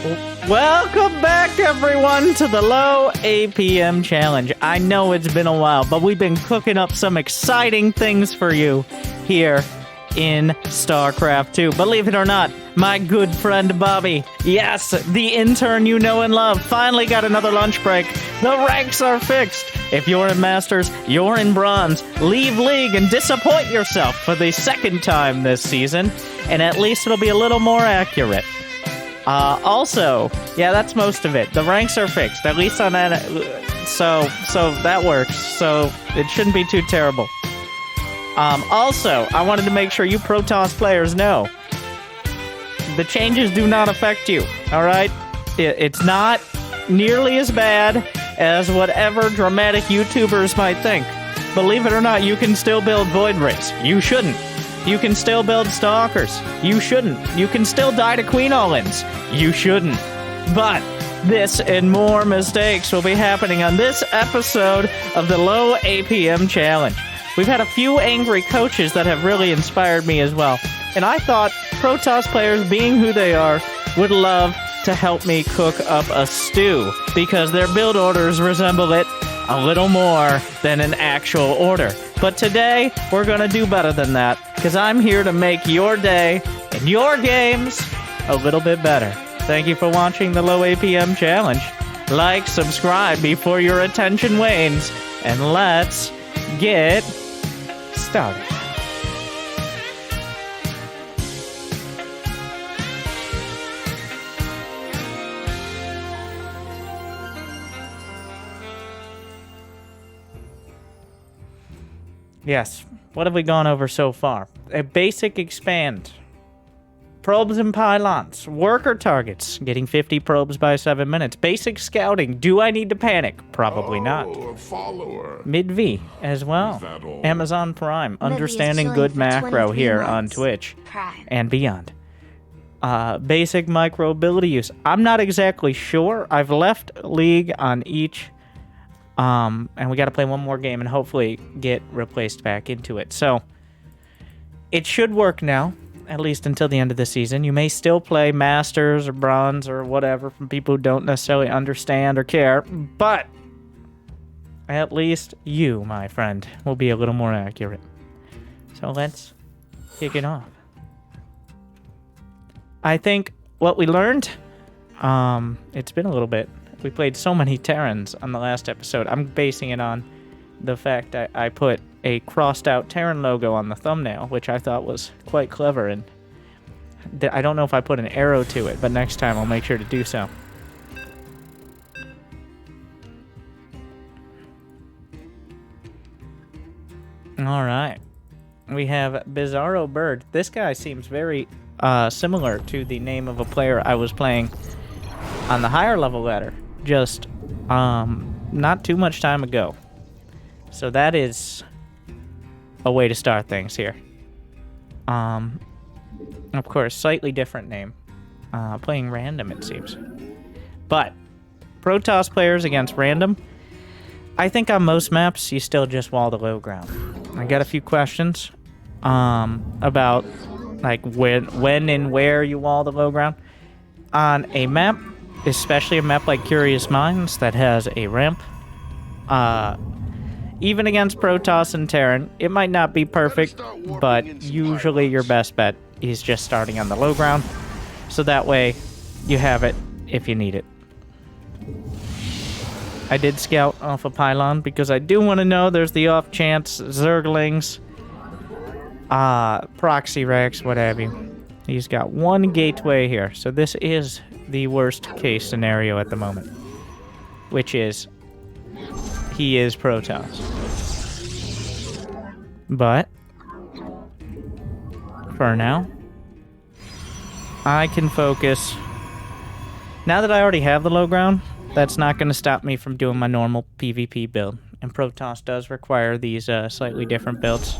Welcome back, everyone, to the Low APM Challenge. I know it's been a while, but we've been cooking up some exciting things for you here in StarCraft 2. Believe it or not, my good friend Bobby, yes, the intern you know and love, finally got another lunch break. The ranks are fixed. If you're in Masters, you're in Bronze. Leave League and disappoint yourself for the second time this season, and at least it'll be a little more accurate. Also, yeah, that's most of it. The ranks are fixed, at least on that. So that works. So it shouldn't be too terrible. Also, I wanted to make sure you Protoss players know the changes do not affect you. All right, it's not nearly as bad as whatever dramatic YouTubers might think. Believe it or not, you can still build Void Race. You shouldn't. You can still build Stalkers. You shouldn't. You can still die to Queen All-Ins. You shouldn't. But this and more mistakes will be happening on this episode of the Low APM Challenge. We've had a few angry coaches that have really inspired me as well. And I thought Protoss players, being who they are, would love to help me cook up a stew, because their build orders resemble it a little more than an actual order. But today, we're gonna do better than that, because I'm here to make your day and your games a little bit better. Thank you for watching the Low APM Challenge. Like, subscribe before your attention wanes, and let's get started. Yes, what have we gone over so far? A basic expand. Probes and pylons. Worker targets. Getting 50 probes by 7 minutes. Basic scouting. Do I need to panic? Probably not. A follower. Mid-V as well. Amazon Prime. Understanding good macro here on Twitch and beyond. Basic micro ability use. I'm not exactly sure. I've left League on each. And we got to play one more game and hopefully get replaced back into it. So, it should work now, at least until the end of the season. You may still play Masters or Bronze or whatever from people who don't necessarily understand or care, but at least you, my friend, will be a little more accurate. So let's kick it off. I think what we learned, it's been a little bit. We played so many Terrans on the last episode. I'm basing it on the fact that I put a crossed-out Terran logo on the thumbnail, which I thought was quite clever, and I don't know if I put an arrow to it, but next time I'll make sure to do so. Alright. We have Bizarro Bird. This guy seems very similar to the name of a player I was playing on the higher level ladder just not too much time ago. So that is a way to start things here. Of course, slightly different name. Playing random, it seems. But Protoss players against random, I think on most maps you still just wall the low ground. I got a few questions about like when and where you wall the low ground. On a map, especially a map like Curious Minds that has a ramp, even against Protoss and Terran, it might not be perfect, but usually your best bet is just starting on the low ground, so that way you have it if you need it. I did scout off a pylon because I do want to know there's the off chance Zerglings, Proxy Rex, what have you. He's got one gateway here, so this is the worst case scenario at the moment, which is he is Protoss. But for now, I can focus. Now that I already have the low ground, that's not going to stop me from doing my normal PvP build, and Protoss does require these slightly different builds.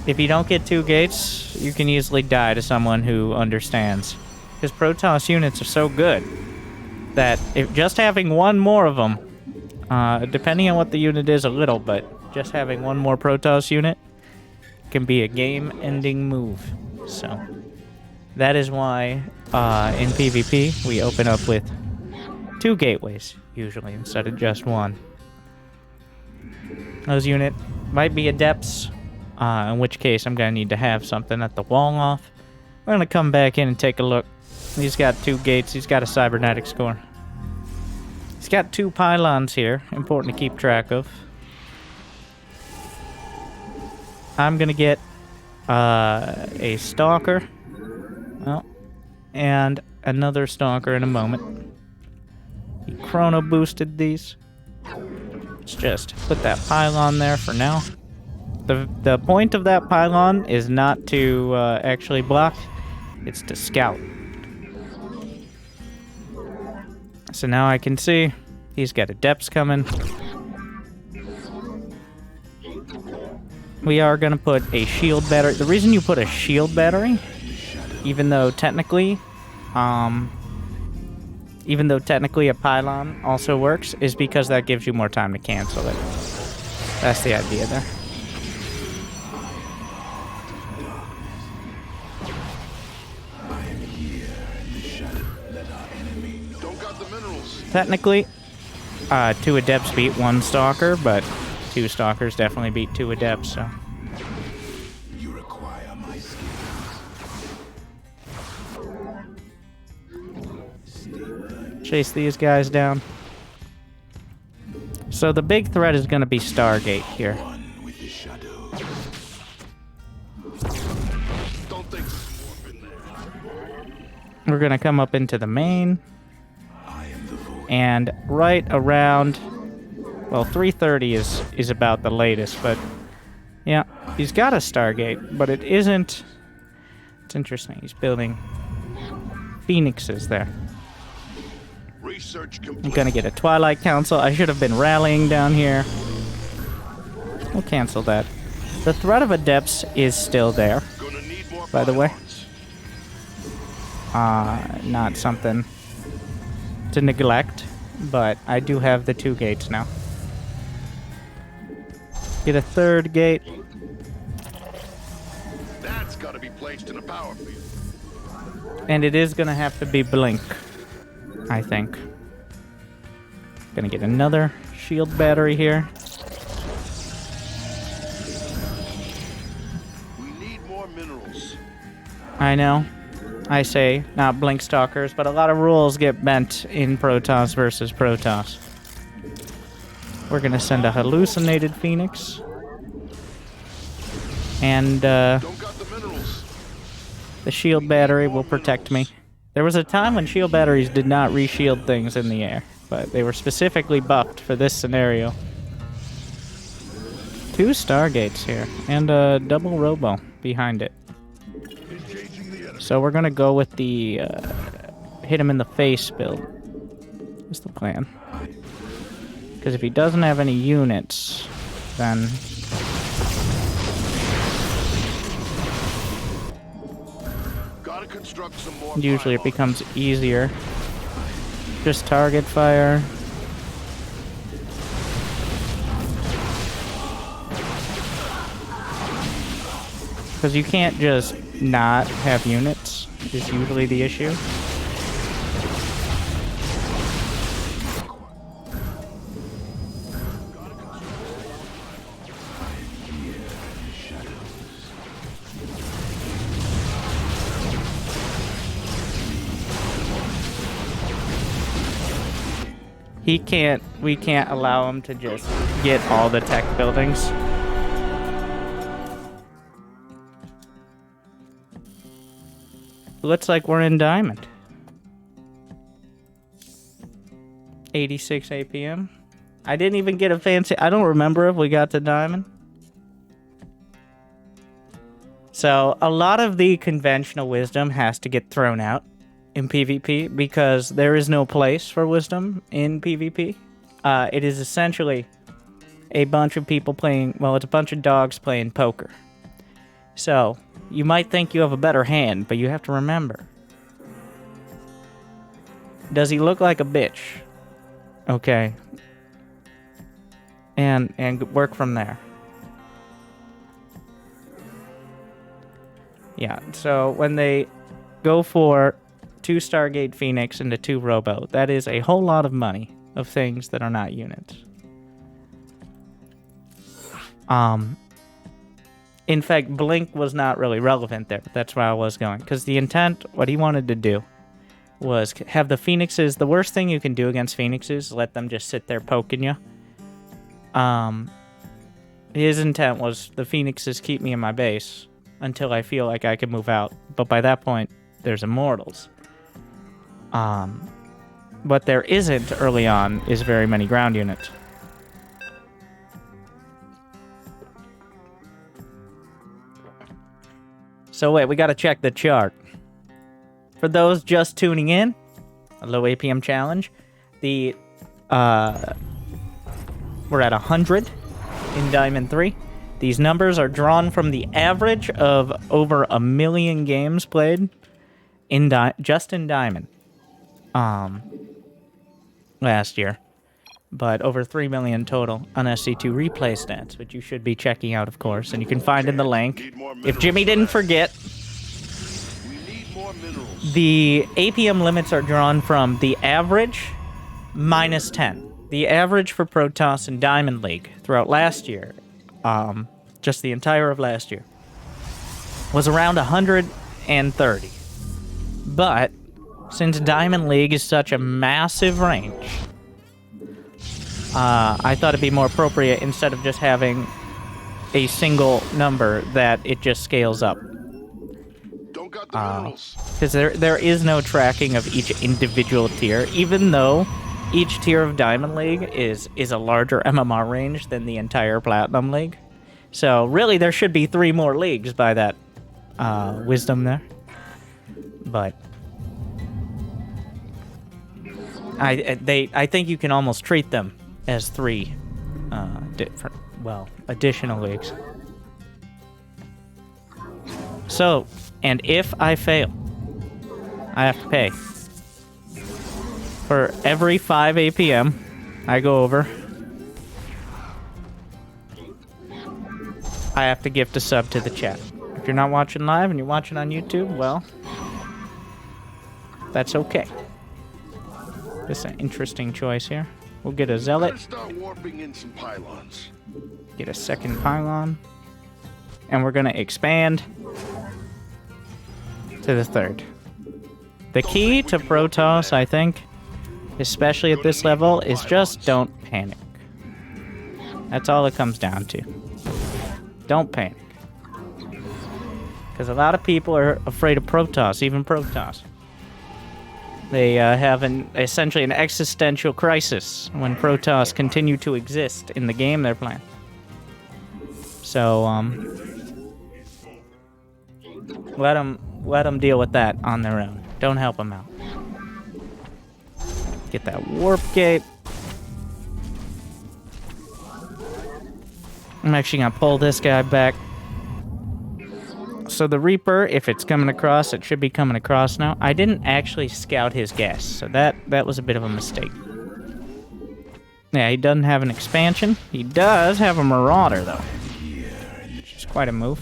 If you don't get 2 gates, you can easily die to someone who understands. Because Protoss units are so good that if just having one more of them, depending on what the unit is a little, but just having one more Protoss unit can be a game-ending move. So, That is why in PvP we open up with 2 gateways, usually, instead of just 1. Those unit might be adepts, in which case I'm going to need to have something at the wall off. We're going to come back in and take a look. He's got 2 gates. He's got a cybernetics core. He's got 2 pylons here. Important to keep track of. I'm going to get a stalker. Well, and another stalker in a moment. He chrono boosted these. Let's just put that pylon there for now. The point of that pylon is not to actually block, it's to scout. So now I can see he's got adepts coming. We are going to put a shield battery. The reason you put a shield battery, even though technically a pylon also works, is because that gives you more time to cancel it. That's the idea there. Technically, 2 adepts beat 1 stalker, but 2 stalkers definitely beat 2 adepts, so. You require my skill. Chase these guys down. So the big threat is going to be Stargate here. We're going to come up into the main. And right around, well, 3:30 is about the latest, but yeah, he's got a Stargate, but it isn't. It's interesting. He's building phoenixes there. I'm gonna get a Twilight Council. I should have been rallying down here. We'll cancel that. The threat of adepts is still there, by the way. Not something to neglect, but I do have the 2 gates now. Get a 3rd gate. That's got to be placed in a power field. And it is going to have to be blink, I think. Gonna get another shield battery here. We need more minerals. I know. I say not blink stalkers, but a lot of rules get bent in Protoss versus Protoss. We're gonna send a hallucinated phoenix. And the shield battery will protect me. There was a time when shield batteries did not re-shield things in the air, but they were specifically buffed for this scenario. 2 Stargates here, and a double robo behind it. So we're gonna go with the hit him in the face build. That's the plan. Because if he doesn't have any units, then usually it becomes easier. Just target fire. Because you can't just not have units, is usually the issue. We can't allow him to just get all the tech buildings. Looks like we're in Diamond. 86 APM. I didn't even get a fancy... I don't remember if we got to Diamond. So, a lot of the conventional wisdom has to get thrown out in PvP because there is no place for wisdom in PvP. It is essentially a bunch of people playing... Well, it's a bunch of dogs playing poker. So... You might think you have a better hand, but you have to remember. Does he look like a bitch? Okay. And work from there. Yeah, so when they go for 2 Stargate Phoenix into 2 Robo. That is a whole lot of money of things that are not units. In fact, Blink was not really relevant there. That's where I was going. Because the intent, what he wanted to do, was have the Phoenixes. The worst thing you can do against Phoenixes is let them just sit there poking you. His intent was the Phoenixes keep me in my base until I feel like I can move out. But by that point, there's Immortals. What there isn't early on is very many ground units. So wait, we gotta check the chart. For those just tuning in, a low APM challenge, we're at 100 in Diamond 3. These numbers are drawn from the average of over 1 million games played in just in Diamond last year. But over 3 million total on SC2 replay stats, which you should be checking out, of course, and you can find in the link. If Jimmy didn't forget, the APM limits are drawn from the average minus 10. The average for Protoss and Diamond League throughout last year, just the entire of last year, was around 130. But since Diamond League is such a massive range, I thought it'd be more appropriate, instead of just having a single number, that it just scales up. Because there is no tracking of each individual tier, even though each tier of Diamond League is a larger MMR range than the entire Platinum League. So really, there should be 3 more leagues by that wisdom there. But I think you can almost treat them as 3 different, additional leagues. So, and if I fail, I have to pay. For every 5 APM I go over, I have to gift a sub to the chat. If you're not watching live and you're watching on YouTube, well, that's okay. This is an interesting choice here. We'll get a Zealot. Start warping in some pylons. Get a second pylon. And we're going to expand to the 3rd. The key to Protoss, I think, especially at this level, is just don't panic. That's all it comes down to. Don't panic. Because a lot of people are afraid of Protoss, even Protoss. They have essentially an existential crisis when Protoss continue to exist in the game they're playing. So, let them deal with that on their own. Don't help them out. Get that warp gate. I'm actually gonna pull this guy back. So the Reaper, if it's coming across, it should be coming across now. I didn't actually scout his guess, so that was a bit of a mistake. Yeah, he doesn't have an expansion. He does have a Marauder, though, which is quite a move.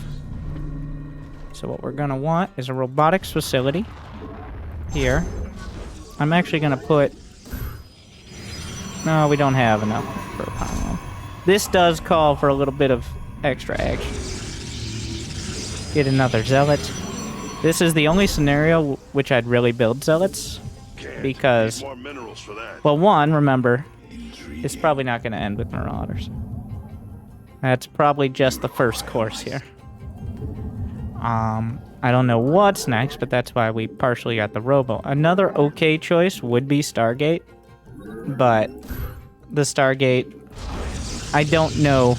So what we're gonna want is a robotics facility here. I'm actually gonna put... No, we don't have enough for a pylon. This does call for a little bit of extra action. Get another Zealot. This is the only scenario which I'd really build Zealots. Because, well, one, remember, it's probably not going to end with Marauders. That's probably just the first course here. I don't know what's next, but that's why we partially got the Robo. Another okay choice would be Stargate. But the Stargate, I don't know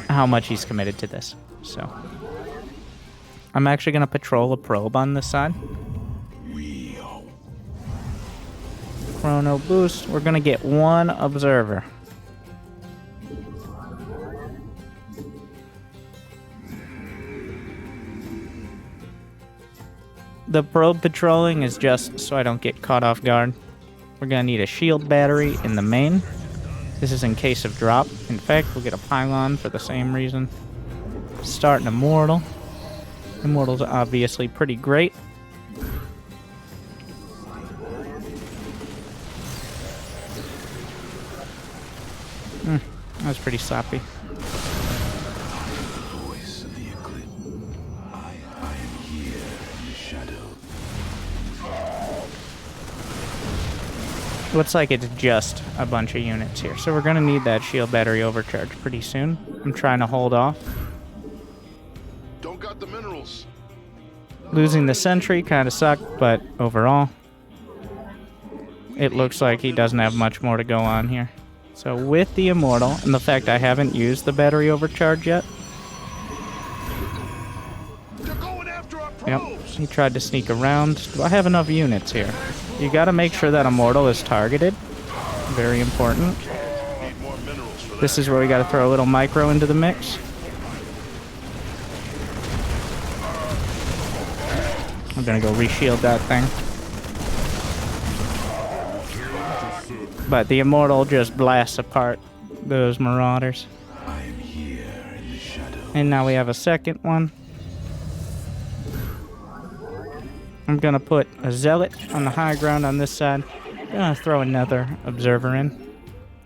how much he's committed to this, so... I'm actually going to patrol a probe on this side. Chrono boost. We're going to get 1 observer. The probe patrolling is just so I don't get caught off guard. We're going to need a shield battery in the main. This is in case of drop. In fact, we'll get a pylon for the same reason. Start an Immortal. Immortal's obviously pretty great. That was pretty sloppy. Voice of the eclipse. I am here in the shadow. Looks like it's just a bunch of units here. So we're going to need that shield battery overcharge pretty soon. I'm trying to hold off. Don't got the minerals. Losing the sentry kind of sucked, but overall, it looks like he doesn't have much more to go on here. So with the Immortal, and the fact I haven't used the battery overcharge yet. They're going after our Yep, probes. he tried to sneak around. Do I have enough units here? You gotta make sure that Immortal is targeted. Very important. Need more minerals for that. This is where we gotta throw a little micro into the mix. I'm gonna go reshield that thing. But the Immortal just blasts apart those Marauders. I am here in the shadow. And now we have a second one. I'm gonna put a Zealot on the high ground on this side. I'm gonna throw another Observer in.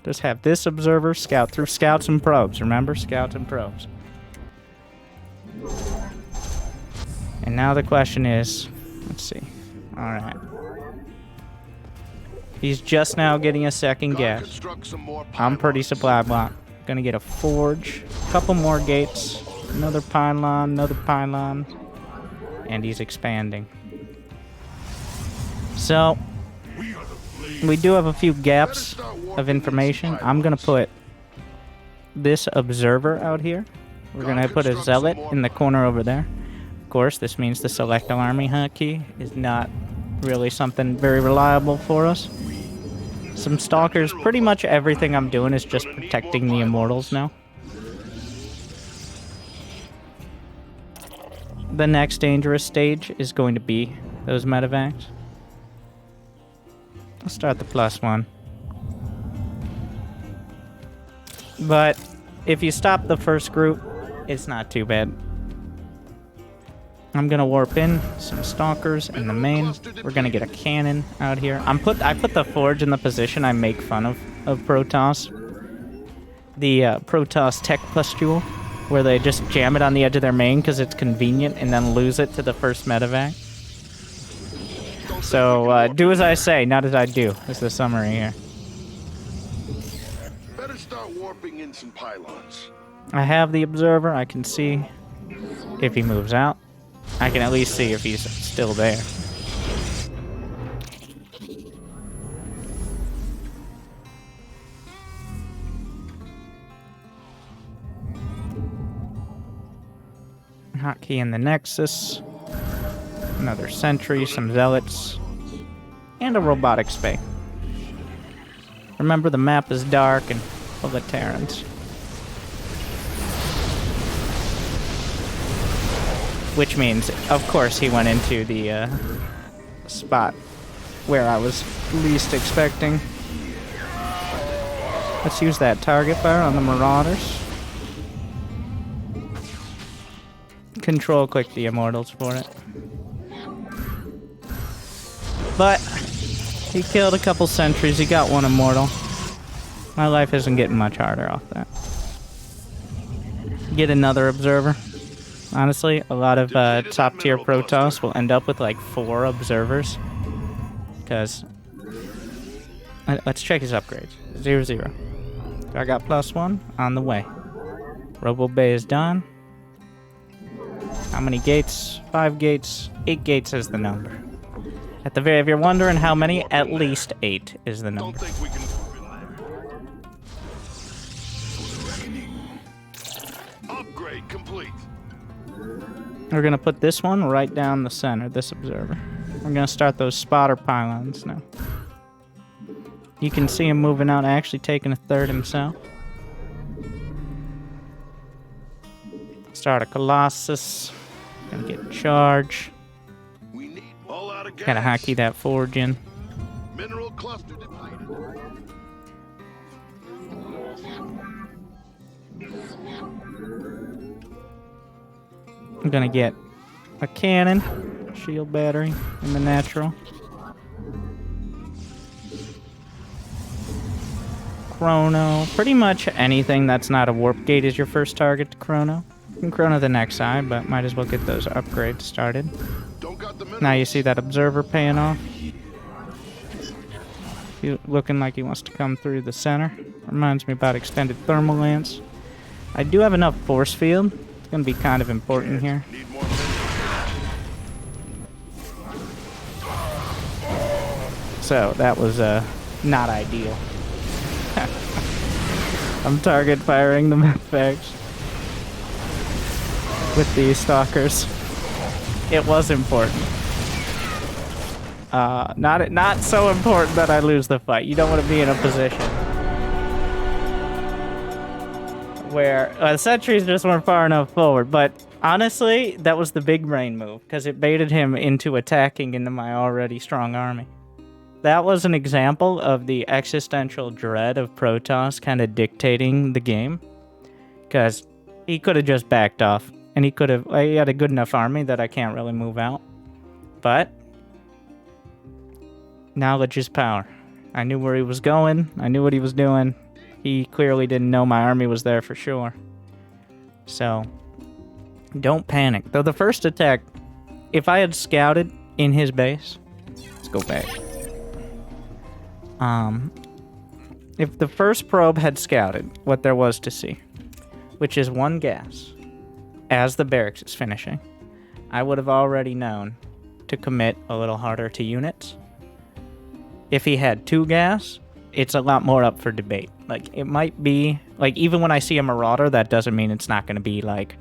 Just have this Observer scout through Scouts and Probes. Remember? Scouts and Probes. And now the question is, let's see. Alright. He's just now getting a second Gotta gas. construct some more I'm pretty pylons. supply block. Gonna get a forge, a couple more gates, another pylon, and he's expanding. So, we do have a few gaps of information. I'm gonna put this observer out here. We're gonna put a zealot in the corner over there. Of course, this means the select army hotkey is not really something very reliable for us. Some stalkers. Pretty much everything I'm doing is just protecting the immortals now. The next dangerous stage is going to be those Medivacs. Let's start the +1. But if you stop the first group, it's not too bad. I'm gonna warp in some stalkers in the main. We're gonna get a cannon out here. I put the forge in the position I make fun of Protoss. The Protoss tech pustule, where they just jam it on the edge of their main because it's convenient and then lose it to the first medevac. So do as I say, not as I do, is the summary here. Better start warping in some pylons. I have the observer. I can see if he moves out. I can at least see if he's still there. Hotkey in the Nexus. Another sentry, some zealots, and a robotic spay. Remember, the map is dark and full of Terrans. Which means, of course, he went into the spot where I was least expecting. Let's use that target fire on the Marauders. Control click the Immortals for it. But he killed a couple sentries. He got one Immortal. My life isn't getting much harder off that. Get another Observer. Honestly, a lot of top-tier Protoss will end up with like 4 observers. Because... let's check his upgrades. 0-0. So I got +1 on the way. Robo Bay is done. How many gates? 5 gates. 8 gates is the number. At the very... If you're wondering how many, at least 8 is the Don't number. think we can move in there. Upgrade complete. We're gonna put this one right down the center, this observer. We're gonna start those spotter pylons now. You can see him moving out, actually taking a third himself. Start a Colossus. Gonna get charge. We need all out of gas. Gotta hotkey that forge in. Mineral cluster depleted. I'm gonna get a cannon, shield battery, in the natural. chrono. Pretty much anything that's not a warp gate is your first target to chrono. You can chrono the next side, but might as well get those upgrades started. Don't got the minerals. Now you see that observer paying off. He's looking like he wants to come through the center. Reminds me about extended thermal lance. I do have enough force field. It's going to be kind of important here. Need more minerals. So that was not ideal. I'm target firing the Medivacs with these stalkers. It was important. Not so important that I lose the fight. You don't want to be in a position where sentries just weren't far enough forward. But honestly, that was the big brain move because it baited him into attacking into my already strong army. That was an example of the existential dread of Protoss kind of dictating the game, because he could have just backed off, and he had a good enough army that I can't really move out. But knowledge is power. I knew where he was going. I knew what he was doing. He clearly didn't know my army was there for sure. So don't panic. Though the first attack, if I had scouted in his base, let's go back. If the first probe had scouted what there was to see, which is one gas, as the barracks is finishing, I would have already known to commit a little harder to units. If he had 2 gas, it's a lot more up for debate. Like, it might be, like, even when I see a Marauder, that doesn't mean it's not going to be, like,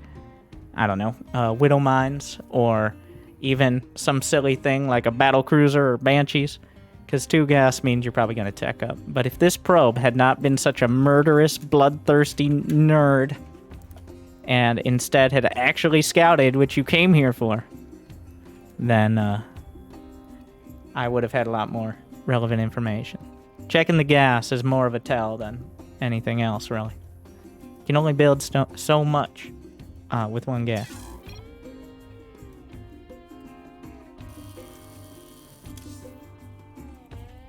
I don't know, Widow Mines, or even some silly thing like a Battle Cruiser or Banshees. Because 2 gas means you're probably going to tech up. But if this probe had not been such a murderous, bloodthirsty nerd, and instead had actually scouted, which you came here for, then I would have had a lot more relevant information. Checking the gas is more of a tell than anything else, really. You can only build so much with 1 gas.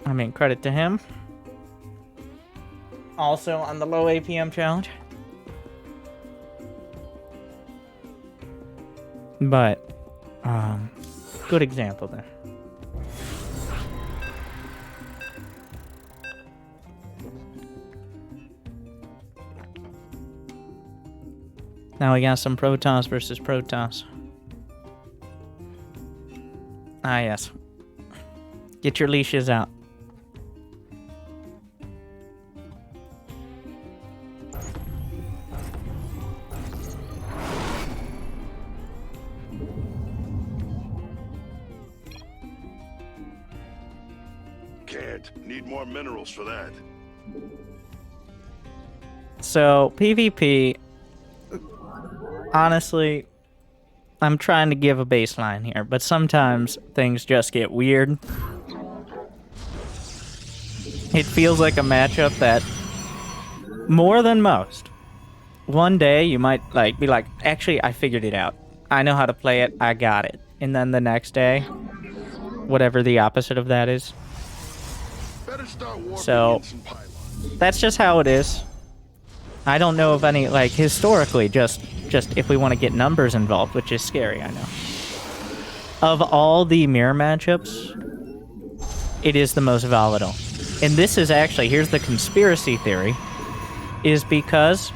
I mean, credit to him. Also on the low APM challenge. But, good example there. Now we got some Protoss versus Protoss. Ah, yes. Get your leashes out. Can't. Need more minerals for that. So, PvP, honestly, I'm trying to give a baseline here, but sometimes things just get weird. It feels like a matchup that, more than most, one day you might be like, actually, I figured it out. I know how to play it. I got it. And then the next day, whatever the opposite of that is. Better start warping So, in some pylons. that's just how it is. I don't know of any, historically, just if we want to get numbers involved, which is scary, I know. Of all the mirror matchups, it is the most volatile. And this is actually, here's the conspiracy theory, is because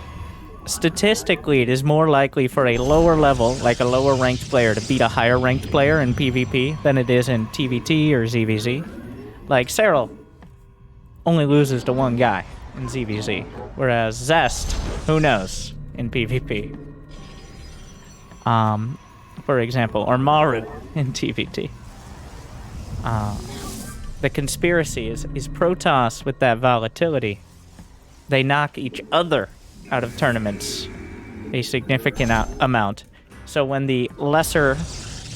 statistically it is more likely for a lower level, like a lower ranked player, to beat a higher ranked player in PvP than it is in TVT or ZVZ. Like, Cyril only loses to 1 guy in ZVZ, whereas Zest, who knows, in PvP. For example, or Maru in TVT. The conspiracy is Protoss with that volatility. They knock each other out of tournaments a significant amount. So when the lesser,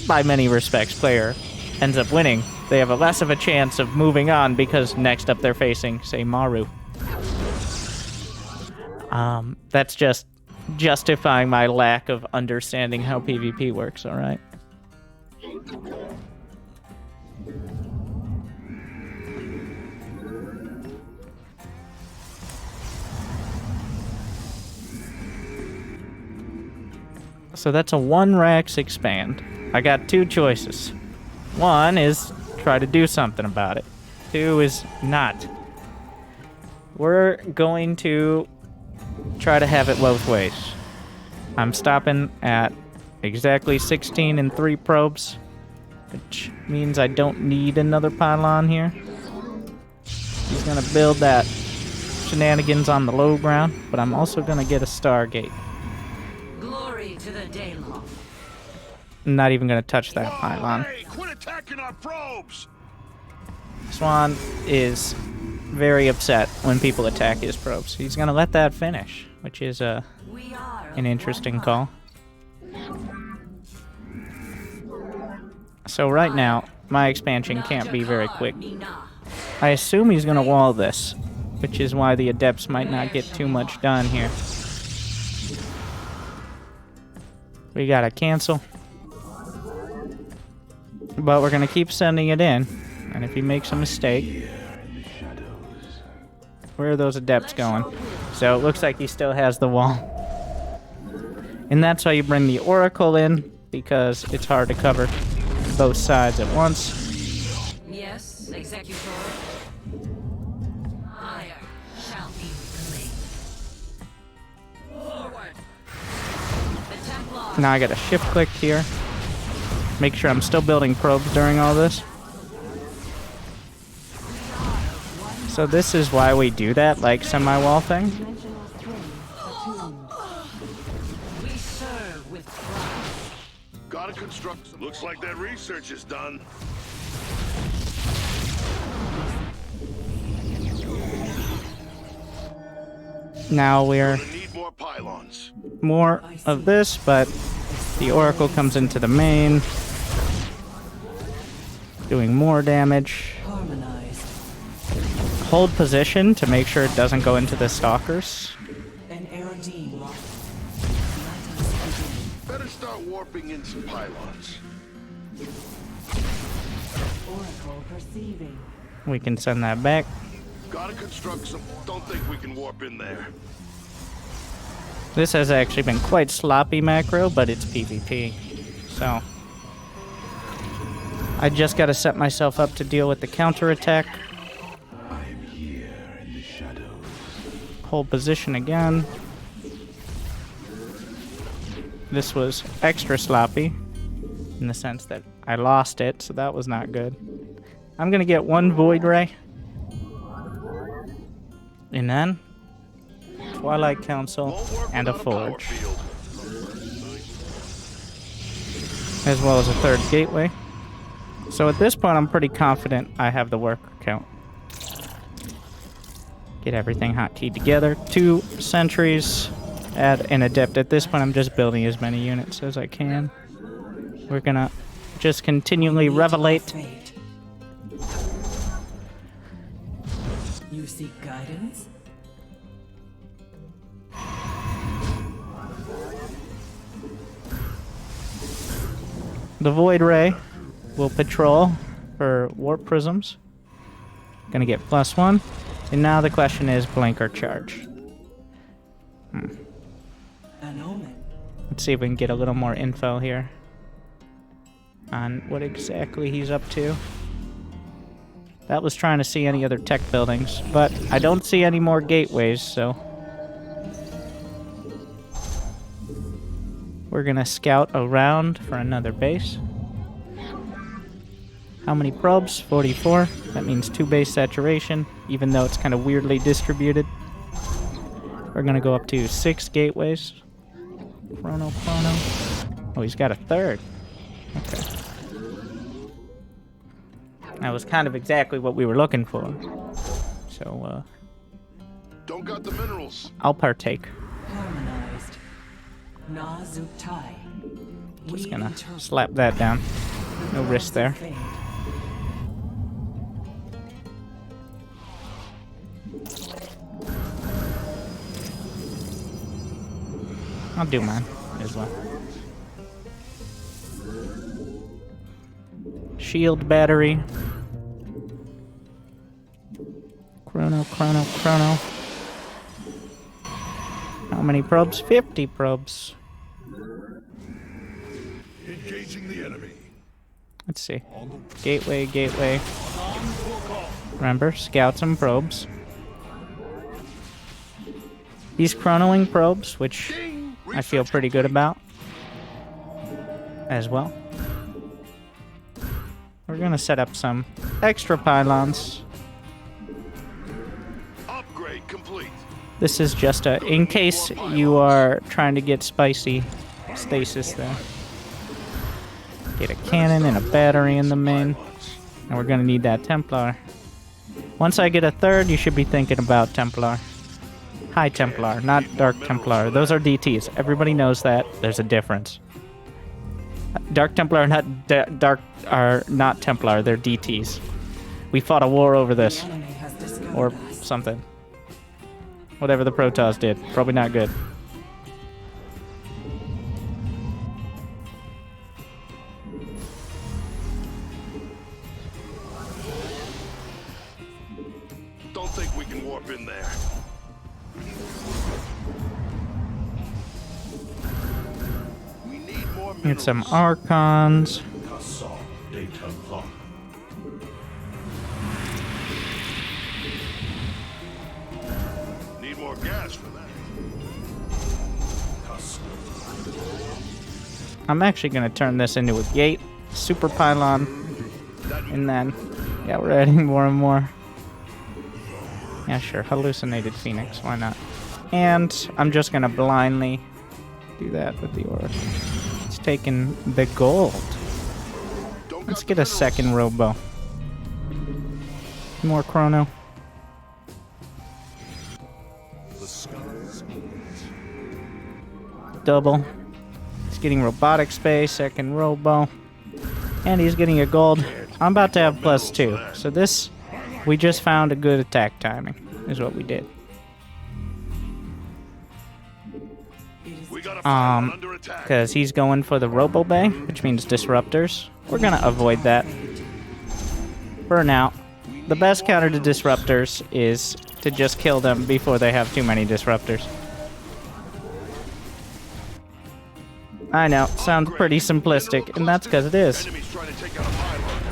by many respects, player ends up winning, they have a less of a chance of moving on because next up they're facing, say, Maru. That's just justifying my lack of understanding how PvP works, alright? So that's a 1 Rax expand. I got 2 choices. 1 is try to do something about it. 2 is not. We're going to try to have it both ways. I'm stopping at exactly 16 and 3 probes, which means I don't need another pylon here. He's gonna build that shenanigans on the low ground, but I'm also gonna get a Stargate. Glory to the Daylon. I'm not even gonna touch that pylon. Hey, quit attacking our probes! Swan is very upset when people attack his probes. He's gonna let that finish, which is an interesting call. So right now, my expansion can't be very quick. I assume he's gonna wall this, which is why the adepts might not get too much done here. We gotta cancel. But we're gonna keep sending it in, and if he makes a mistake... Where are those adepts going? So it looks like he still has the wall. And that's how you bring the Oracle in, because it's hard to cover both sides at once. Yes, Executor. Fire shall be released. Forward. The Templar. Now I got a shift click here. Make sure I'm still building probes during all this. So this is why we do that, like, semi-wall thing. We serve with pride. Gotta construct. Looks like that research is done. Now we're Gonna need more pylons. more of this, but the Oracle comes into the main, doing more damage. Harmonized. Hold position to make sure it doesn't go into the Stalkers. An Aerodine. Better start warping in some pylons. Oracle perceiving. We can send that back. Gotta construct some. Don't think we can warp in there. This has actually been quite sloppy macro, but it's PvP. So I just got to set myself up to deal with the counterattack. I'm here in the shadows. Hold position again. This was extra sloppy in the sense that I lost it, so that was not good. I'm going to get 1 Void Ray. And then Twilight Council and a Forge. As well as a 3rd Gateway. So at this point I'm pretty confident I have the worker count. Get everything hotkeyed together. 2 sentries. Add an adept. At this point I'm just building as many units as I can. We're gonna just continually revelate. You seek guidance? The Void Ray will patrol for warp prisms. Gonna get +1. And now the question is blink or charge. An omen. Let's see if we can get a little more info here on what exactly he's up to. That was trying to see any other tech buildings, but I don't see any more gateways, so we're gonna scout around for another base. How many probes? 44. That means 2 base saturation, even though it's kind of weirdly distributed. We're gonna go up to 6 gateways. Chrono. Oh, he's got a 3rd. Okay. That was kind of exactly what we were looking for. So, Don't got the minerals. I'll partake. Harmonized. Na Zuktai. Just gonna slap that down. No risk there. I'll do mine as well. Shield battery. Chrono. How many probes? 50 probes. Engaging the enemy. Let's see. Gateway, gateway. Remember, scouts and probes. These chronoing probes, which I feel pretty good about as well. We're gonna set up some extra pylons. Upgrade complete. This is just a, in case you are trying to get spicy stasis there. Get a cannon and a battery in the main. And we're gonna need that Templar. Once I get a third, you should be thinking about Templar. High Templar, not Dark Templar. Those are DTs. Everybody knows that. There's a difference. Dark Templar are not Templar. They're DTs. We fought a war over this. The enemy has discovered Or us. something. Whatever the Protoss did. Probably not good. Don't think we can warp in there. We need more Get some minerals. Archons. Assault data lock. Need more gas for that. I'm actually going to turn this into a gate. Super pylon. And then, yeah, we're adding more and more. Yeah, sure. Hallucinated Phoenix. Why not? And I'm just going to blindly do that with the aura. It's taking the gold. Don't Let's got get the a second minerals. robo. More chrono. The skies. Double. He's getting robotic space, second robo. And he's getting a gold. I'm about to have +2. So this, we just found a good attack timing, is what we did. We got a pylon under Um, attack. because he's going for the robo bay, which means disruptors. We're gonna avoid that for now. The best counter to disruptors is to just kill them before they have too many disruptors. I know, sounds pretty simplistic, and that's because it is. Enemies trying to take out a pylon.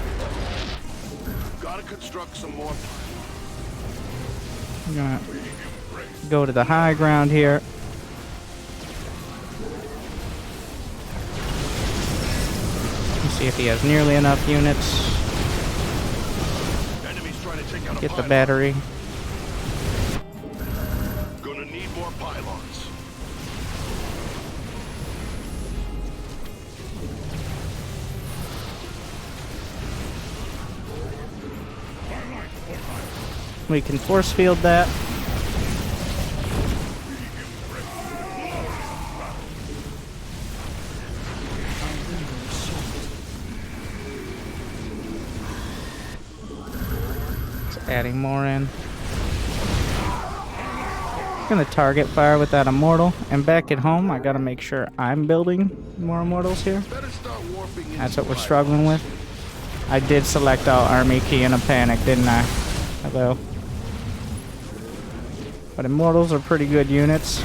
Gotta construct some more. I'm gonna go to the high ground here. Let's see if he has nearly enough units. Enemies trying to take out a Get the pylon. battery. Gonna need more pylons. We can force field that. Just adding more in. Gonna target fire with that immortal. And back at home, I gotta make sure I'm building more immortals here. Better start warping in That's some what we're pylons. struggling with. I did select all army key in a panic, didn't I? Hello. But immortals are pretty good units.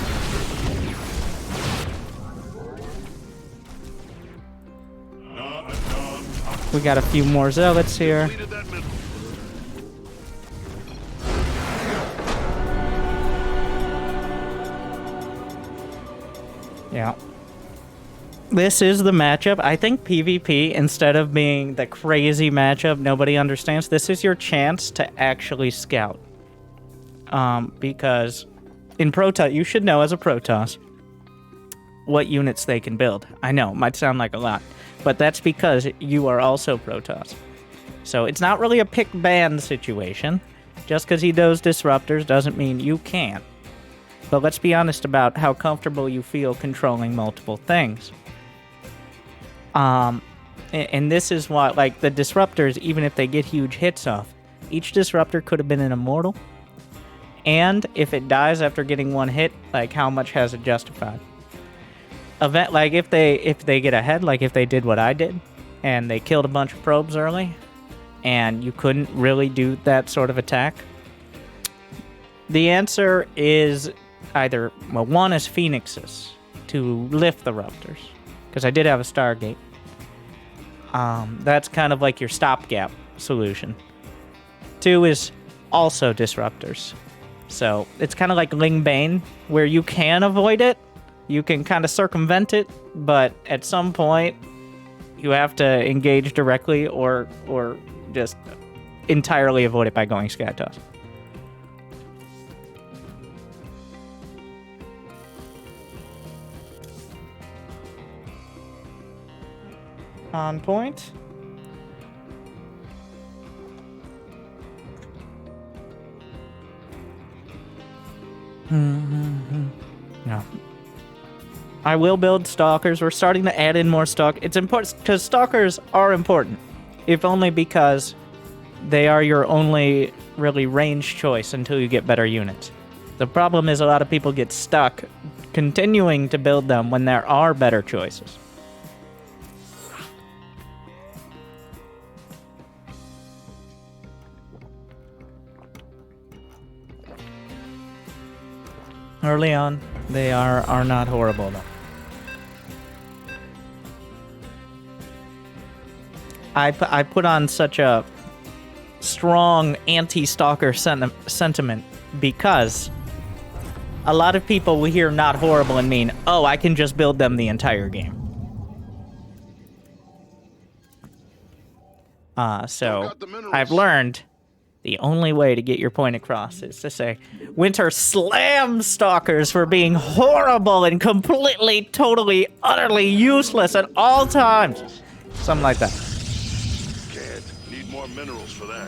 We got a few more zealots here. Completed that middle. Yeah. This is the matchup. I think PvP, instead of being the crazy matchup nobody understands, this is your chance to actually scout. Because in Protoss, you should know as a Protoss what units they can build. I know, it might sound like a lot, but that's because you are also Protoss. So it's not really a pick ban situation. Just because he does disruptors doesn't mean you can't. But let's be honest about how comfortable you feel controlling multiple things. And this is why, like, the disruptors, even if they get huge hits off, each disruptor could have been an immortal. And if it dies after getting one hit, like, how much has it justified? Event, like, if they get ahead, like if they did what I did, and they killed a bunch of probes early, and you couldn't really do that sort of attack, the answer is either, well, one is Phoenixes to lift the Ruptors, because I did have a Stargate. That's kind of like your stopgap solution. 2 is also disruptors. So it's kind of like Ling Bane, where you can avoid it, you can kind of circumvent it, but at some point you have to engage directly or just entirely avoid it by going Scat Toss. On point. No. I will build stalkers. We're starting to add in more stalk. It's important because stalkers are important, if only because they are your only really range choice until you get better units. The problem is a lot of people get stuck continuing to build them when there are better choices. Early on, they are not horrible, though. I put on such a strong anti-stalker sentiment because a lot of people will hear not horrible and mean, oh, I can just build them the entire game. So I've learned the only way to get your point across is to say, Winter slams stalkers for being horrible and completely, totally, utterly useless at all times. Something like that. Can't. Need more minerals for that.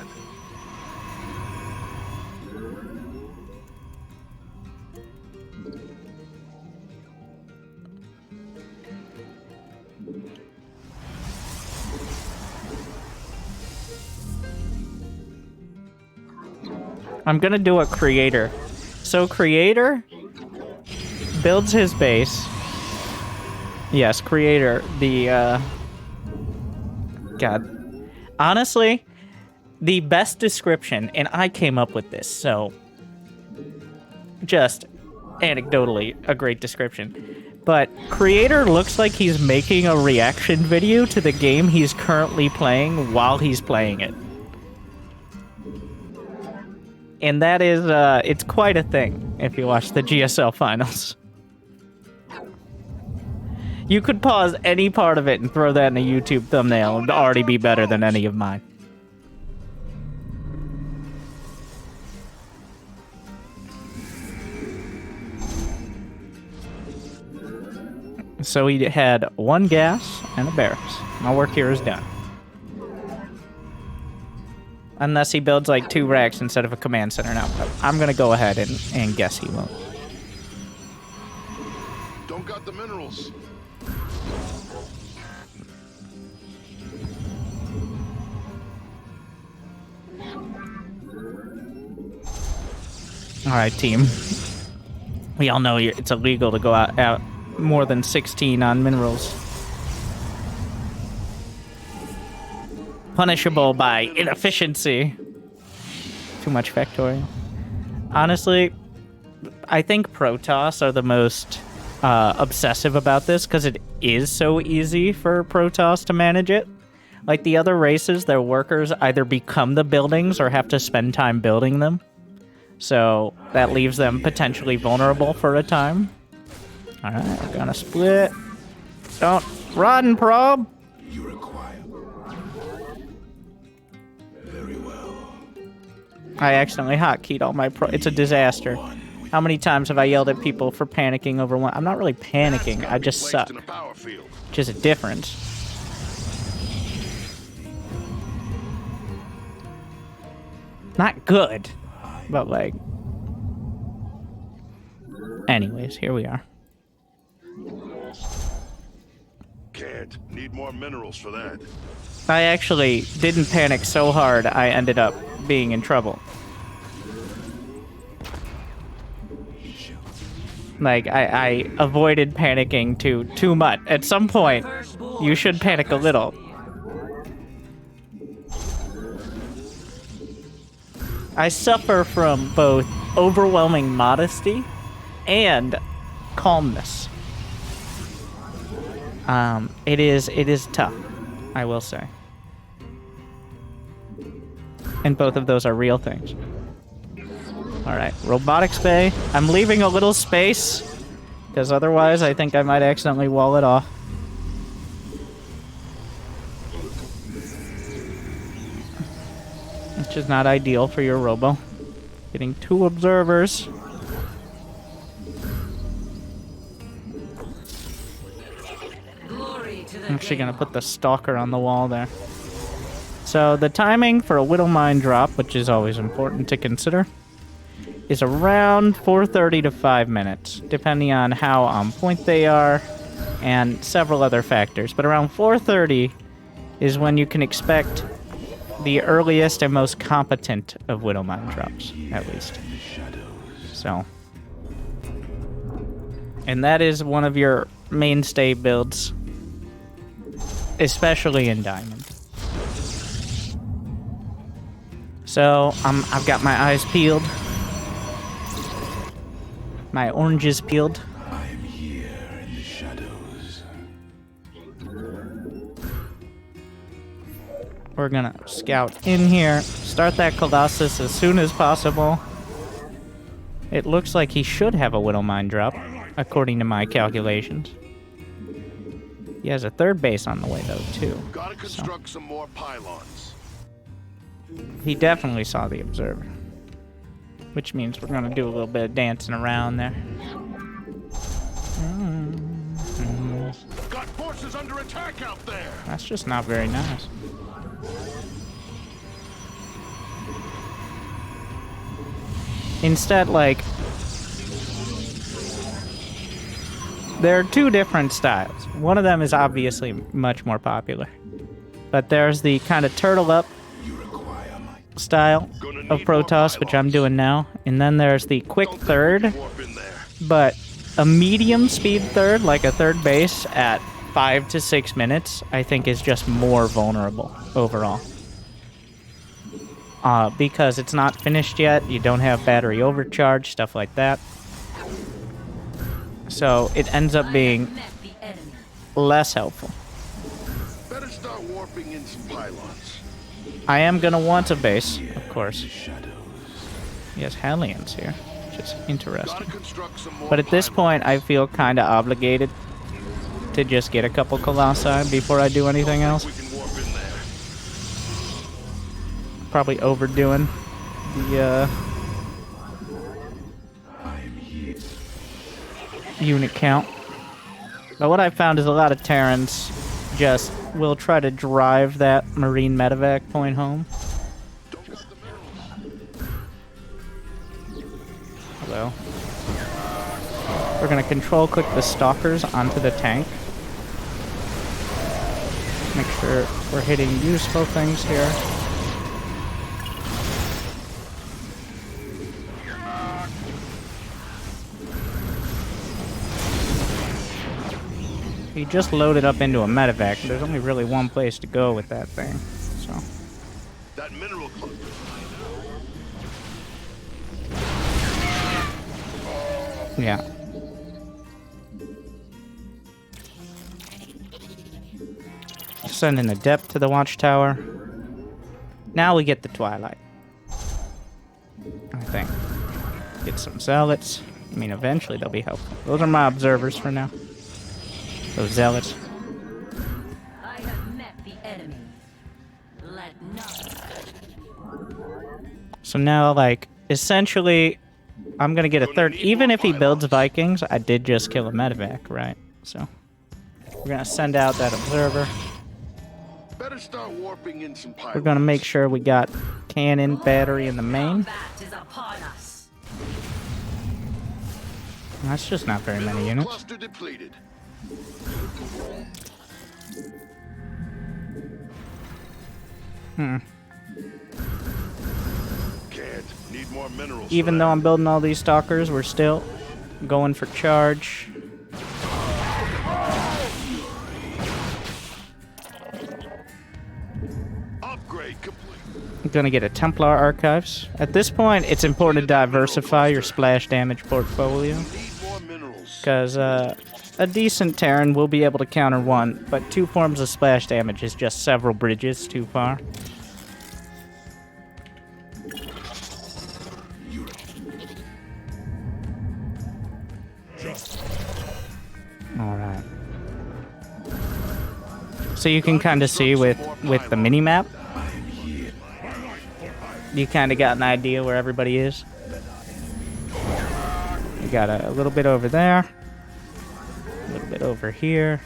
I'm gonna do a creator. So creator builds his base. Yes, creator. The God. Honestly, the best description, and I came up with this, so just anecdotally a great description. But creator looks like he's making a reaction video to the game he's currently playing while he's playing it. And that is, it's quite a thing if you watch the GSL finals. You could pause any part of it and throw that in a YouTube thumbnail. It would already be better than any of mine. So he had 1 gas and a barracks. My work here is done. Unless he builds like 2 racks instead of a command center now. I'm gonna go ahead and guess he won't. Don't got the minerals. Alright, team. We all know it's illegal to go out more than 16 on minerals. Punishable by inefficiency. Too much factorial. Honestly, I think Protoss are the most obsessive about this because it is so easy for Protoss to manage it. Like the other races, their workers either become the buildings or have to spend time building them. So that leaves them potentially vulnerable for a time. Alright, we're gonna split. Don't run, probe! You require. Very well. I accidentally hotkeyed all my it's a disaster. How many times have I yelled at people for panicking over one? I'm not really panicking, I just suck. Which is a difference. Not good, but like... Anyways, here we are. Can't. Need more minerals for that. I actually didn't panic so hard I ended up being in trouble. Like, I avoided panicking too much. At some point, you should panic a little. I suffer from both overwhelming modesty and calmness. It is tough. I will say. And both of those are real things. Alright, robotics bay. I'm leaving a little space, because otherwise I think I might accidentally wall it off. Which is not ideal for your robo. Getting 2 observers. I'm actually gonna put the stalker on the wall there. So the timing for a Widow Mine drop, which is always important to consider, is around 4:30 to 5 minutes, depending on how on point they are and several other factors. But around 4:30 is when you can expect the earliest and most competent of Widow Mine drops, at least. So, and that is one of your mainstay builds, especially in Diamond. So, I've got my eyes peeled. My oranges peeled. I am here in the shadows. We're gonna scout in here, start that Colossus as soon as possible. It looks like he should have a Widow Mine drop, according to my calculations. He has a 3rd base on the way, though, too. Gotta construct some more pylons. He definitely saw the observer. Which means we're gonna do a little bit of dancing around there. Got forces under attack out there. That's just not very nice. Instead, like, there are 2 different styles. One of them is obviously much more popular. But there's the kind of turtle up style of Protoss, which I'm doing now. And then there's the quick 3rd, but a medium speed 3rd, like a 3rd base at 5 to 6 minutes, I think is just more vulnerable overall. Because it's not finished yet, you don't have battery overcharge, stuff like that. So it ends up being less helpful. Better start warping in some pylons. I am gonna want a base, of course. He has Hellions here, which is interesting. Gotta construct some more But at this point, I feel kind of obligated to just get a couple Colossi before I do anything else. We can warp in there. Probably overdoing the unit count. But what I found is a lot of Terrans just will try to drive that Marine Medivac point home. Hello. We're gonna control click the stalkers onto the tank. Make sure we're hitting useful things here. He just loaded up into a Medivac. There's only really one place to go with that thing, so. That mineral cluster. Yeah. Sending the depth to the watchtower. Now we get the Twilight. I think. Get some zealots. I mean, eventually they'll be helpful. Those are my observers for now. Those zealots. I have met the enemy. Let none. So now, like, essentially, I'm gonna get a 3rd. Even if he builds Vikings, I did just kill a Medivac, right? So we're gonna send out that observer. Better start warping in some pylons. We're gonna make sure we got cannon battery in the main. Combat is upon us. That's just not very many Mineral units. cluster depleted. Can't. Need more minerals. Even for though that. I'm building all these stalkers, we're still going for charge. Upgrade complete. I'm gonna get a Templar Archives. At this point, it's important to diversify your splash damage portfolio. Need more minerals. Because a decent Terran will be able to counter one, but 2 forms of splash damage is just several bridges too far. Alright. So you can kind of see with the mini-map, you kind of got an idea where everybody is. You got a little bit over there, a little bit over here.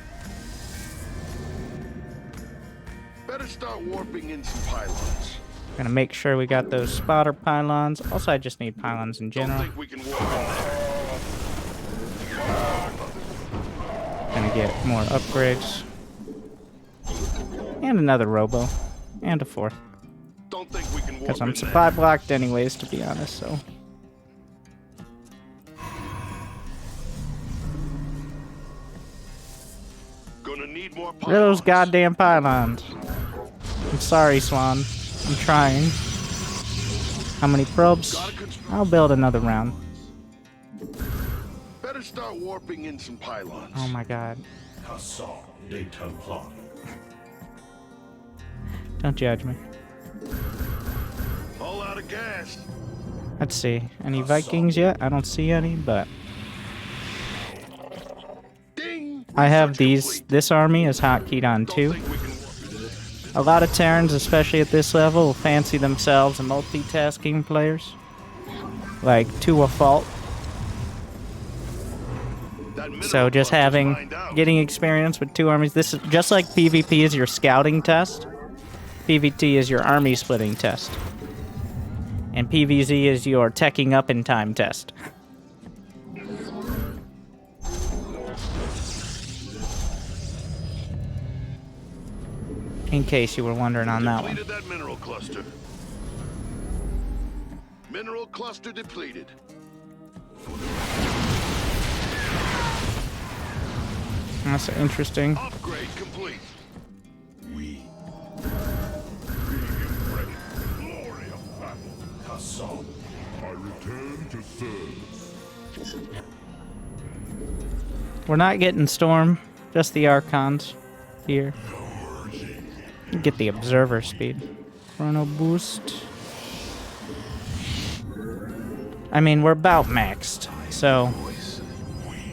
Better start warping in some pylons. Gonna make sure we got those spotter pylons. Also, I just need pylons in Don't general. think we can warp in there. Gonna get more upgrades. And another robo. And a 4th. Don't think we can warp Because I'm in supply blocked anyways, to be honest, so. Gonna need more Rid of those pylons. goddamn pylons. I'm sorry, Swan. I'm trying. How many probes? I'll build another round. Better start warping in some pylons. Oh my god. Don't judge me. All out of gas. Let's see. Any Vikings yet? I don't see any, but Ding. I have Research these. complete. This army is hotkeyed on Don't 2. think we can warp. A lot of Terrans, especially at this level, will fancy themselves multitasking players. Like, to a fault. That mineral So just cluster's having, mined out. getting experience with 2 armies. This is just like PvP is your scouting test. PvT is your army splitting test. And PvZ is your teching up in time test. In case you were wondering on that one. Depleted that mineral cluster. Mineral cluster depleted. That's interesting. Upgrade complete. We glory of battle. Hassan, I return to serve. We're not getting Storm, just the Archons here. Get the Observer speed. Chrono boost. I mean, we're about maxed, so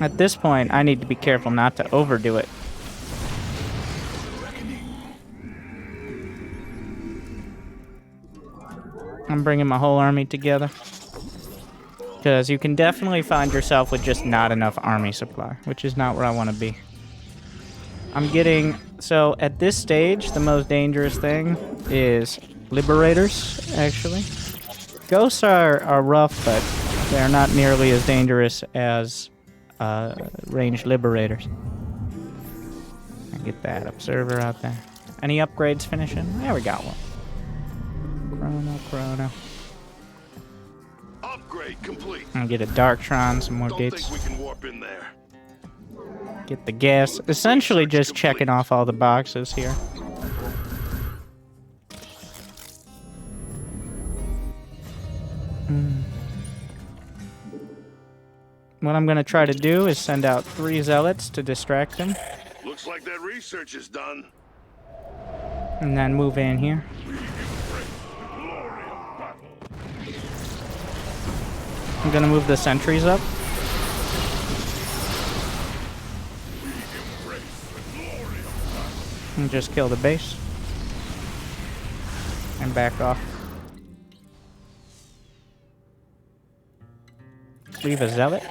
at this point, I need to be careful not to overdo it. I'm bringing my whole army together. Because you can definitely find yourself with just not enough army supply, which is not where I want to be. I'm getting... So, at this stage, the most dangerous thing is Liberators, actually. Ghosts are rough, but they're not nearly as dangerous as ranged Liberators. I get that Observer out there. Any upgrades finishing? Yeah, we got one. Chrono. Upgrade complete. I'll get a Darktron, some more Don't gates. think we can warp in there. Get the gas. Essentially just checking off all the boxes here. What I'm going to try to do is send out 3 zealots to distract them. Looks like that research is done. And then move in here. I'm going to move the sentries up. And just kill the base. And back off. Leave a zealot.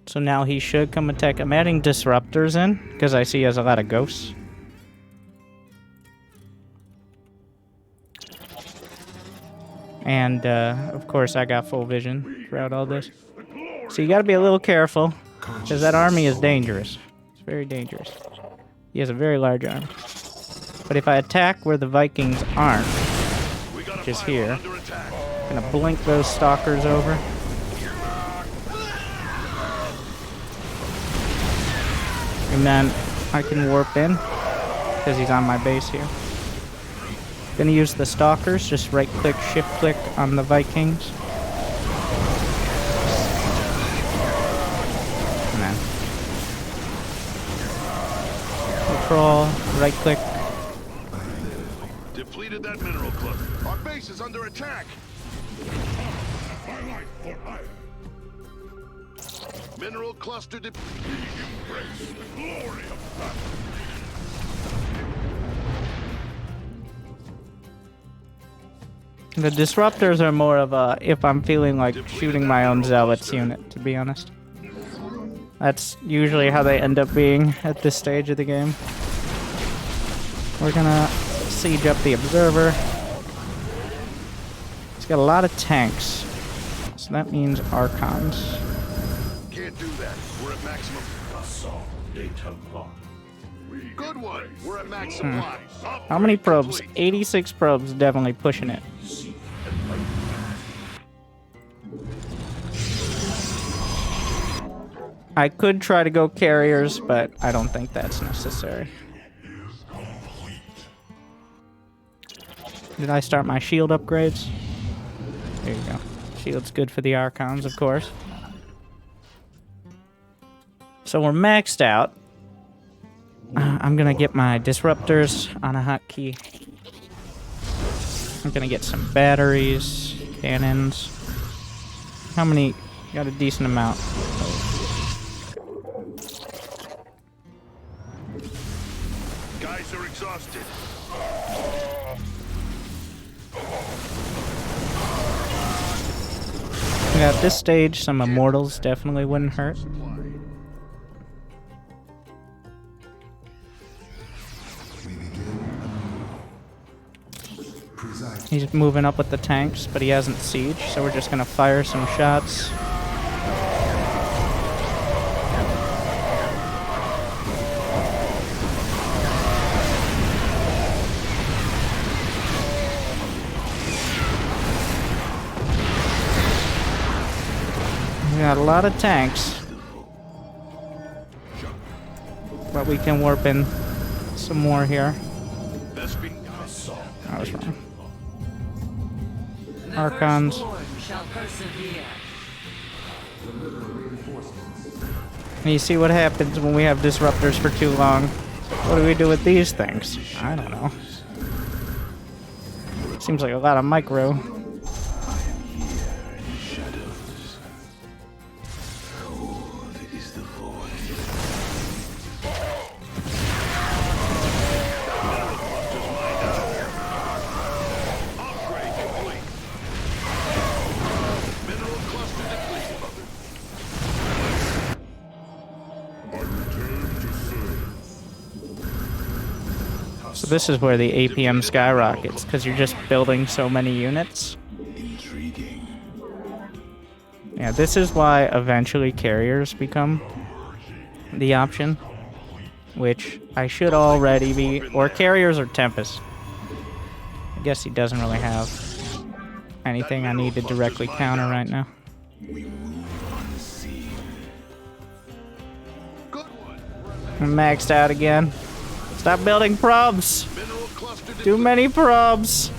So now he should come attack. I'm adding disruptors in, because I see he has a lot of ghosts. And, of course, I got full vision throughout all this. So you gotta be a little careful, because that army is dangerous. It's very dangerous. He has a very large army. But if I attack where the Vikings aren't, which is here, I'm gonna blink those stalkers over. And then I can warp in, because he's on my base here. Gonna use the stalkers, just right click, shift click on the Vikings. And then control, right click. Depleted that mineral cluster. Our base is under attack. Mineral cluster embrace the glory of battle. The disruptors are more of a if I'm feeling like shooting my own zealots unit, to be honest. That's usually how they end up being at this stage of the game. We're gonna siege up the observer. It's got a lot of tanks, so that means Archons. Can't do that. We're at maximum. Assault data lock. Good one. We're at max supplies. How many Upgrade probes? complete. 86 probes, definitely pushing it. Seek enlightenment. I could try to go carriers, but I don't think that's necessary. Did I start my shield upgrades? There you go. Shield's good for the Archons, of course. So we're maxed out. I'm gonna get my disruptors on a hotkey. I'm gonna get some batteries, cannons. How many? Got a decent amount. Guys are exhausted. Yeah, at this stage, some immortals definitely wouldn't hurt. He's moving up with the tanks, but he hasn't sieged, so we're just gonna fire some shots. We got a lot of tanks, but we can warp in some more here. Best be I was wrong. The Archons. firstborn shall persevere. And you see what happens when we have disruptors for too long. What do we do with these things? I don't know. Seems like a lot of micro. upgrade complete. Mineral cluster depleted. So this is where the APM skyrockets, because you're just building so many units. Intriguing. Yeah, this is why eventually carriers become the option, which I should already be, or carriers or Tempest. I guess he doesn't really have anything I need to directly counter right now. We move unseen. Good one. I'm maxed out again. Stop building probes! Mineral cluster Too depleted. many probes!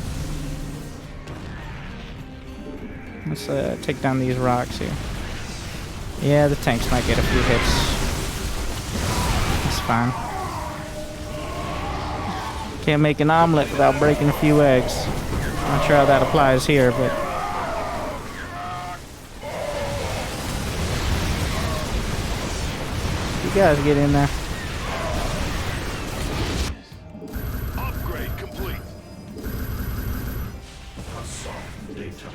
Let's take down these rocks here. Yeah, the tanks might get a few hits. That's fine. Can't make an omelet without breaking a few eggs. Not sure how that applies here, but... You guys get in there. Upgrade complete. Assault data.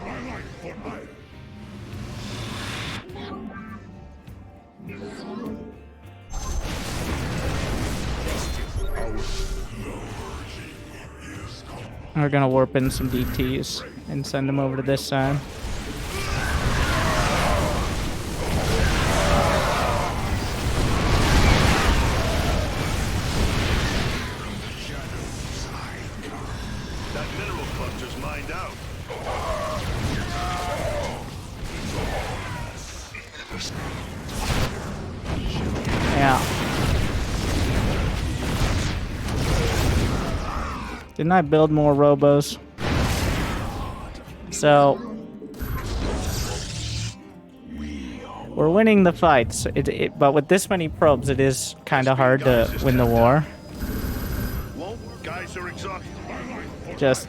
I like what I. We're gonna warp in some DTs and send them over to this side. That mineral cluster's mined out. Yeah. Didn't I build more robos? So We're winning the fights, but with this many probes, it is kind of hard to win the war. Whoa, guys are exhausted. Just,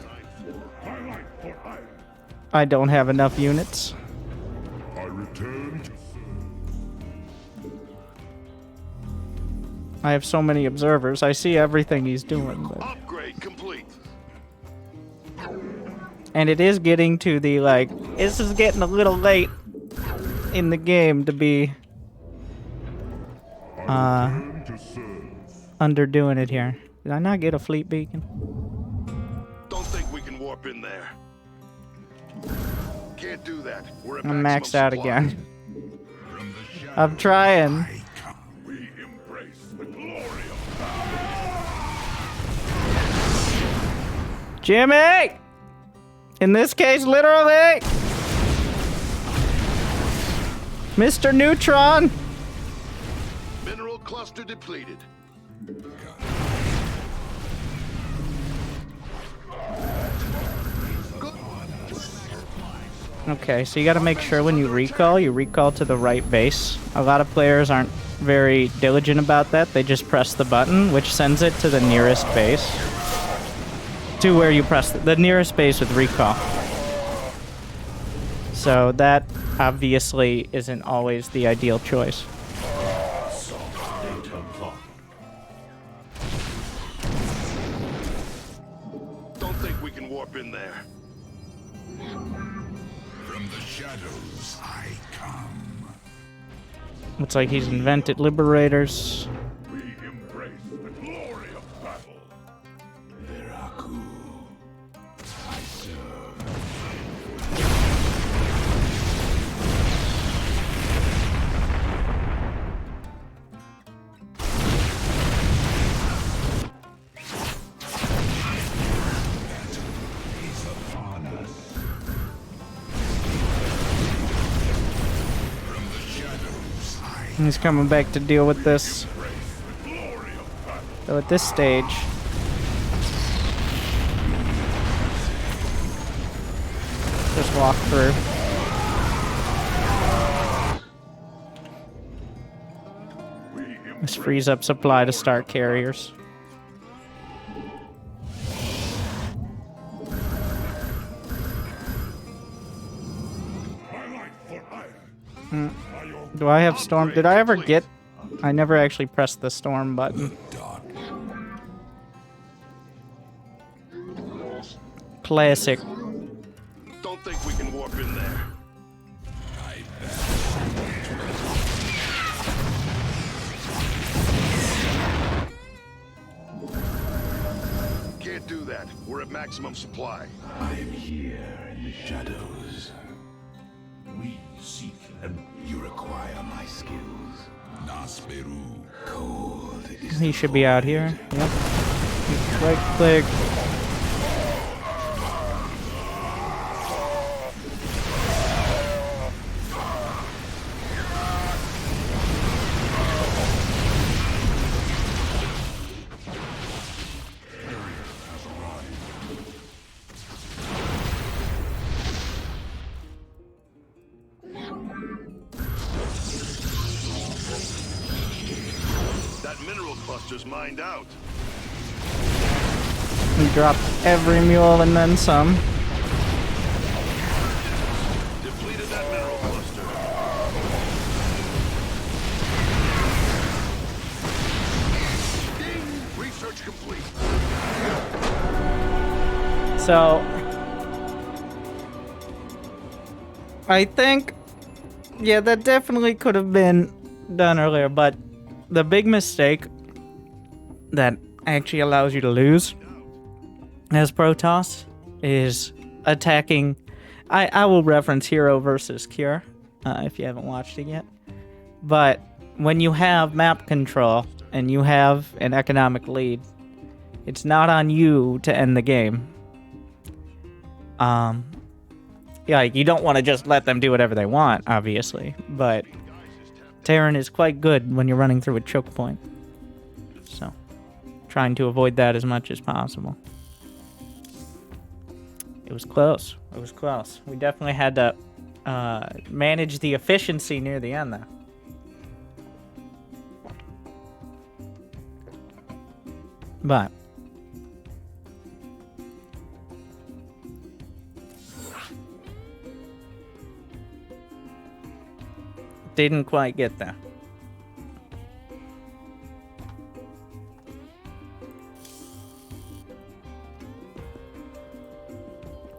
I don't have enough units. I return to I have so many observers. I see everything he's doing. But... Upgrade complete. And it is getting to the, like, this is getting a little late in the game to be underdoing it here. Did I not get a fleet beacon? Don't think we can warp in there. Can't do that. We're at I'm maximum maxed out supply. again. I'm trying. we embrace the glory of Jimmy! In this case, literally! Mr. Neutron! Mineral cluster depleted. Good. Okay, so you gotta make sure when you recall to the right base. A lot of players aren't very diligent about that. They just press the button, which sends it to the nearest base. To where you press the nearest base with recall. So that obviously isn't always the ideal choice. Don't think we can warp in there. from the shadows I come. Looks like he's invented liberators. We embrace the glory of battle. Veraku. I serve. Is upon us. From the shadows I He's coming back to deal with this. embrace the glory of battle. So at this stage, just walk through. This frees up supply to start carriers. My life for iron. By your Do I have storm? Did I ever get? I never actually pressed the storm button. dark. Classic. Don't think we can warp in there. Can't do that. We're at maximum supply. I am here in the shadows. We seek and you require my skills. Nasperu. Cold is He should be out here. Yep. Right click. That mineral cluster's mined out. We dropped every mule and then some. Depleted that mineral cluster. Ding! Research complete. So I think, yeah, that definitely could have been done earlier, but the big mistake that actually allows you to lose as Protoss is attacking. I will reference Hero versus Cure if you haven't watched it yet. But when you have map control and you have an economic lead, it's not on you to end the game. Yeah, like, you don't want to just let them do whatever they want, obviously, but Terran is quite good when you're running through a choke point. So, trying to avoid that as much as possible. It was close. It was close. We definitely had to manage the efficiency near the end, though. But didn't quite get there.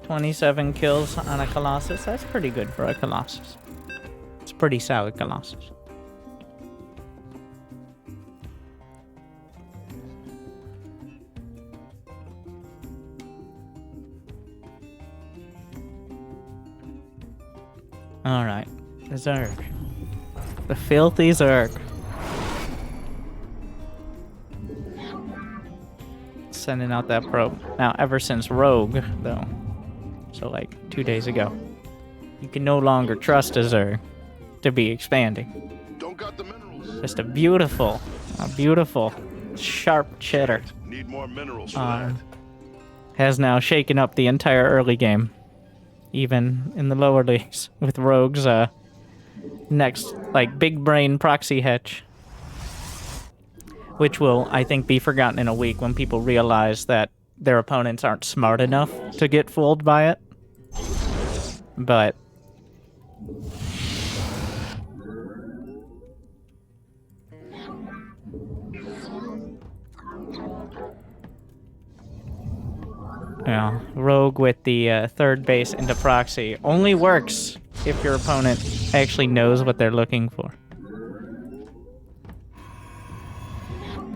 $27 kills on a Colossus. That's pretty good for a Colossus. It's a pretty solid Colossus. Alright, the Zerg. The filthy Zerg. Sending out that probe. Now, ever since Rogue, though, so like 2 days ago, you can no longer trust a Zerg to be expanding. Don't got the minerals. Just a beautiful, sharp cheddar. Need more minerals for that. Has now shaken up the entire early game. Even in the lower leagues, with Rogue's next, like, big brain proxy hatch. Which will, I think, be forgotten in a week when people realize that their opponents aren't smart enough to get fooled by it. But yeah, Rogue with the third base into proxy only works if your opponent actually knows what they're looking for.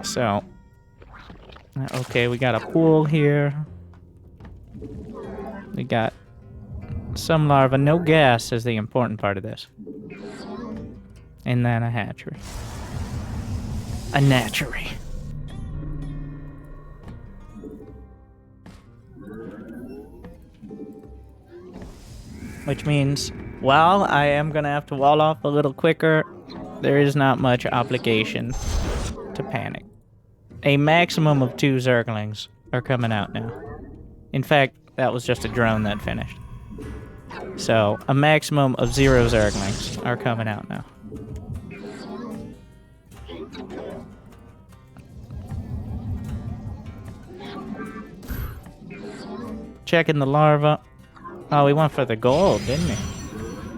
So, okay, we got a pool here. We got some larva. No gas is the important part of this. And then a hatchery. A natchery. Which means, while I am going to have to wall off a little quicker, there is not much obligation to panic. A maximum of 2 Zerglings are coming out now. In fact, that was just a drone that finished. So, a maximum of 0 Zerglings are coming out now. Checking the larva. Oh, he went for the gold, didn't he?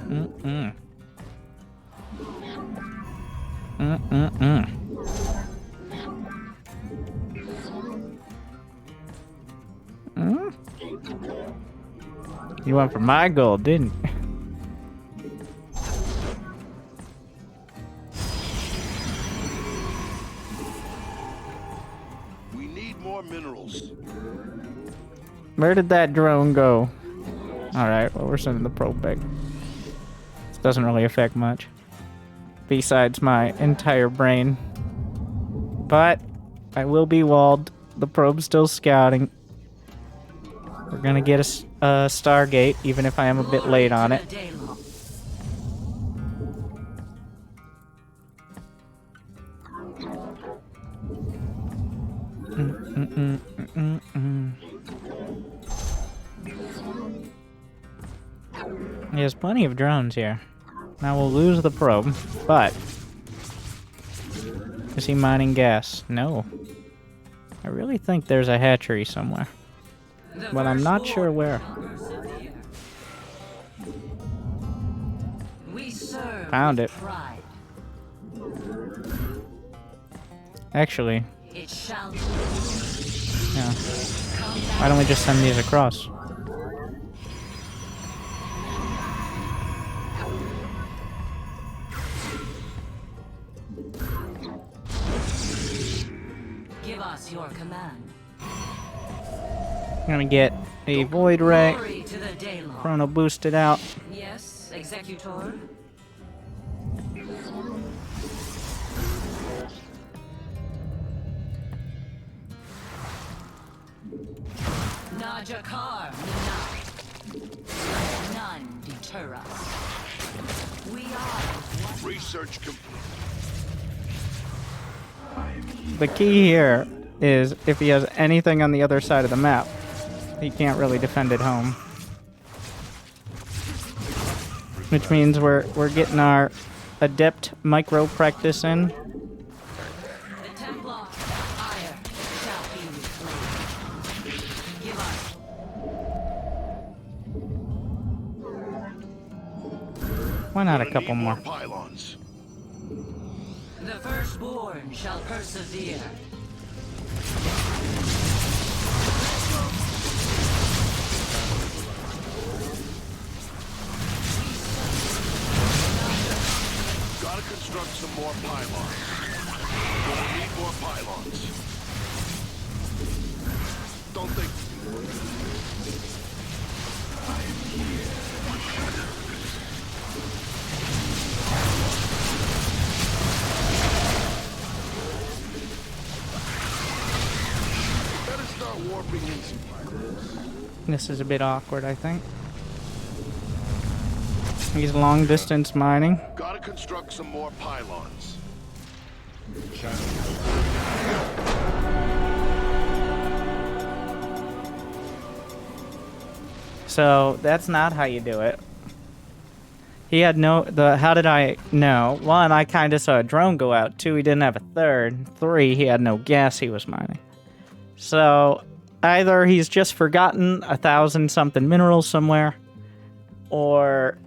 Mm-mm. Mm-mm-mm. Mm? You went for my gold, didn't you? We need more minerals. Where did that drone go? Alright, well, we're sending the probe back. This doesn't really affect much. Besides my entire brain. But I will be walled. The probe's still scouting. We're gonna get a Stargate, even if I am a bit late on it. There's plenty of drones here. Now we'll lose the probe, but... Is he mining gas? No. I really think there's a hatchery somewhere. But I'm not sure where. Found it. Actually. Yeah. Why don't we just send these across? Give us your command. I'm gonna get a Void Ray. Chrono boosted out. Yes, Executor. Najakar, none deter us. We are Research complete. The key here is if he has anything on the other side of the map, he can't really defend it home. which means we're getting our adept micro practice in. The Templar fire shall be reclaimed. Give us. Why not a Gonna couple need more? pylons. The firstborn shall persevere. Gotta construct some more pylons. Gonna need more pylons. Don't think. Better start warping in some pylons. This is a bit awkward, I think. He's long distance mining. Gotta construct some more pylons. So that's not how you do it. He had how did I know? One, I kind of saw a drone go out. Two, he didn't have a third. Three, he had no gas he was mining. So either he's just forgotten 1,000-something minerals somewhere, or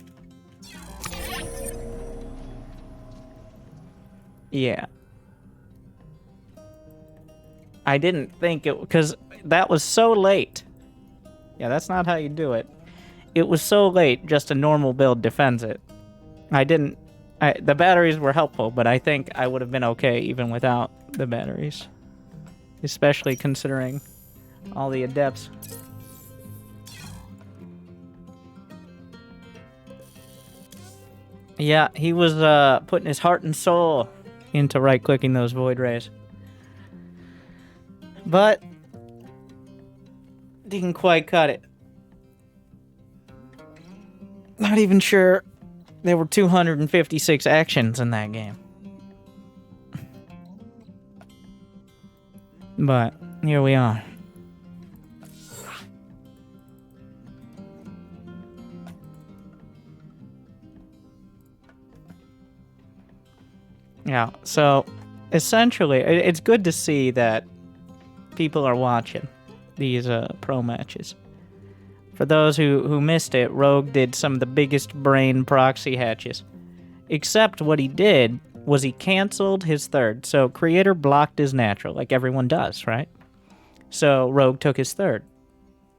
yeah. I didn't think it, because that was so late. Yeah, that's not how you do it. It was so late, just a normal build defends it. The batteries were helpful, but I think I would have been okay even without the batteries. Especially considering all the adepts. Yeah, he was putting his heart and soul into right-clicking those void rays. But didn't quite cut it. Not even sure there were 256 actions in that game. But here we are. Yeah, so essentially, it's good to see that people are watching these pro matches. For those who missed it, Rogue did some of the biggest brain proxy hatches. Except what he did was he canceled his third. So Creator blocked his natural, like everyone does, right? So Rogue took his third.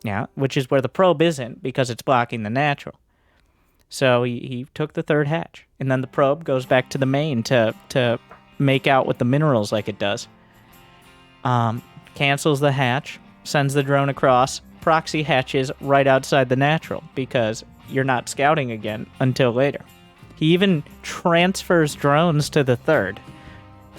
Yeah, which is where the probe isn't, because it's blocking the natural. So he took the third hatch. And then the probe goes back to the main to make out with the minerals like it does. Cancels the hatch, sends the drone across, proxy hatches right outside the natural, because you're not scouting again until later. He even transfers drones to the third,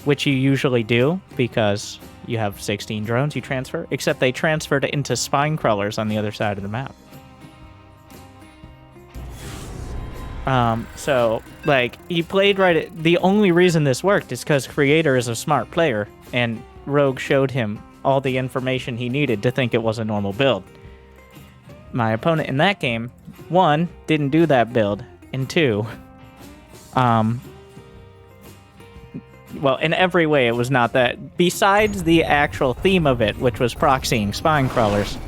which you usually do, because you have 16 drones you transfer, except they transferred it into spine crawlers on the other side of the map. So, like, he played right. The only reason this worked is because Creator is a smart player, and Rogue showed him all the information he needed to think it was a normal build. My opponent in that game, one, didn't do that build, and two, well, in every way it was not that. Besides the actual theme of it, which was proxying spine crawlers,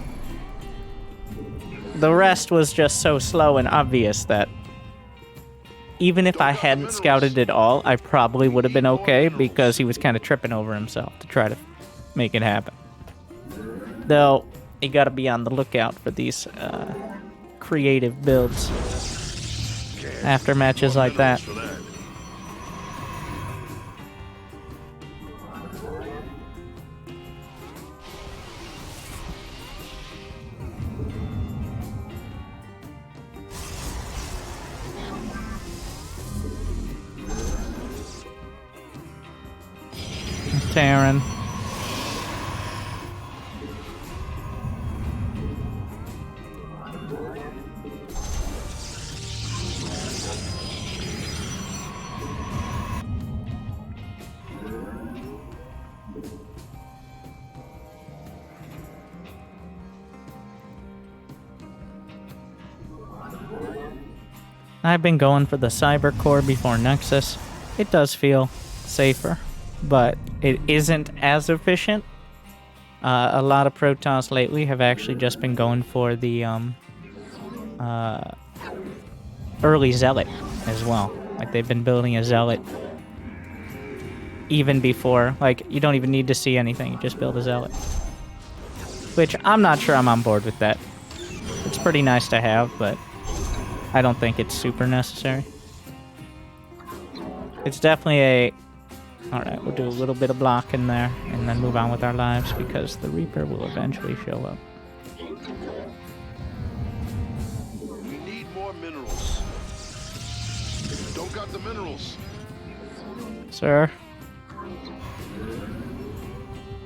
the rest was just so slow and obvious that even if I hadn't scouted at all, I probably would have been okay, because he was kind of tripping over himself to try to make it happen. Though, you gotta be on the lookout for these creative builds after matches like that. Terran. I've been going for the Cyber Core before Nexus. It does feel safer, but it isn't as efficient. A lot of Protoss lately have actually just been going for the early Zealot as well. Like, they've been building a Zealot even before, like, you don't even need to see anything, you just build a Zealot. Which, I'm not sure I'm on board with that. It's pretty nice to have, but I don't think it's super necessary. It's definitely a... Alright, we'll do a little bit of blocking there, and then move on with our lives, because the Reaper will eventually show up. We need more minerals. Don't got the minerals. Sir?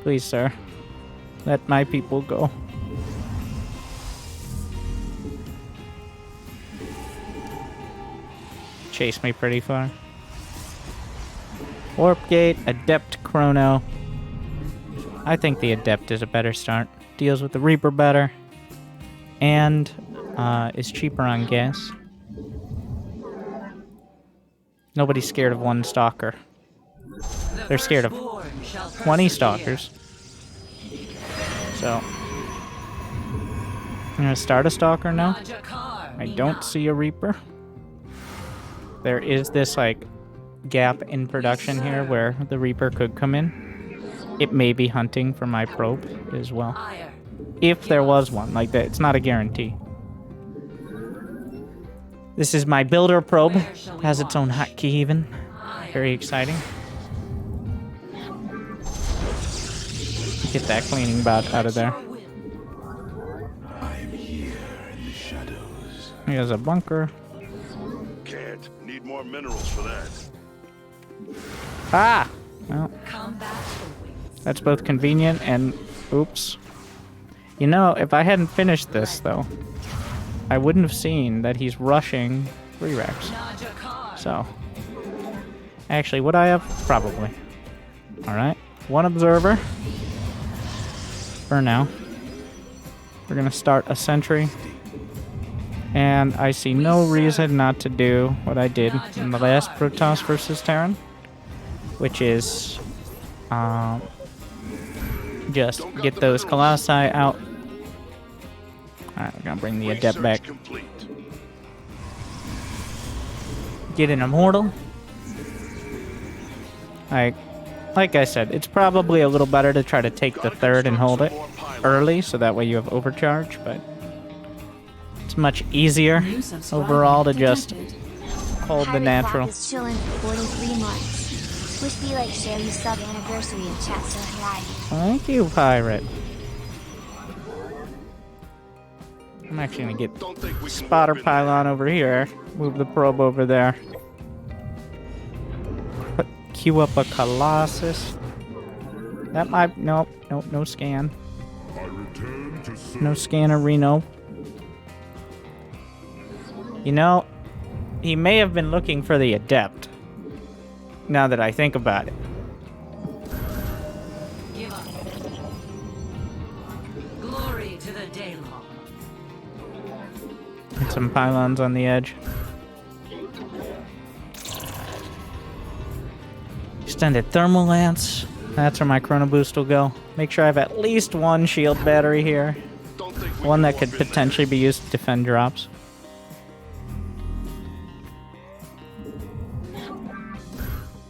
Please, sir. Let my people go. Chase me pretty far. Warp Gate, Adept Chrono. I think the Adept is a better start. Deals with the Reaper better. And is cheaper on gas. Nobody's scared of one Stalker. They're scared of 20 Stalkers. So, I'm gonna start a Stalker now. I don't see a Reaper. There is this, like, gap in production here where the Reaper could come in. It may be hunting for my probe as well. If there was one, like that, it's not a guarantee. This is my builder probe. Has its own hotkey even. Very exciting. Get that cleaning bot out of there. I am here in the shadows. Here's a bunker. Can't. Need more minerals for that. Ah! Well, that's both convenient and... Oops. You know, if I hadn't finished this, though, I wouldn't have seen that he's rushing 3 reps. So... Actually, would I have? Probably. Alright. 1 observer. For now. We're gonna start a sentry. And I see no reason not to do what I did in the last Protoss versus Terran. Which is... just get those Colossi out. Alright, we're gonna bring the Adept back. Complete. Get an Immortal. Like I said, it's probably a little better to try to take the 3rd and hold it early, so that way you have overcharge, but it's much easier overall to just hold the natural. Is chilling for 43 months. Wish me like share your sub anniversary in chat so highlight. Thank you, Pirate. I'm actually gonna get Don't think we can Spotter warp in Pylon over here. Move the probe over there. Queue up a Colossus. That might... Nope. Nope. No scan. No scanner Reno. You know, he may have been looking for the Adept. Now that I think about it. Give up. Glory to the Daylong. Get some pylons on the edge. Extended thermal lance. That's where my chrono boost will go. Make sure I have at least 1 shield battery here. Don't think we One can that could warp in potentially be used to defend drops.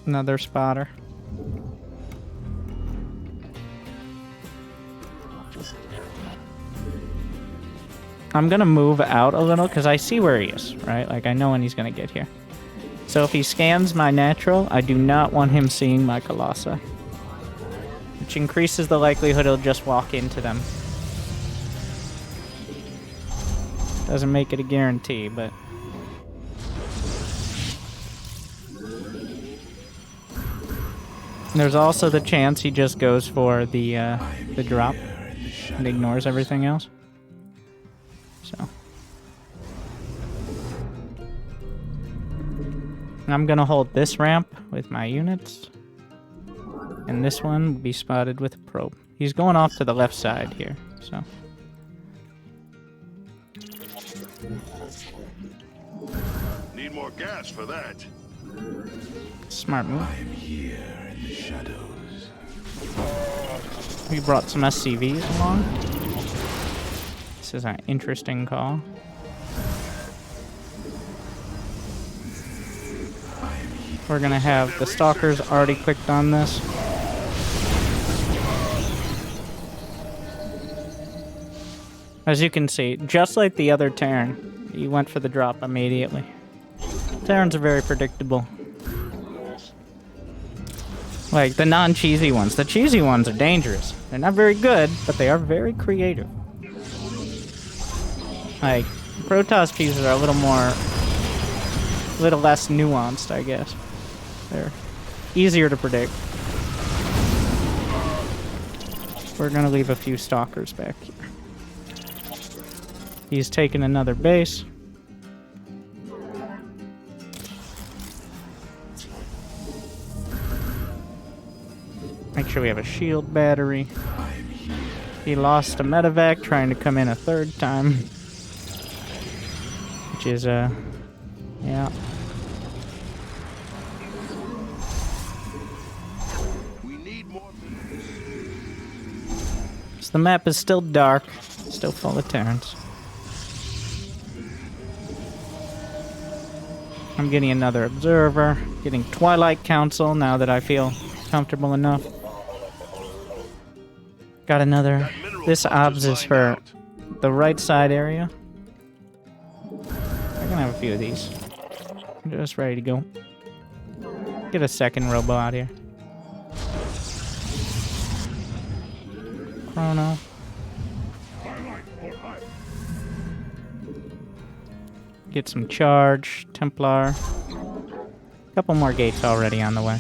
Another spotter. I'm gonna move out a little because I see where he is, right? Like, I know when he's gonna get here. So if he scans my natural, I do not want him seeing my Colossi. Which increases the likelihood he'll just walk into them. Doesn't make it a guarantee, but... There's also the chance he just goes for the drop and ignores everything else. So... I'm gonna hold this ramp with my units. And this one will be spotted with a probe. He's going off to the left side here, so... Need more gas for that. Smart move. I am here in the shadows. We brought some SCVs along. This is an interesting call. We're gonna have the Stalkers already clicked on this. As you can see, just like the other Terran, he went for the drop immediately. Terrans are very predictable. Like, the non-cheesy ones. The cheesy ones are dangerous. They're not very good, but they are very creative. Like, Protoss cheeses are a little less nuanced, I guess. They're easier to predict. We're gonna leave a few Stalkers back here. He's taking another base. Make sure we have a shield battery. He lost a Medivac trying to come in a third time. Which is, yeah. We need more. So the map is still dark, still full of Terrans. I'm getting another observer, getting Twilight Council now that I feel comfortable enough. Got another. This obs is for the right side area. I can have a few of these. I'm just ready to go. Get a second robo out here. Chrono. Get some charge, Templar. A couple more gates already on the way.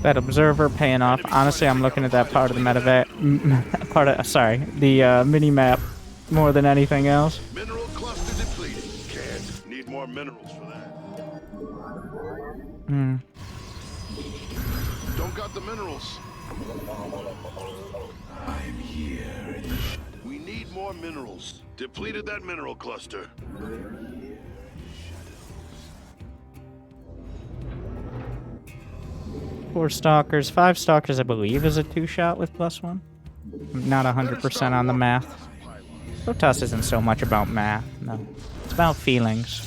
That observer paying off. Honestly, I'm looking at that part of the meta the mini-map more than anything else. Mineral cluster depleted. Can't. Need more minerals for that. Don't got the minerals. I'm here in the shadows. We need more minerals. Depleted that mineral cluster. 4 Stalkers, 5 Stalkers, I believe, is a 2-shot with +1. I'm not 100% on the math. Protoss isn't so much about math, no. It's about feelings.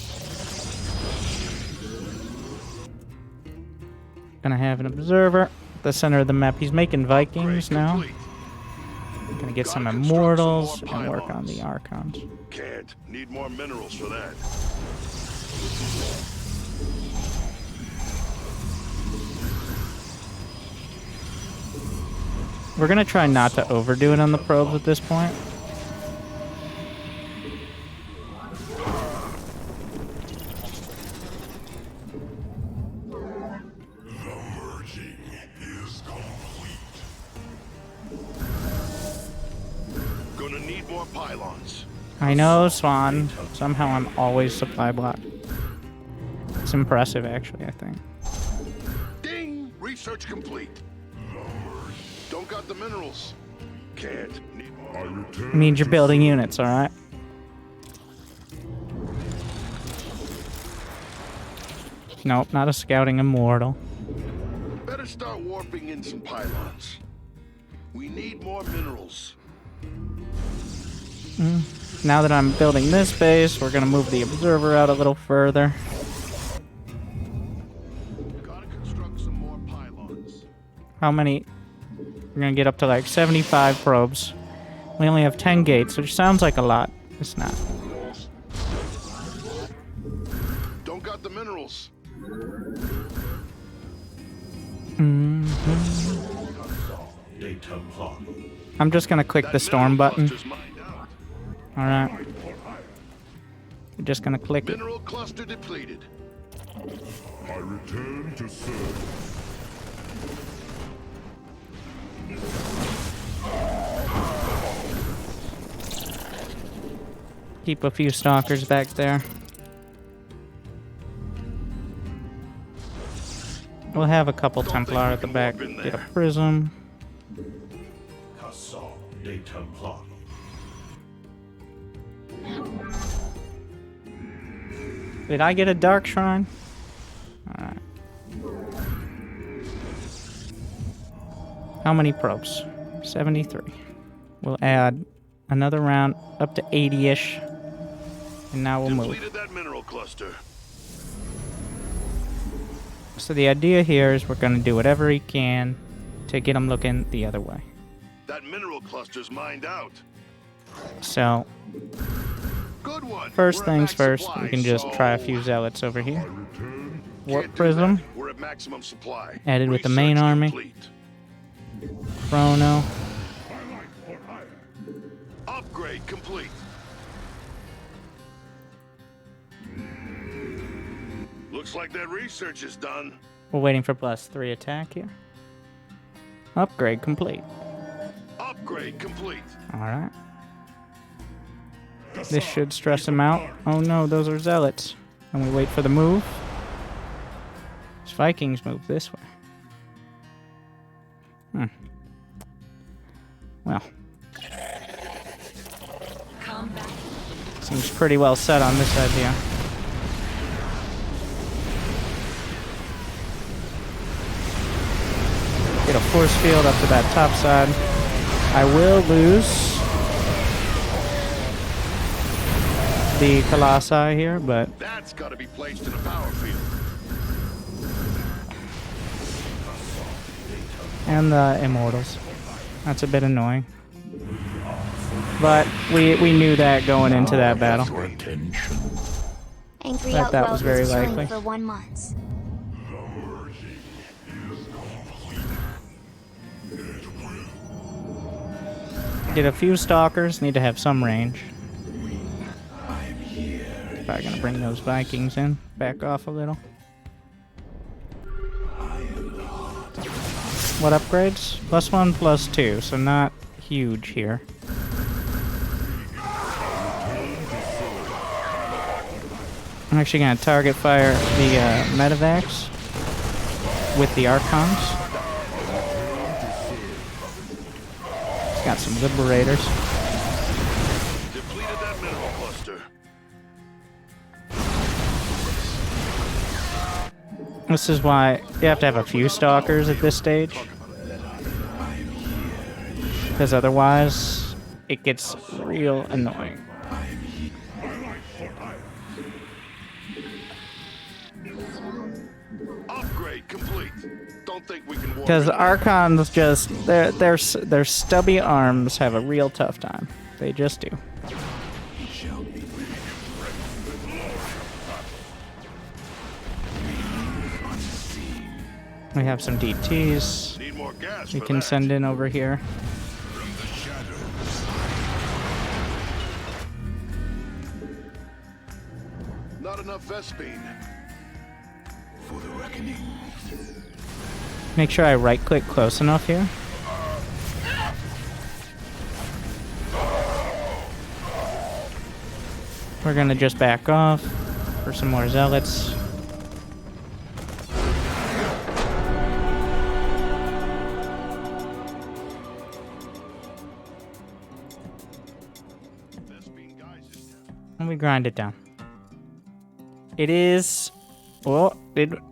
Gonna have an observer at the center of the map. He's making Vikings now. Gonna get some Immortals and work on the Archons. Can't. Need more minerals for that. We're gonna try not to overdo it on the probes at this point. Gonna need more pylons. I know, Swan. Somehow I'm always supply blocked. It's impressive, actually, I think. Ding! Research complete. Don't got the minerals. Can't. Need more. Means you're building units, alright? Nope, not a scouting immortal. Better start warping in some pylons. We need more minerals. Now that I'm building this base, we're gonna move the observer out a little further. Gotta construct some more pylons. How many? We're gonna get up to like 75 probes. We only have 10 gates, which sounds like a lot. It's not. Don't got the minerals. I'm just gonna click the storm button. Cluster's mined out. Alright. We're just gonna click it. Mineral cluster depleted. I return to serve. Keep a few stalkers back there. We'll have a couple Templar at the back. Get a prism. data plot. Did I get a dark shrine? Alright. How many probes? 73. We'll add another round up to 80-ish. And now we'll move. Depleted that mineral cluster. So the idea here is we're going to do whatever he can to get him looking the other way. That mineral cluster's mined out. So, Good one. first We're at things max first, supply, we can just so try a few zealots over here. Warp can't do Prism, that. We're at maximum supply. added with the main Research army. complete. Chrono. Upgrade complete. Looks like that research is done. We're waiting for +3 attack here. Upgrade complete. Upgrade complete. Alright. This should stress him out. Oh no, those are zealots. And we wait for the move. These Vikings move this way. Well. Seems pretty well set on this idea. Get a force field up to that top side. I will lose the Colossi here, but That's got to be placed in a power field. and the Immortals. That's a bit annoying. But we knew that going into that battle. Angry That was Outworld very was chilling likely. for 1 month. Get a few stalkers, need to have some range. Probably gonna bring those Vikings in. Back off a little. What upgrades? +1, +2, so not huge here. I'm actually gonna target fire the Medivacs with the Archons. It's got some Liberators. Depleted that mineral cluster. This is why you have to have a few stalkers at this stage. Because otherwise, it gets real annoying. Upgrade complete. Don't think we can walk. Because Archons just, their stubby arms have a real tough time. They just do. We have some DTs Need more gas we for can that. send in over here. Not enough Vespine. For the reckoning. Make sure I right click close enough here. We're gonna just back off for some more zealots. Vespine guys is down. And we grind it down. It is... Oh,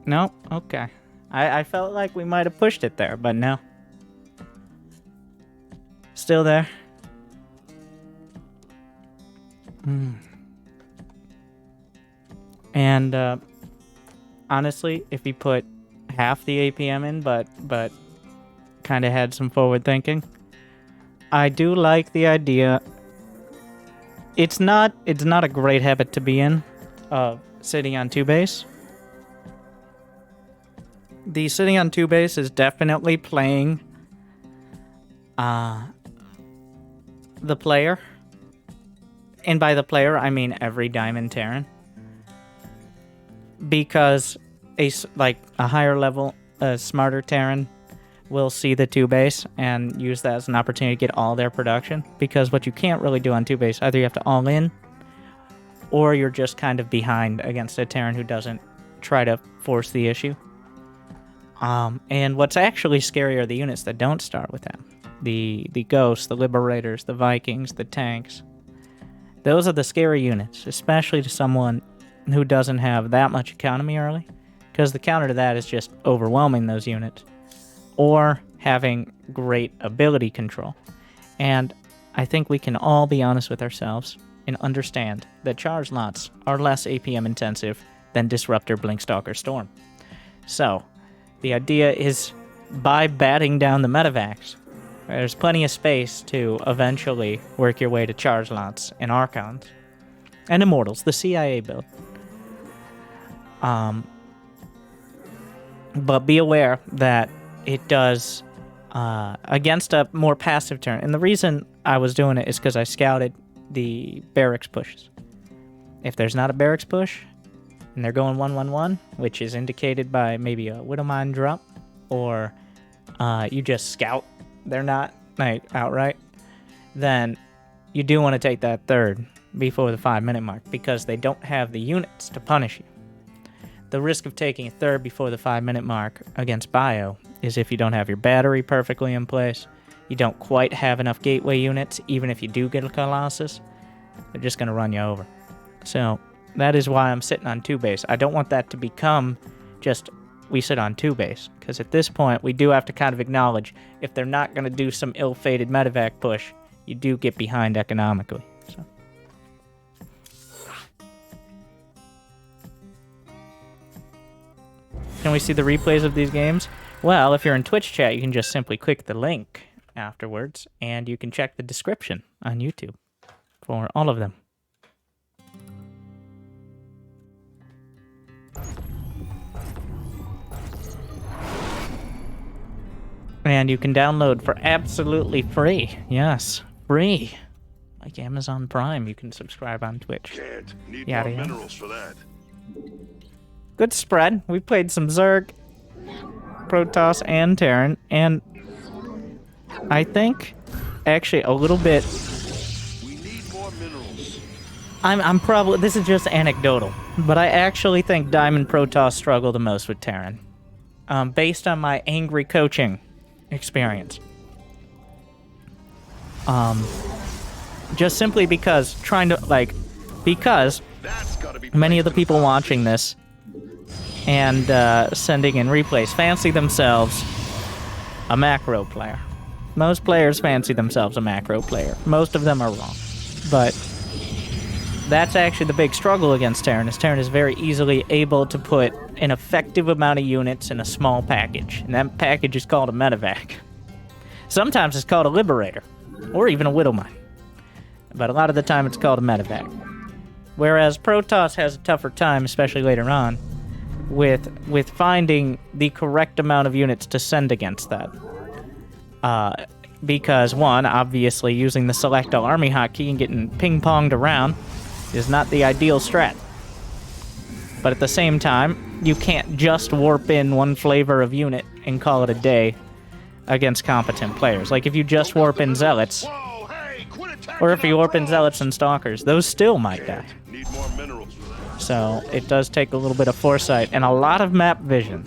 no, okay. I felt like we might have pushed it there, but no. Still there. And, honestly, if he put half the APM in, but kind of had some forward thinking, I do like the idea. It's not a great habit to be in, sitting on 2 base. The sitting on 2 base is definitely playing the player. And by the player, I mean every Diamond Terran. Because a higher level, smarter Terran will see the 2 base and use that as an opportunity to get all their production. Because what you can't really do on 2 base, either you have to all in, or you're just kind of behind against a Terran who doesn't try to force the issue. And what's actually scary are the units that don't start with that. the Ghosts, the Liberators, the Vikings, the tanks. Those are the scary units, especially to someone who doesn't have that much economy early, because the counter to that is just overwhelming those units, or having great ability control. And I think we can all be honest with ourselves and understand that charge lots are less APM intensive than Disruptor, Blinkstalker, Storm. So, the idea is, by batting down the Medivacs, there's plenty of space to eventually work your way to charge lots and Archons. And Immortals, the CIA build. But be aware that it does, against a more passive turn. And the reason I was doing it is because I scouted the barracks pushes. If there's not a barracks push, and they're going 1-1-1, which is indicated by maybe a Widowmine drop, or you just scout, they're not like outright, then you do want to take that third before the 5-minute mark, because they don't have the units to punish you. The risk of taking a third before the 5-minute mark against Bio is if you don't have your battery perfectly in place, you don't quite have enough gateway units, even if you do get a Colossus, they're just going to run you over. So that is why I'm sitting on 2 base. I don't want that to become just we sit on 2 base, because at this point we do have to kind of acknowledge if they're not going to do some ill-fated Medivac push, you do get behind economically. So. Can we see the replays of these games? Well, if you're in Twitch chat, you can just simply click the link afterwards, and you can check the description on YouTube for all of them. And you can download for absolutely free. Yes, free. Like Amazon Prime, you can subscribe on Twitch. Can't. Need Yada, more yada. minerals for that. Good spread. We played some Zerg, Protoss, and Terran, and I think actually a little bit. We need more minerals. I'm probably, this is just anecdotal, but I actually think Diamond Protoss struggle the most with Terran, based on my angry coaching experience. Just simply because because That's gotta be many of the people watching this and sending in replays fancy themselves a macro player. Most players fancy themselves a macro player. Most of them are wrong. But that's actually the big struggle against Terran, is Terran is very easily able to put an effective amount of units in a small package. And that package is called a Medivac. Sometimes it's called a Liberator, or even a Widowmine. But a lot of the time it's called a Medivac. Whereas Protoss has a tougher time, especially later on, with finding the correct amount of units to send against that. Because, one, obviously using the select all army hotkey and getting ping-ponged around is not the ideal strat. But at the same time, you can't just warp in one flavor of unit and call it a day against competent players. Like if you just warp in Zealots, Whoa, hey, quit attacking or if you our warp in drones. Zealots and Stalkers, those still might die. Need more minerals for that. So it does take a little bit of foresight and a lot of map vision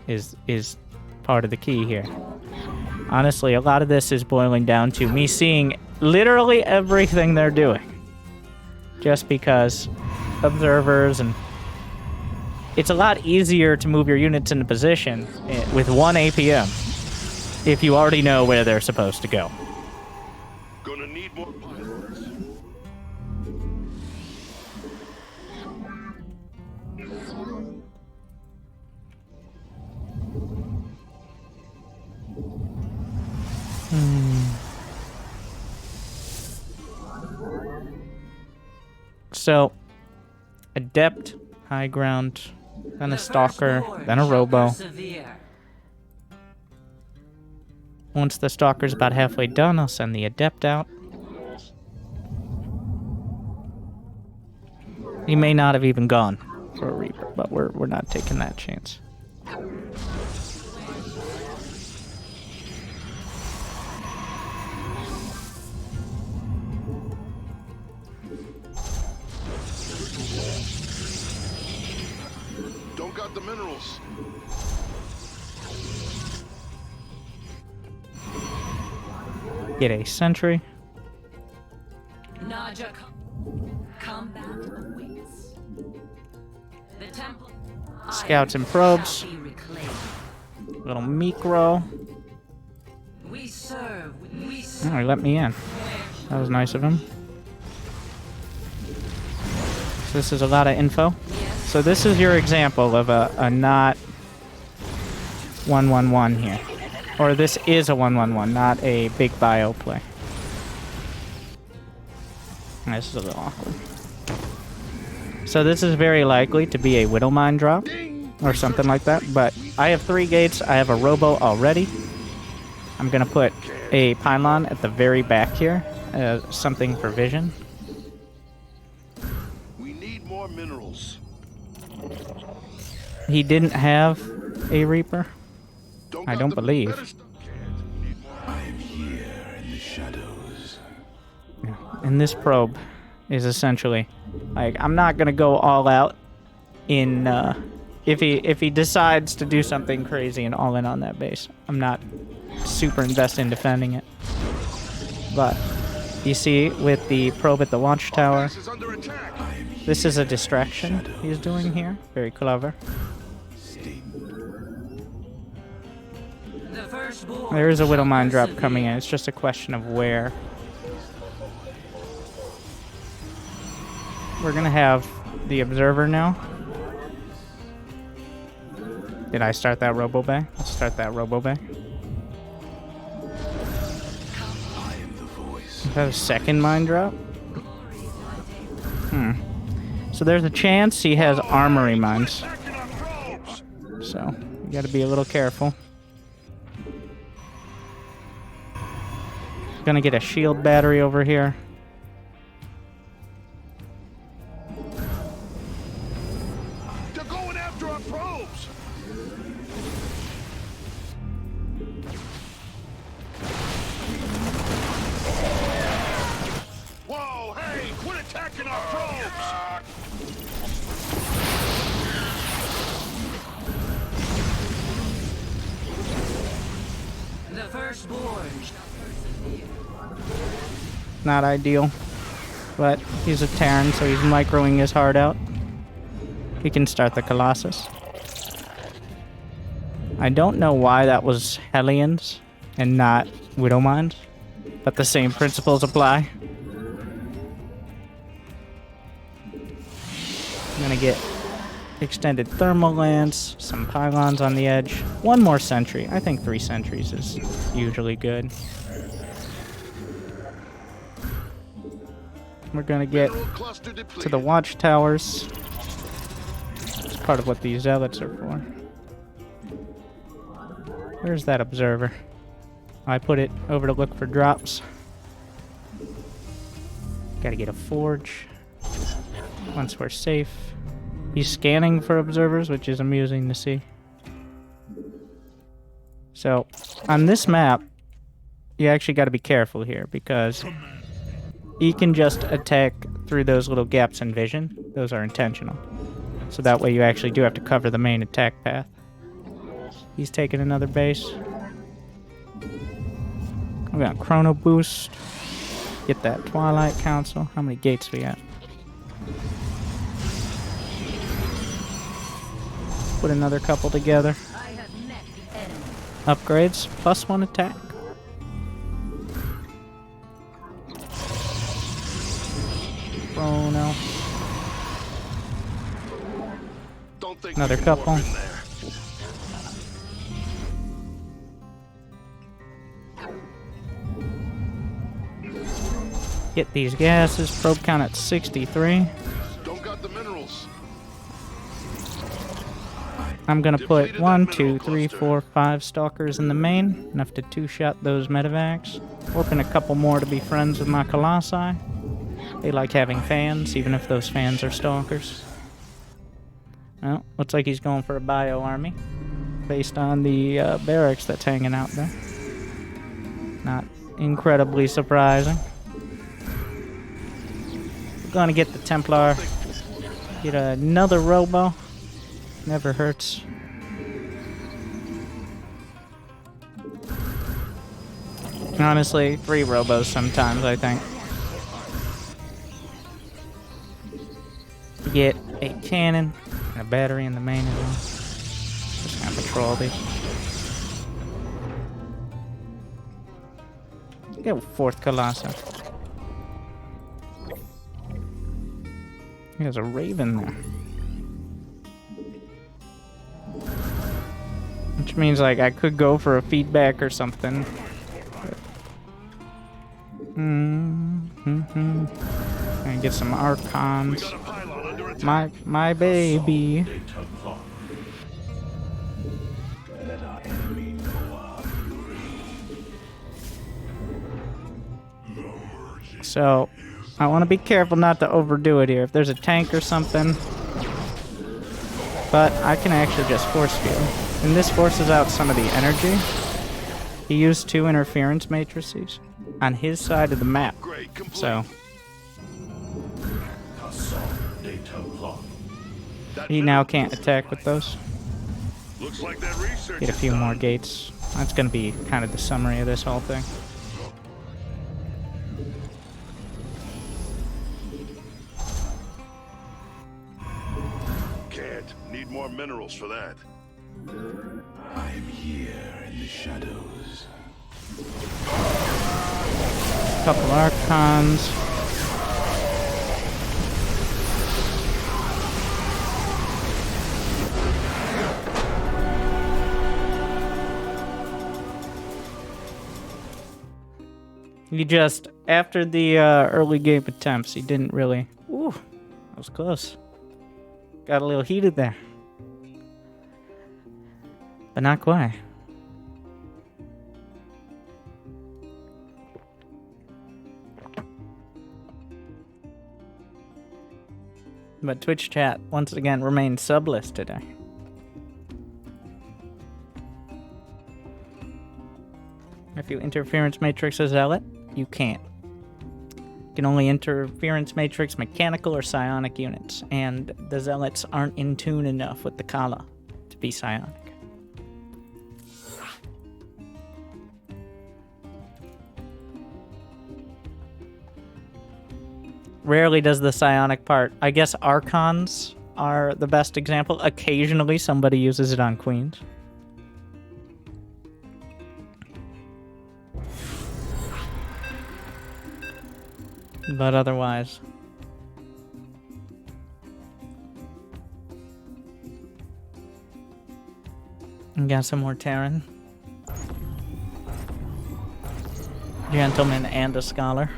is part of the key here. Honestly, a lot of this is boiling down to me seeing literally everything they're doing. Just because observers, and it's a lot easier to move your units into position with 1 APM if you already know where they're supposed to go. Gonna need more pilots. So, Adept, High Ground, then a Stalker, then a Robo. Once the Stalker's about halfway done, I'll send the Adept out. He may not have even gone for a Reaper, but we're not taking that chance. Don't got the minerals. Get a sentry. Naja combat awaits. The temple. Scouts and probes. Shall be reclaimed. Little micro. We serve. Oh, he let me in. That was nice of him. So this is a lot of info. So this is your example of a not 1-1-1 here. Or this is a 1-1-1, not a big bio play. This is a little awkward. So this is very likely to be a Widowmine drop. Or something like that. But I have 3 gates. I have a Robo already. I'm going to put a pylon at the very back here. Something for vision. We need more minerals. He didn't have a Reaper. I got don't the believe. better stuff. Need more. I am here in the shadows. And this probe is essentially like, I'm not gonna go all out in if he decides to do something crazy and all in on that base. I'm not super invested in defending it. But you see with the probe at the watchtower, Offrace is under attack. this is a distraction he's doing here. Very clever. The firstborn. There is a Widowmine drop persevere. coming in. It's just a question of where. We're gonna have the observer now. Did I start that Robo Bay? Let's start that Robo Bay. Is that a second mine drop? So there's a chance he has armory mines. Attacking our probes. So you gotta be a little careful. Gonna get a shield battery over here. They're going after our probes. Whoa, hey, quit attacking our probes. The firstborn. Not ideal. But he's a Terran, so he's microing his heart out. He can start the Colossus. I don't know why that was Hellions and not Widowmines, but the same principles apply. I'm gonna get extended thermal lance, some pylons on the edge, one more sentry. I think 3 sentries is usually good. We're gonna get Mineral cluster to depleted. the watchtowers. It's part of what these zealots are for. Where's that observer? I put it over to look for drops. Gotta get a forge. Once we're safe. He's scanning for observers, which is amusing to see. So, on this map, you actually gotta be careful here, because he can just attack through those little gaps in vision. Those are intentional. So that way you actually do have to cover the main attack path. He's taking another base. We got Chrono Boost. Get that Twilight Council. How many gates we got? Put another couple together. I have met the enemy. Upgrades. +1 attack. Chrono. Don't think Another we can warp couple. in there. Get these gases. Probe count at 63. Don't got the minerals. I'm gonna put Depleted 1, that 2, mineral 3, cluster. 4, 5 stalkers in the main. Enough to 2-shot those Medivacs. Warping a couple more to be friends with my Colossi. They like having fans, even if those fans are stalkers. Well, looks like he's going for a bio army. Based on the barracks that's hanging out there. Not incredibly surprising. We're gonna get the Templar. Get another Robo. Never Honestly, 3 robos sometimes, I think. Get a cannon and a battery in the main as well. Just gonna patrol these. Get a 4th Colossus. There's a Raven there. Which means, like, I could go for a feedback or something. And get some Archons. Got a pylon under attack. My baby. Data clock. Let our enemy know our fury. So, I want to be careful not to overdo it here. If there's a tank or something. But I can actually just force field. And this forces out some of the energy. He used 2 interference matrices on his side of the map. Great, complete. So, Data clock. That he now can't attack with those. looks like that research Get a is few done. more gates. That's going to be kind of the summary of this whole thing. Can't. Need more minerals for that. I'm here in the shadows. Couple Archons. He just, after the early game attempts, he didn't really... Ooh, that was close. Got a little heated there. But not quite. But Twitch chat, once again, remains subless today. If you interference matrix a zealot, you can't. You can only interference matrix mechanical or psionic units, and the zealots aren't in tune enough with the Kala to be psionic. Rarely does the psionic part. I guess Archons are the best example. Occasionally somebody uses it on queens. But otherwise... We got some more Terran. Gentleman and a scholar.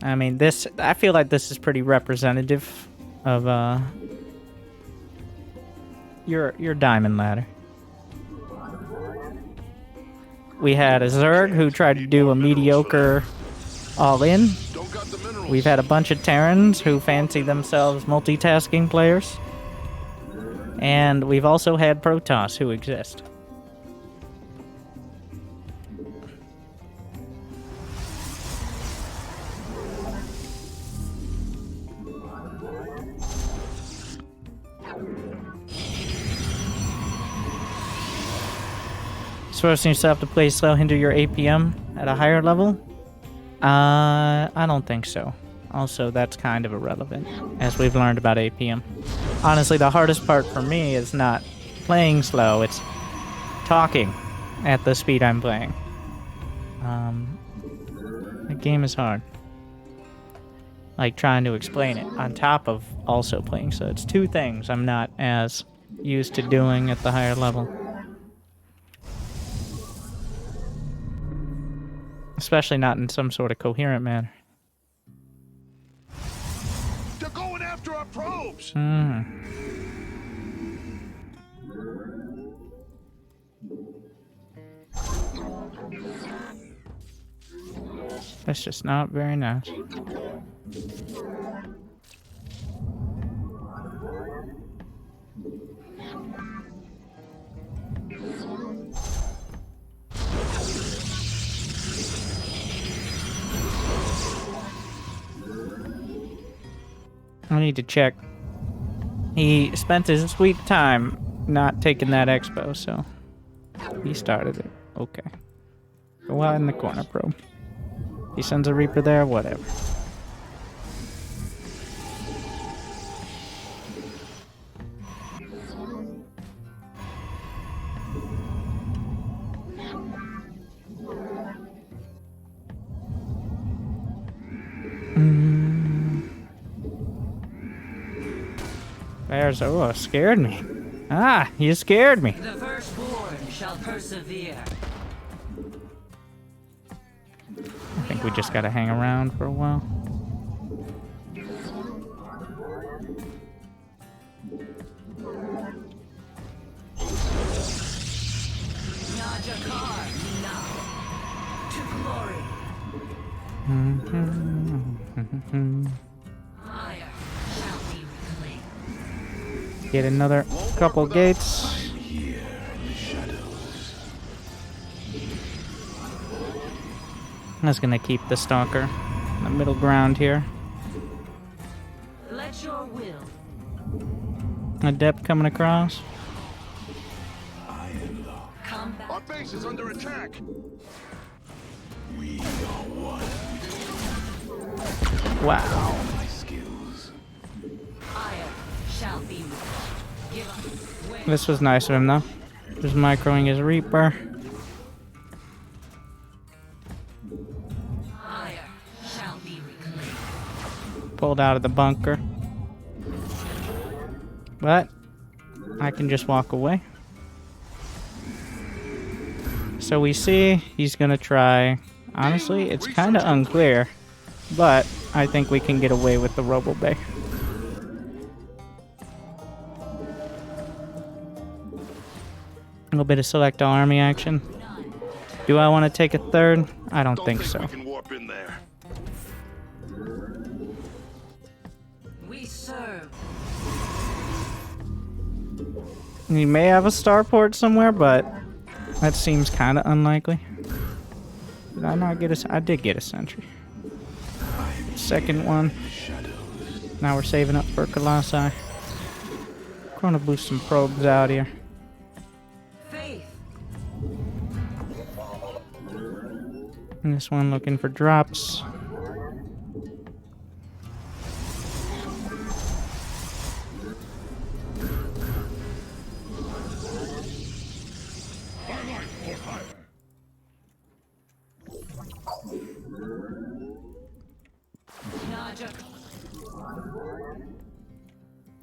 I mean, this... I feel like this is pretty representative of, your diamond ladder. We had a Zerg who tried to do a mediocre all-in. Don't got the minerals. We've had a bunch of Terrans who fancy themselves multitasking players. And we've also had Protoss who exist. Forcing yourself to play slow hinder your APM at a higher level? I don't think so. Also, that's kind of irrelevant, as we've learned about APM. Honestly, the hardest part for me is not playing slow, it's talking at the speed I'm playing. The game is hard. Like, trying to explain it, on top of also playing, so it's 2 things I'm not as used to doing at the higher level. Especially not in some sort of coherent manner. They're going after our probes. That's just not very nice. I need to check. He spent his sweet time not taking that expo, so... He started it. Okay. Go out in the corner, probe. He sends a Reaper there, whatever. There's, oh, scared me. Ah, you scared me. The firstborn shall persevere. I think we just gotta hang around for a while. Najakar now to glory. Fire shall be reclaimed. Get another couple gates. Here in the shadows. That's gonna keep the Stalker in the middle ground here. Let your will. Adept coming across. Combat. Our base is under attack. We are one. Wow. My skills. Fire shall be reclaimed. Give up. Wait. This was nice of him, though. Just microing his Reaper. Fire shall be reclaimed. Pulled out of the bunker. But I can just walk away. So we see he's gonna try. Honestly, it's kind of unclear, but I think we can get away with the Robo Bay. A little bit of select all army action. Do I want to take a third? I don't think so. We can warp in there. We serve. He may have a starport somewhere, but that seems kind of unlikely. Did I not get a... I did get a sentry. Second one. Now we're saving up for Colossi. Gonna boost some probes out here. Faith. And this one looking for drops.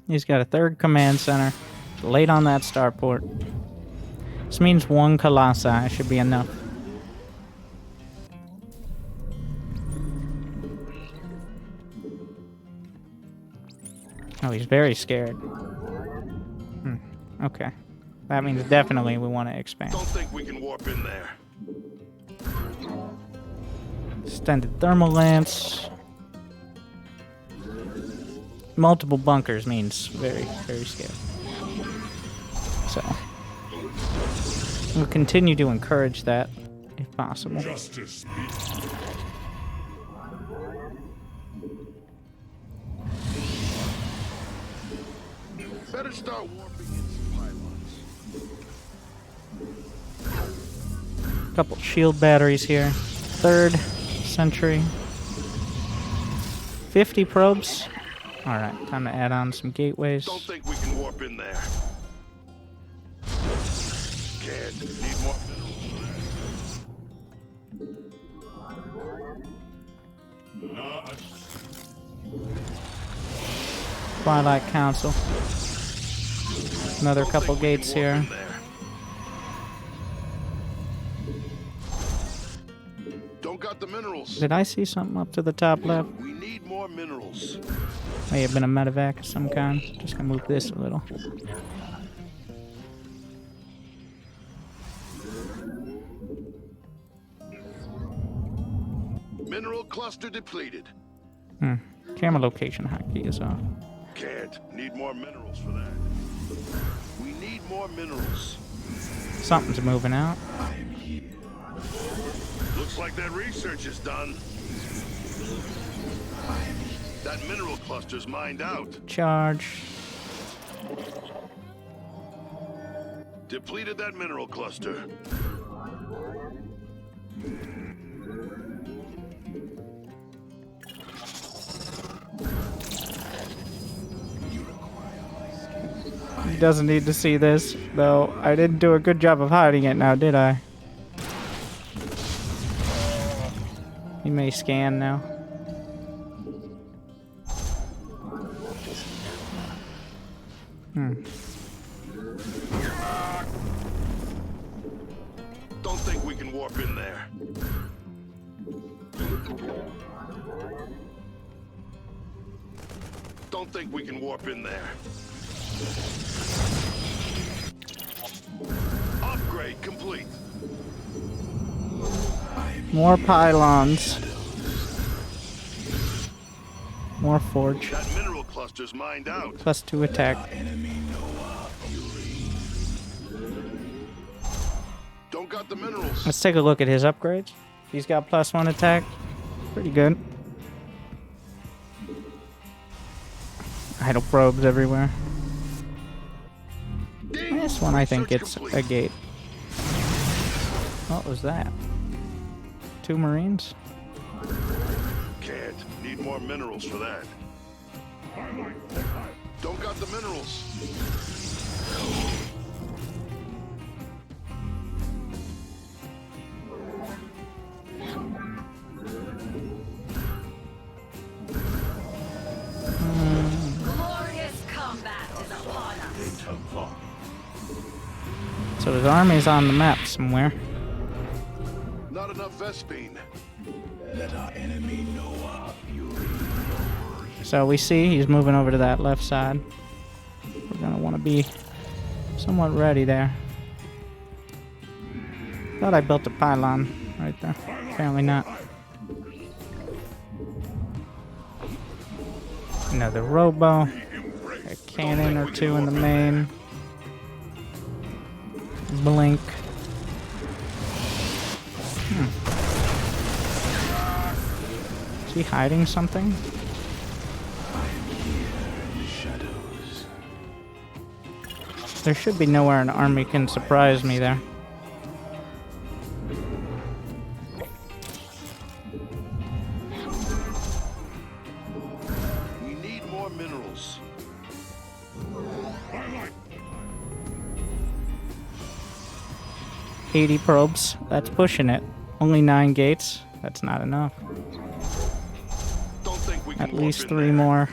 He's got a third command center. Late on that starport. This means one Colossi should be enough. Oh, he's very scared. Okay. That means definitely we want to expand. Don't think we can warp in there. Extended thermal lance. Multiple bunkers means very, very scary. So, we'll continue to encourage that, if possible. Justice. Better start warping in some pylons. Couple shield batteries here. Third sentry. 50 probes. Alright, time to add on some gateways. Don't think we can warp in there. Can't. Need more Twilight Council. Another couple gates here. Don't got the minerals. Did I see something up to the top left? We need more minerals. May have been a Medivac of some kind. Just gonna move this a little. Mineral cluster depleted. Camera location hotkey is off. Can't. Need more minerals for that. We need more minerals. Something's moving out. Looks like that research is done. That mineral cluster's mined out. Charge. Depleted that mineral cluster. He doesn't need to see this, though. I didn't do a good job of hiding it now, did I? He may scan now. Don't think we can warp in there. Don't think we can warp in there. Upgrade complete. More pylons. More forge. That mineral cluster's mined out. +2 attack. Don't got the minerals. Let's take a look at his upgrades. He's got +1 attack. Pretty good. Idle probes everywhere. This one I think it's a gate. What was that? 2 Marines? Can't. Need more minerals for that. Don't got the minerals. Glorious combat is upon us. So his army's on the map somewhere. Not enough Vespine. Let our enemy know our fury. So we see he's moving over to that left side. We're gonna want to be somewhat ready there. Thought I built a pylon right there. Apparently not. Another robo. A cannon or 2 in the main. Blink. Is he hiding something? There should be nowhere an army can surprise me there. We need more minerals. 80 probes. That's pushing it. Only 9 gates. That's not enough. Don't think we can At warp least in 3 there. more.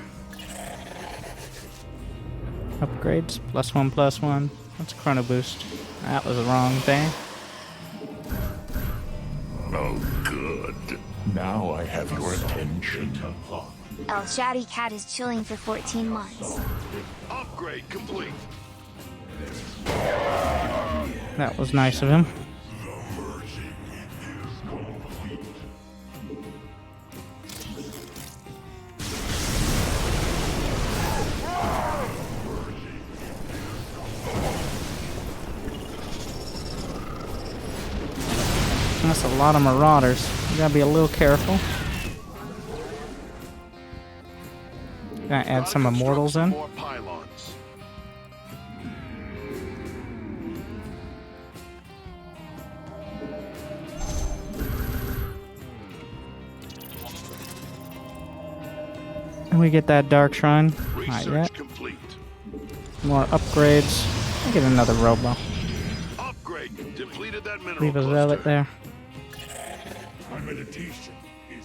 Upgrades. +1/+1. That's chrono boost. That was the wrong thing. Oh, good. Now I have your attention. El Shady Cat is chilling for 14 months. Upgrade complete. That was nice of him. That's a lot of marauders. You gotta be a little careful. Gotta add some immortals in. More pylons. And we get that dark shrine. Not Research yet. complete. More upgrades. I get another robo. Upgrade. Depleted that mineral Leave a cluster. zealot there. My meditation is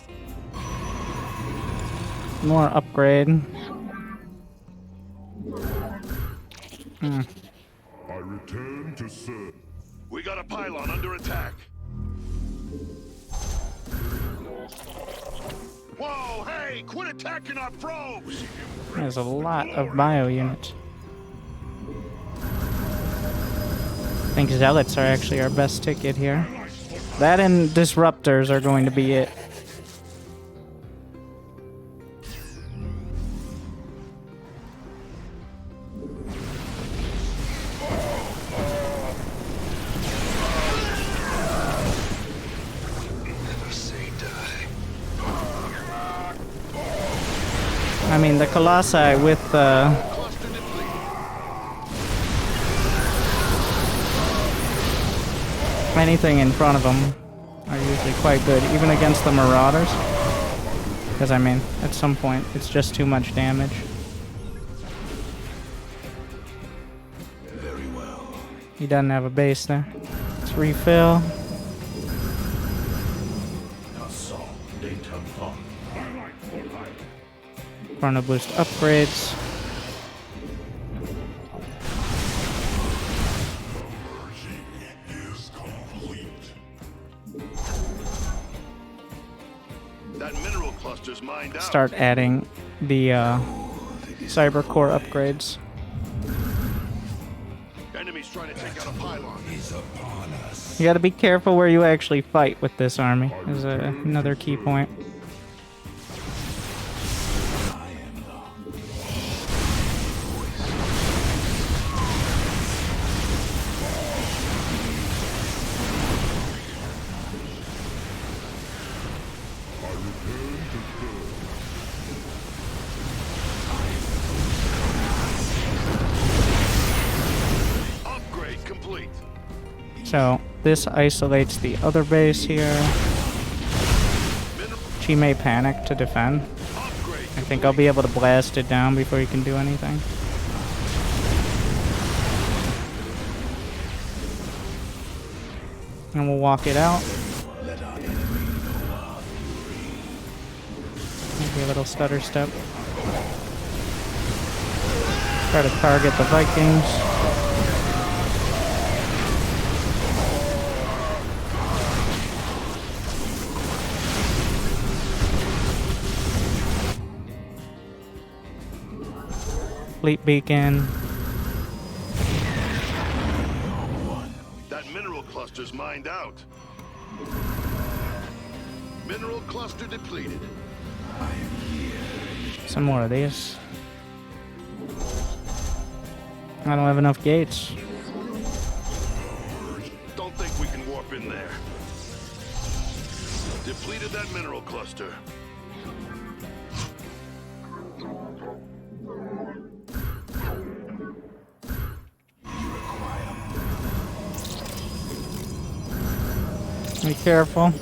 More upgrade. I return to serve. We got a pylon under attack. Whoa, hey, quit attacking our probes! There's a lot of bio units. I think zealots are actually our best ticket here. That and disruptors are going to be it. I mean, the Colossi with anything in front of them are usually quite good, even against the Marauders. Because, I mean, at some point, it's just too much damage. Very well. He doesn't have a base there. Let's refill. Assault data on. Chrono boost upgrades. Is complete. That mineral cluster's mined out. Start adding the cyber core upgrades. Enemy's trying to take out a pylon. Is upon us. You gotta be careful where you actually fight with this army, is another key point. I am the Upgrade complete. So, this isolates the other base here. She may panic to defend. Upgrade. I think I'll be able to blast it down before you can do anything. And we'll walk it out. Maybe a little stutter step. Try to target the Vikings. Fleet beacon. That mineral cluster's mined out. Mineral cluster depleted. Some more of these. I don't have enough gates. Don't think we can warp in there. Depleted that mineral cluster. Be careful.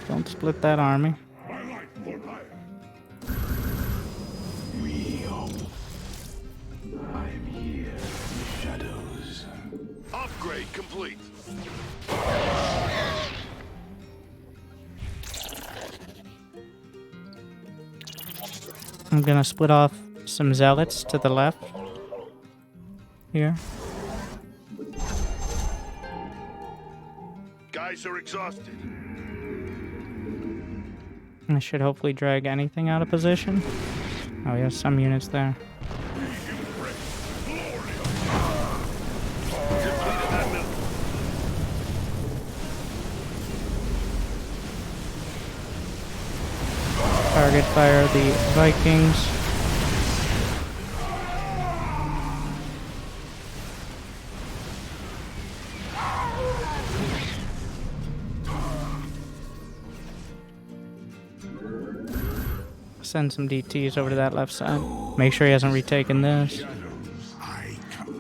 Don't split that army. I am here in the shadows. Upgrade complete. I'm gonna split off some zealots to the left. Here. Guys are exhausted. I should hopefully drag anything out of position. Oh, yeah, some units there. Depleted that mineral. Target fire the Vikings. Send some DTs over to that left side. Make sure he hasn't retaken this.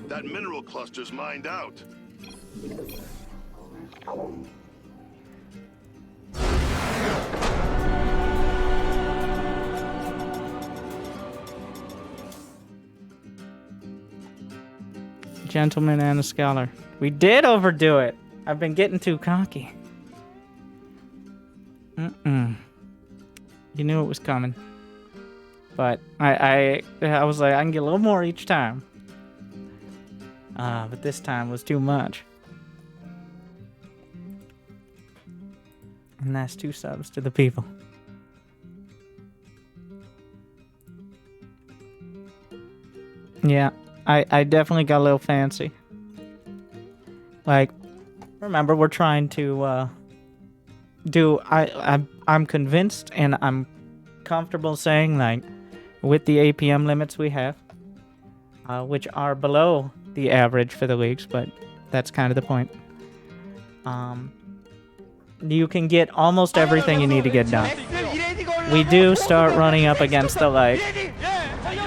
That mineral cluster's mined out. Gentleman and a scholar. We did overdo it. I've been getting too cocky. You knew it was coming. But I was like, I can get a little more each time. But this time was too much. And that's 2 subs to the people. Yeah, I definitely got a little fancy. Like, remember, we're trying to I'm convinced and I'm comfortable saying, like, with the APM limits we have, which are below the average for the leagues, but that's kind of the point. You can get almost everything you need to get done. We do start running up against the, like,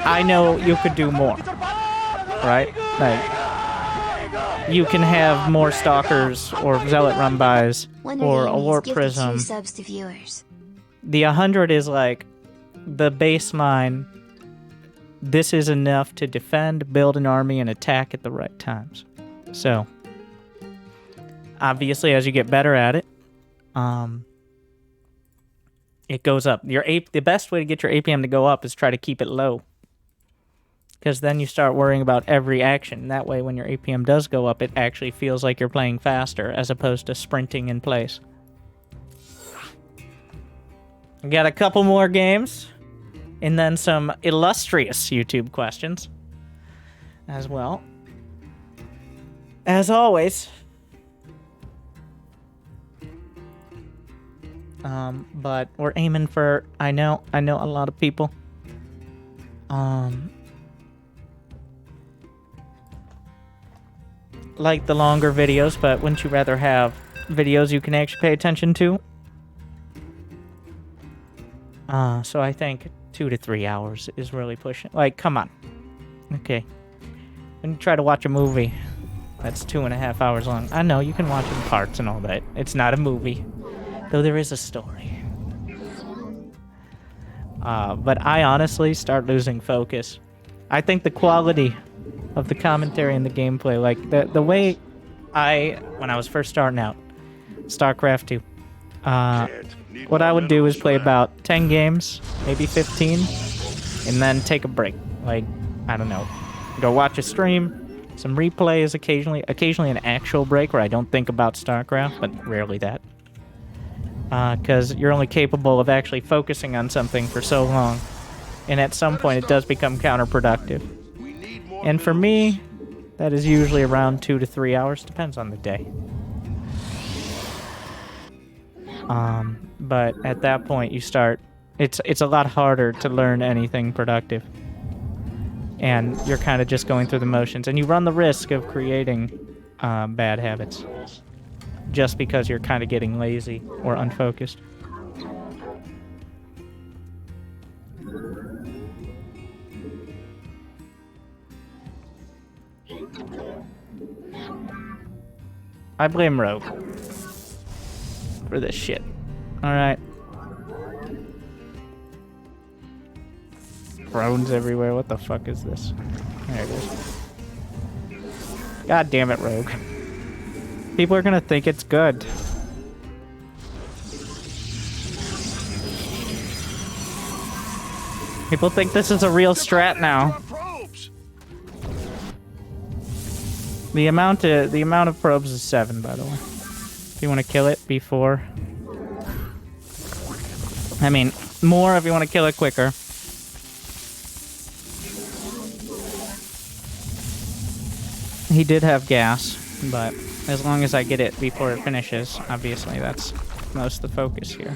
I know you could do more, right? Like, you can have more stalkers or zealot run bys or a warp prism. 2 subs to viewers. The 100 is like the baseline. This is enough to defend, build an army, and attack at the right times. So, obviously, as you get better at it, it goes up. The best way to get your APM to go up is try to keep it low. Because then you start worrying about every action. That way, when your APM does go up, it actually feels like you're playing faster as opposed to sprinting in place. We got a couple more games. And then some illustrious YouTube questions as well. As always. But we're aiming for, I know a lot of people. Like the longer videos, but wouldn't you rather have videos you can actually pay attention to? So I think 2 to 3 hours is really pushing. Like, come on. Okay. When you try to watch a movie that's 2.5 hours long, I know you can watch it in parts and all that. It's not a movie, though there is a story. But I honestly start losing focus. I think the quality of the commentary and the gameplay, like the way when I was first starting out, StarCraft 2, what I would do is play about 10 games, maybe 15, and then take a break. Like, I don't know, go watch a stream, some replays occasionally an actual break where I don't think about StarCraft, but rarely that. Because you're only capable of actually focusing on something for so long, and at some point it does become counterproductive. And for me, that is usually around 2 to 3 hours, depends on the day. But at that point you start, it's a lot harder to learn anything productive. And you're kind of just going through the motions, and you run the risk of creating bad habits just because you're kind of getting lazy or unfocused. I blame Rogue for this shit. Alright. Drones everywhere. What the fuck is this? There it is. God damn it, Rogue. People are gonna think it's good. People think this is a real strat now. The amount of probes is 7, by the way. If you want to kill it before. I mean, more if you want to kill it quicker. He did have gas, but as long as I get it before it finishes, obviously that's most of the focus here.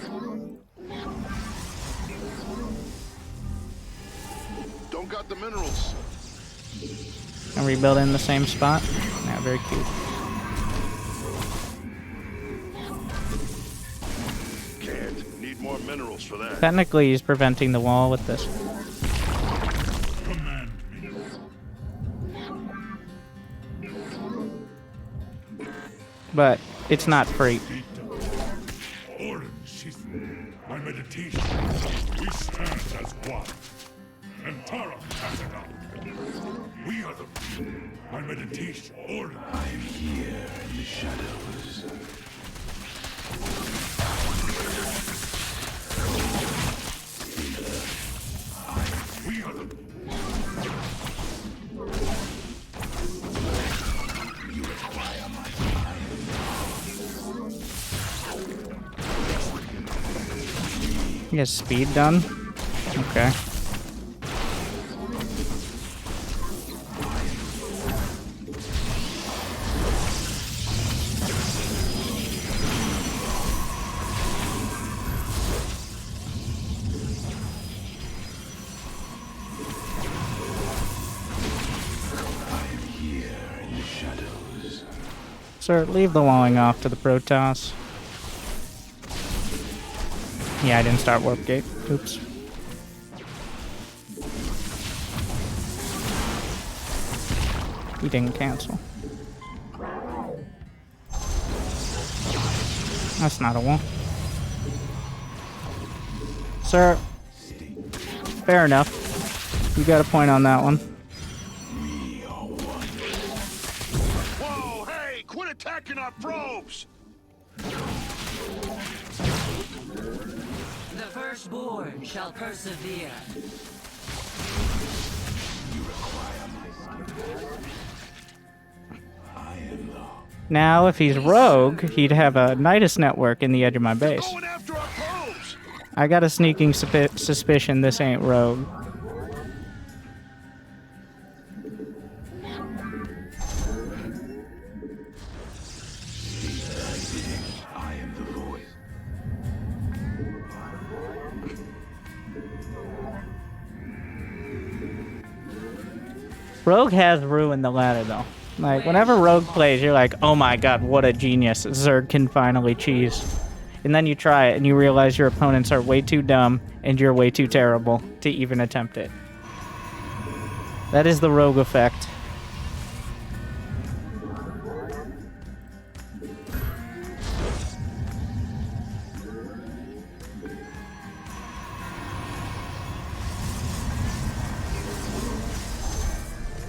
Don't got the minerals. And rebuild in the same spot. Yeah, very cute. Can't. Need more minerals for that. Technically, he's preventing the wall with this. Command me. But it's not free. Orange is my meditation. We stand as one. And Terran has it up. We are the my meditation. Orange. I am here in the shadows. We are the you require my time. He has speed done? Okay. Sir, leave the walling off to the Protoss. Yeah, I didn't start warp gate. Oops. He didn't cancel. That's not a wall. Sir. Fair enough. You got a point on that one. Whoa, hey, quit attacking our probes! The firstborn shall persevere. Now, if he's rogue, he'd have a Nidus network in the edge of my base. Going after our probes! I got a sneaking suspicion this ain't rogue. Rogue has ruined the ladder, though. Like, whenever Rogue plays, you're like, oh my god, what a genius. Zerg can finally cheese. And then you try it, and you realize your opponents are way too dumb, and you're way too terrible to even attempt it. That is the Rogue effect.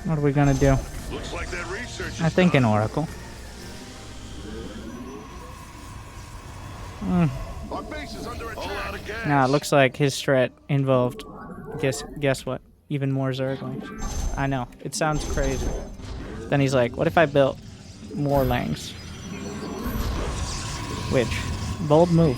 What are we gonna do? Looks like that research is I think an done. Oracle. Our base is under attack. All out of gas. Nah, it looks like his strat involved. Guess what? Even more Zerglings. I know. It sounds crazy. Then he's like, what if I built more Langs? Which, bold move.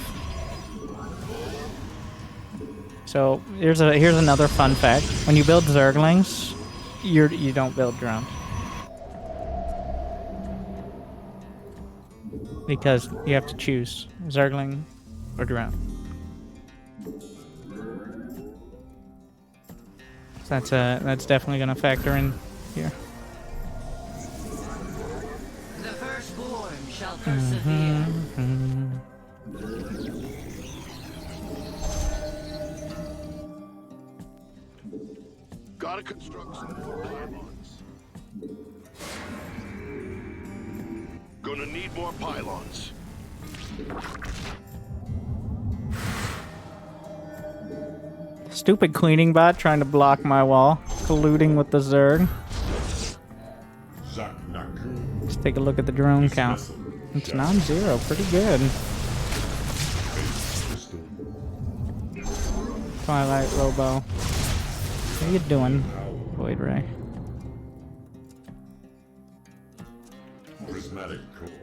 So here's another fun fact. When you build Zerglings, you don't build drones. Because you have to choose Zergling or drone. So that's definitely gonna factor in here. The firstborn shall persevere. Gotta construct some more pylons. Gonna need more pylons. Stupid cleaning bot trying to block my wall, colluding with the Zerg. Let's take a look at the drone count. It's non-zero, pretty good. Twilight Robo. How you doing, Void Ray?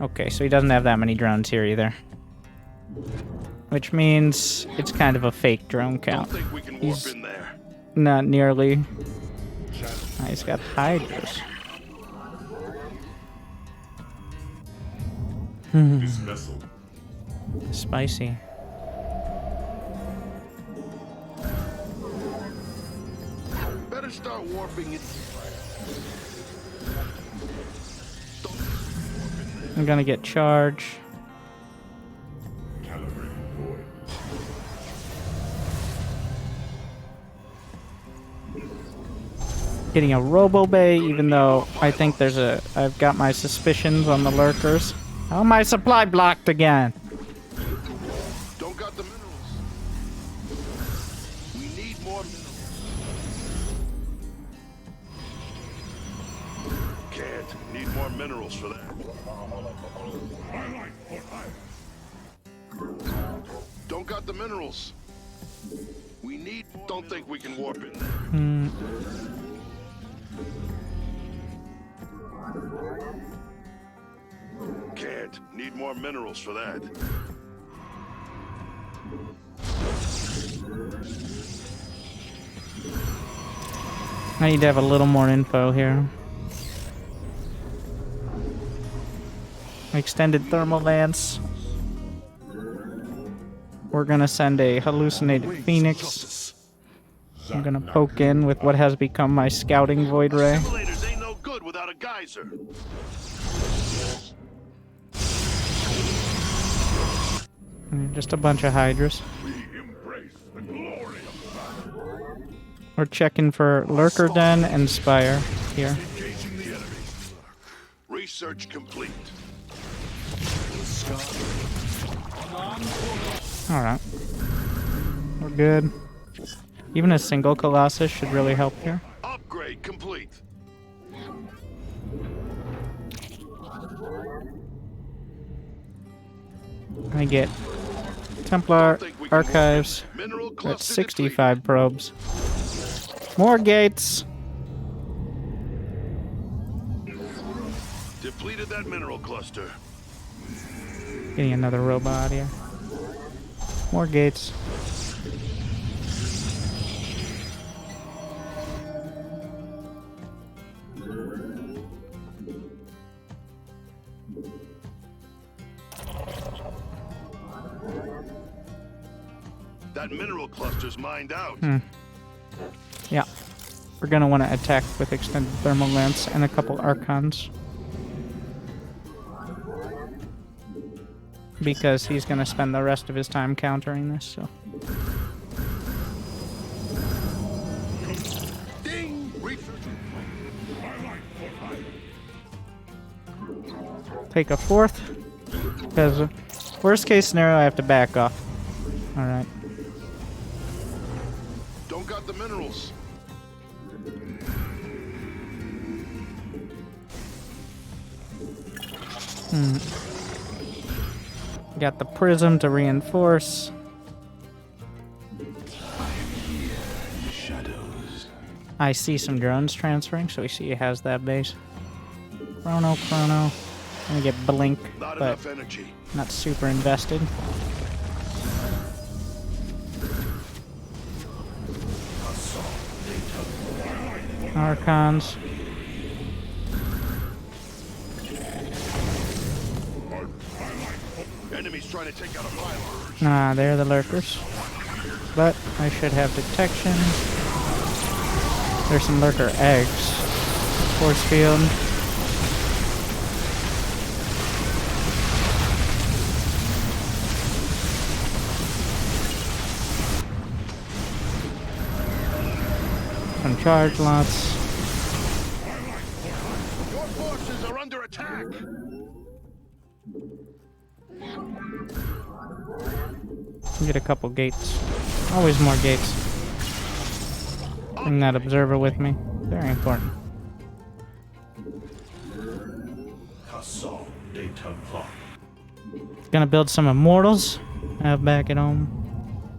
Okay, so he doesn't have that many drones here either. Which means it's kind of a fake drone count. Don't think we can warp He's in there. not nearly... Oh, he's got Hydras. Spicy. Better start warping it. I'm gonna get charge. Getting a Robo Bay, even though I think I've got my suspicions on the Lurkers. Oh, my supply blocked again. Don't got the minerals. We need more minerals. Can't. Need more minerals for that. Don't got the minerals. We need more. Don't think we can warp in there. Can't. Need more minerals for that. I need to have a little more info here. Extended thermal lance. We're gonna send a hallucinated phoenix. I'm gonna poke in with what has become my scouting void ray. Simulators ain't no good without a geyser. And just a bunch of Hydras. We embrace the glory of battle. We're checking for Lurker Den and Spire here. Engaging the enemy. Research complete. Alright. We're good. Even a single Colossus should really help here. Upgrade complete. I get Templar Think we can move Archives. it. Mineral That's cluster 65 probes. More gates. depleted that mineral cluster. Getting another robot here. More gates. That mineral cluster's mined out. Yeah. We're gonna want to attack with extended thermal lance and a couple Archons. Because he's gonna spend the rest of his time countering this, so. Ding! Take a fourth. Because worst case scenario, I have to back off. Alright. Don't got the minerals. Got the prism to reinforce. I see some drones transferring, so we see he has that base. Chrono. Gonna get blink, Not but enough energy. not super invested. Archons. Enemies trying to take out a pylon. Nah, they're the lurkers. But I should have detection. There's some lurker eggs. Force field. Some charge lots. Your forces are under attack. Get a couple gates. Always more gates. Bring that observer with me. Very important. Gonna build some immortals. Have back at home.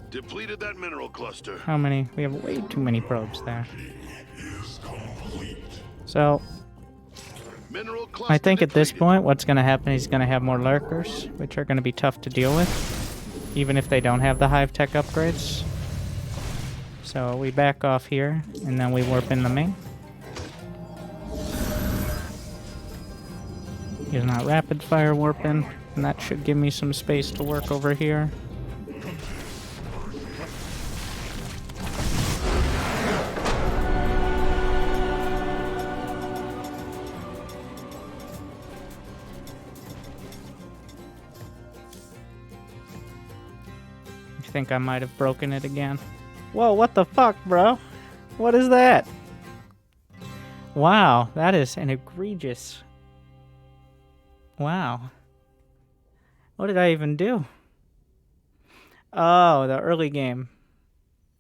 Depleted that mineral cluster. How many? We have way too many probes there. So Mineral cluster I think at this depleted. point what's gonna happen is he's gonna have more lurkers, which are gonna be tough to deal with, even if they don't have the hive tech upgrades. So we back off here and then we warp in the main. He's not rapid fire warping, and that should give me some space to work over here. I think I might have broken it again. Whoa, what the fuck, bro? What is that? Wow, that is an egregious... Wow. What did I even do? Oh, the early game.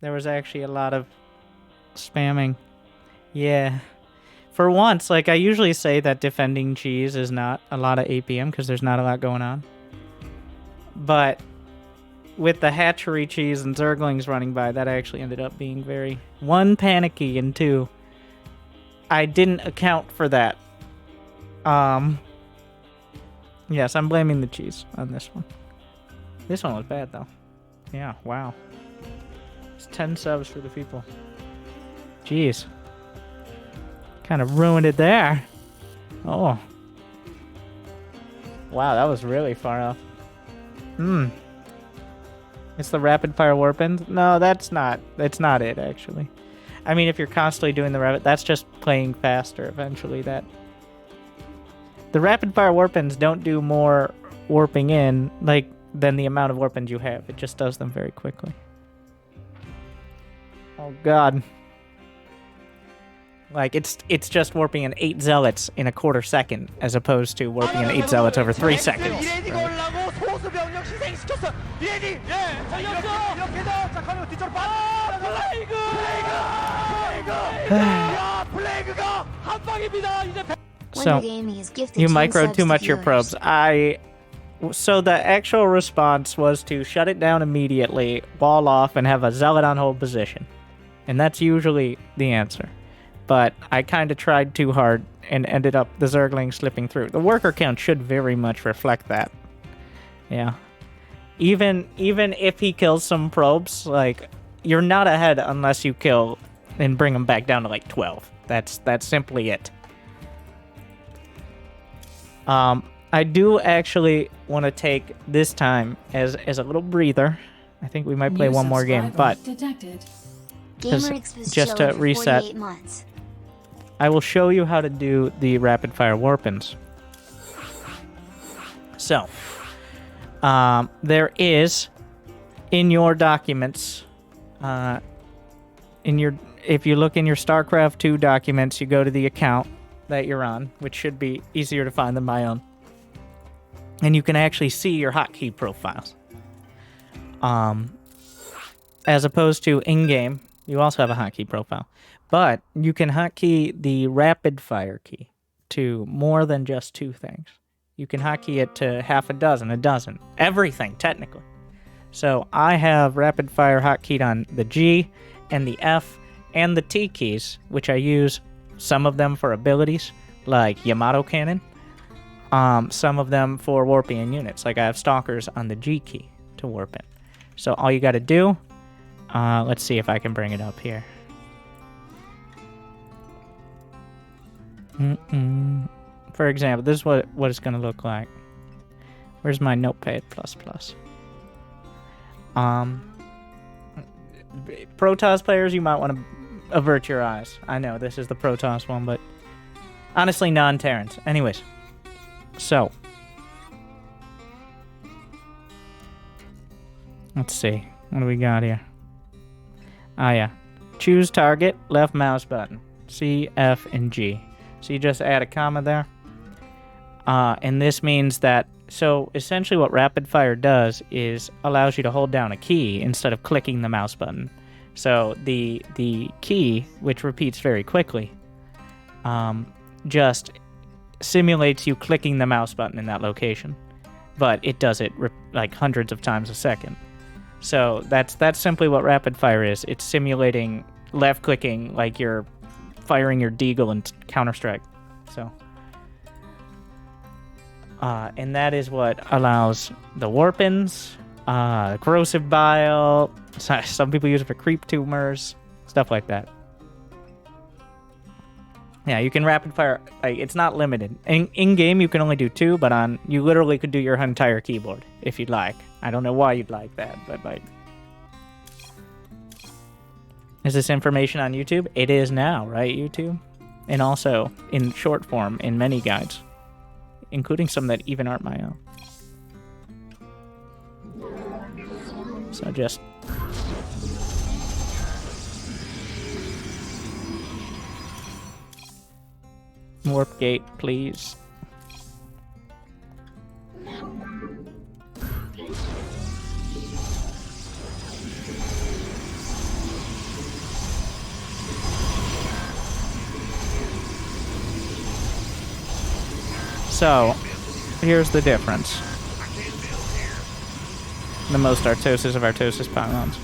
There was actually a lot of spamming. Yeah. For once, like I usually say that defending cheese is not a lot of APM because there's not a lot going on. But with the hatchery cheese and zerglings running by, that actually ended up being very... One, panicky, and two, I didn't account for that. Yes, I'm blaming the cheese on this one. This one was bad, though. Yeah, wow. It's 10 subs for the people. Jeez. Kind of ruined it there. Oh. Wow, that was really far off. It's the rapid fire warpins? No, that's not it, actually. I mean, if you're constantly doing the rapid, that's just playing faster eventually. The rapid fire warpins don't do more warping in than the amount of warpins you have. It just does them very quickly. Oh god. Like it's just warping in 8 zealots in a quarter second as opposed to warping in 8 zealots over 3 seconds. Right? 프로토스 병력 희생시켰어. 리엔이 자 이렇게 해서 자 카메라 뒤쪽으로 빠. 플레이그. 야 플레이그가 한 방입니다. 이제 Wonder Gaming is gifted You 10 microed subs too to much your viewers. probes. So the actual response was to shut it down immediately, wall off, and have a zealot on hold position. And that's usually the answer. But I kind of tried too hard and ended up the Zergling slipping through. The worker count should very much reflect that. Yeah. Even if he kills some probes, like, you're not ahead unless you kill and bring them back down to like 12. That's simply it. I do actually want to take this time as a little breather. I think we might play one more game, but GamerX was just chilled to for reset, 48 months. I will show you how to do the rapid fire warpins. So, there is in your documents, if you look in your StarCraft 2 documents, you go to the account that you're on, which should be easier to find than my own. And you can actually see your hotkey profiles. As opposed to in-game, you also have a hotkey profile. But you can hotkey the rapid fire key to more than just 2 things. You can hotkey it to half a dozen, everything, technically. So I have rapid fire hotkeyed on the G and the F and the T keys, which I use some of them for abilities, like Yamato Cannon. Some of them for warping in units, like I have Stalkers on the G key to warp in. So all you gotta do, let's see if I can bring it up here. For example, this is what it's gonna look like. Where's my Notepad++? Protoss players, you might want to avert your eyes. I know this is the Protoss one, but honestly, non-Terrans. Anyways. So, let's see. What do we got here? Ah, yeah. Choose target, left mouse button. C, F, and G. So you just add a comma there. And this means that, so essentially what rapid fire does is allows you to hold down a key instead of clicking the mouse button. So the key, which repeats very quickly, just simulates you clicking the mouse button in that location, but it does it like hundreds of times a second. So that's simply what rapid fire is. It's simulating left clicking like you're firing your deagle in Counter-Strike. So and that is what allows the warpins, corrosive bile. Some people use it for creep tumors, stuff like that. Yeah, you can rapid fire. Like, it's not limited. In game, you can only do 2, but you literally could do your entire keyboard if you'd like. I don't know why you'd like that, but like, is this information on YouTube? It is now, right, YouTube? And also in short form in many guides, including some that even aren't my own. So just warp gate, please. So, here's the difference. The most Artosis of Artosis pylons.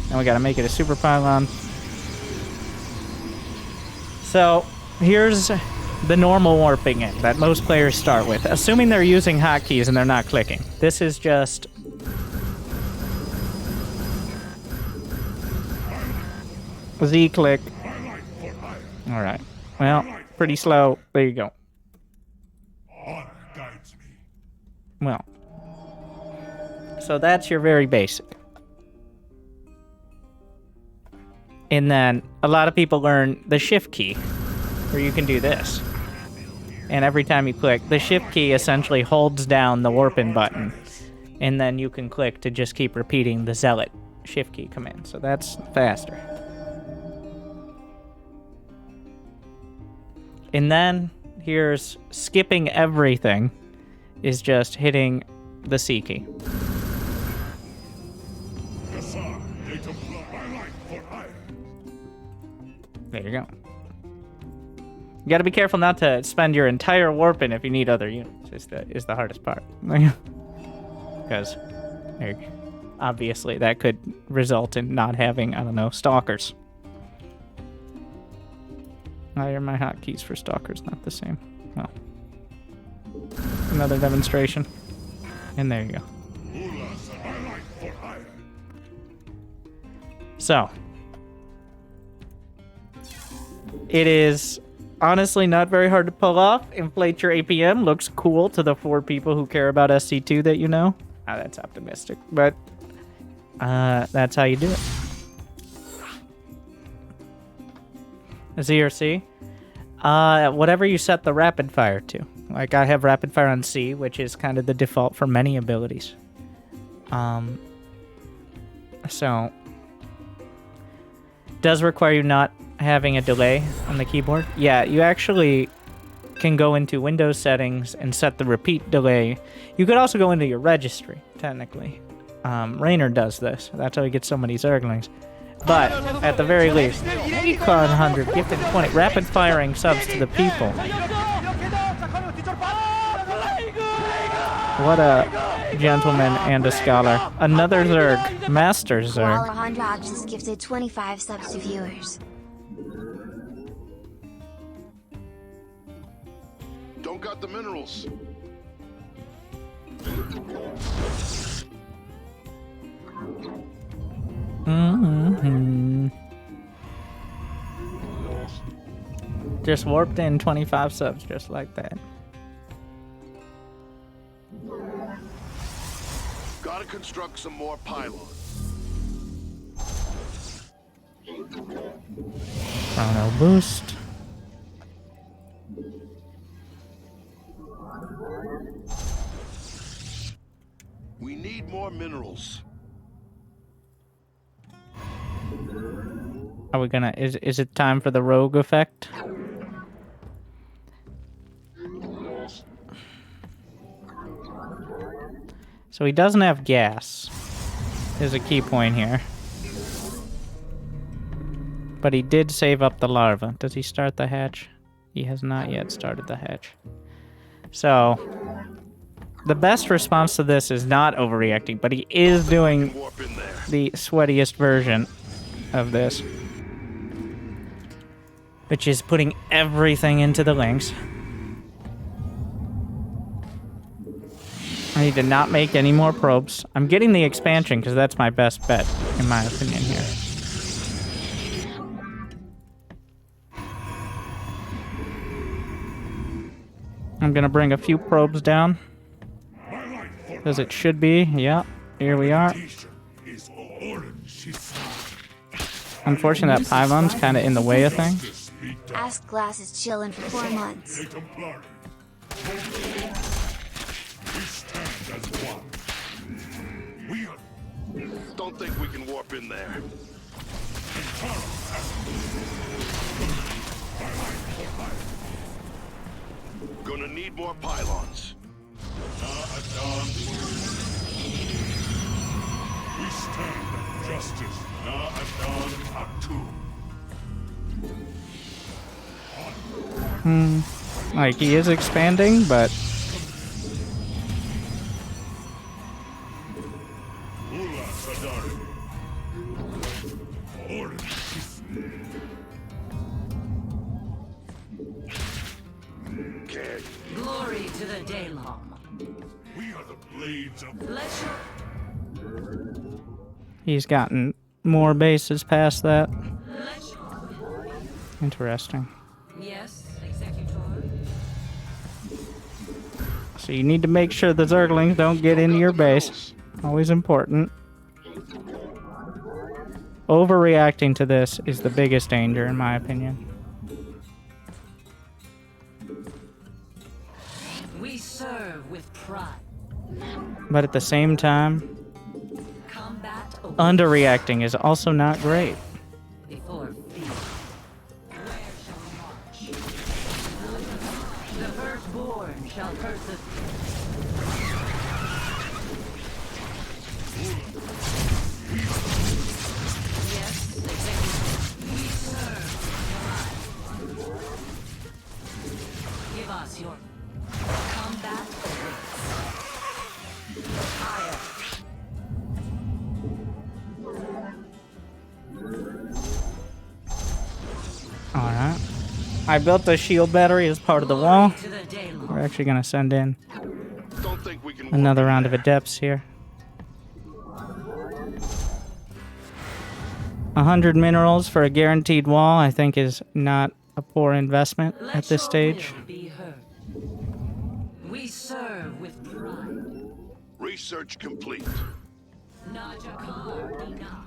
And we gotta make it a super pylon. So, here's the normal warping in that most players start with, assuming they're using hotkeys and they're not clicking. This is just Z click. Alright. Well, pretty slow. There you go. Honor guides me. Well. So that's your very basic. And then a lot of people learn the shift key, where you can do this. And every time you click, the shift key essentially holds down the warp-in button. And then you can click to just keep repeating the zealot shift key command. So that's faster. And then here's skipping everything, is just hitting the C key. Hussar, they Templar, my life for hire. There you go. You gotta be careful not to spend your entire warping if you need other units, is the hardest part. Because, obviously, that could result in not having, I don't know, stalkers. Why are my hotkeys for stalkers not the same? Well, another demonstration. And there you go. Ulas, my life for hire. So, it is honestly not very hard to pull off. Inflate your APM. Looks cool to the 4 people who care about SC2 that you know. Ah, that's optimistic, but that's how you do it. Z or C? Whatever you set the rapid fire to. Like, I have rapid fire on C, which is kind of the default for many abilities. So, does require you not having a delay on the keyboard. Yeah, you actually can go into Windows settings and set the repeat delay. You could also go into your registry, technically. Raynor does this. That's how he gets so many Zerglings. But, at the very least, Econ 100, gifted 20, rapid firing subs to the people. What a gentleman and a scholar. Another Zerg, Master Zerg. Alejandro just gifted 25 subs to viewers. Don't got the minerals. Just warped in 25 subs just like that. Gotta construct some more pylons. Chrono boost. We need more minerals. Are we gonna... Is it time for the rogue effect? So he doesn't have gas. Is a key point here. But he did save up the larva. Does he start the hatch? He has not yet started the hatch. So, the best response to this is not overreacting, but he is doing the sweatiest version of this, which is putting everything into the links. I need to not make any more probes. I'm getting the expansion because that's my best bet, in my opinion here. I'm gonna bring a few probes down. As it should be. Yeah, here we are. Unfortunately, that pylon's kind of in the way of things. Ask Glass is chillin' for 4 months. Don't think we can warp in there. Gonna need more pylons. We stand at justice. Na Adan Atu. Like, he is expanding, but... Ula Sadari. Orange. Okay. Glory to the Daylom. We are the blades of Let your He's gotten more bases past that. Interesting. yes, Executor. So you need to make sure the Zerglings don't get into your base. Always important. Overreacting to this is the biggest danger, in my opinion. We serve with pride. But at the same time, Combat underreacting is also not great. before fear. Where shall we march? The firstborn shall persevere. I built the shield battery as part of the wall. To the Daylon. We're actually gonna send in Don't think we can another work round of there. adepts here. 100 minerals for a guaranteed wall, I think, is not a poor investment Let at this your stage. will be heard. We serve with pride. Research complete. Najakar enough.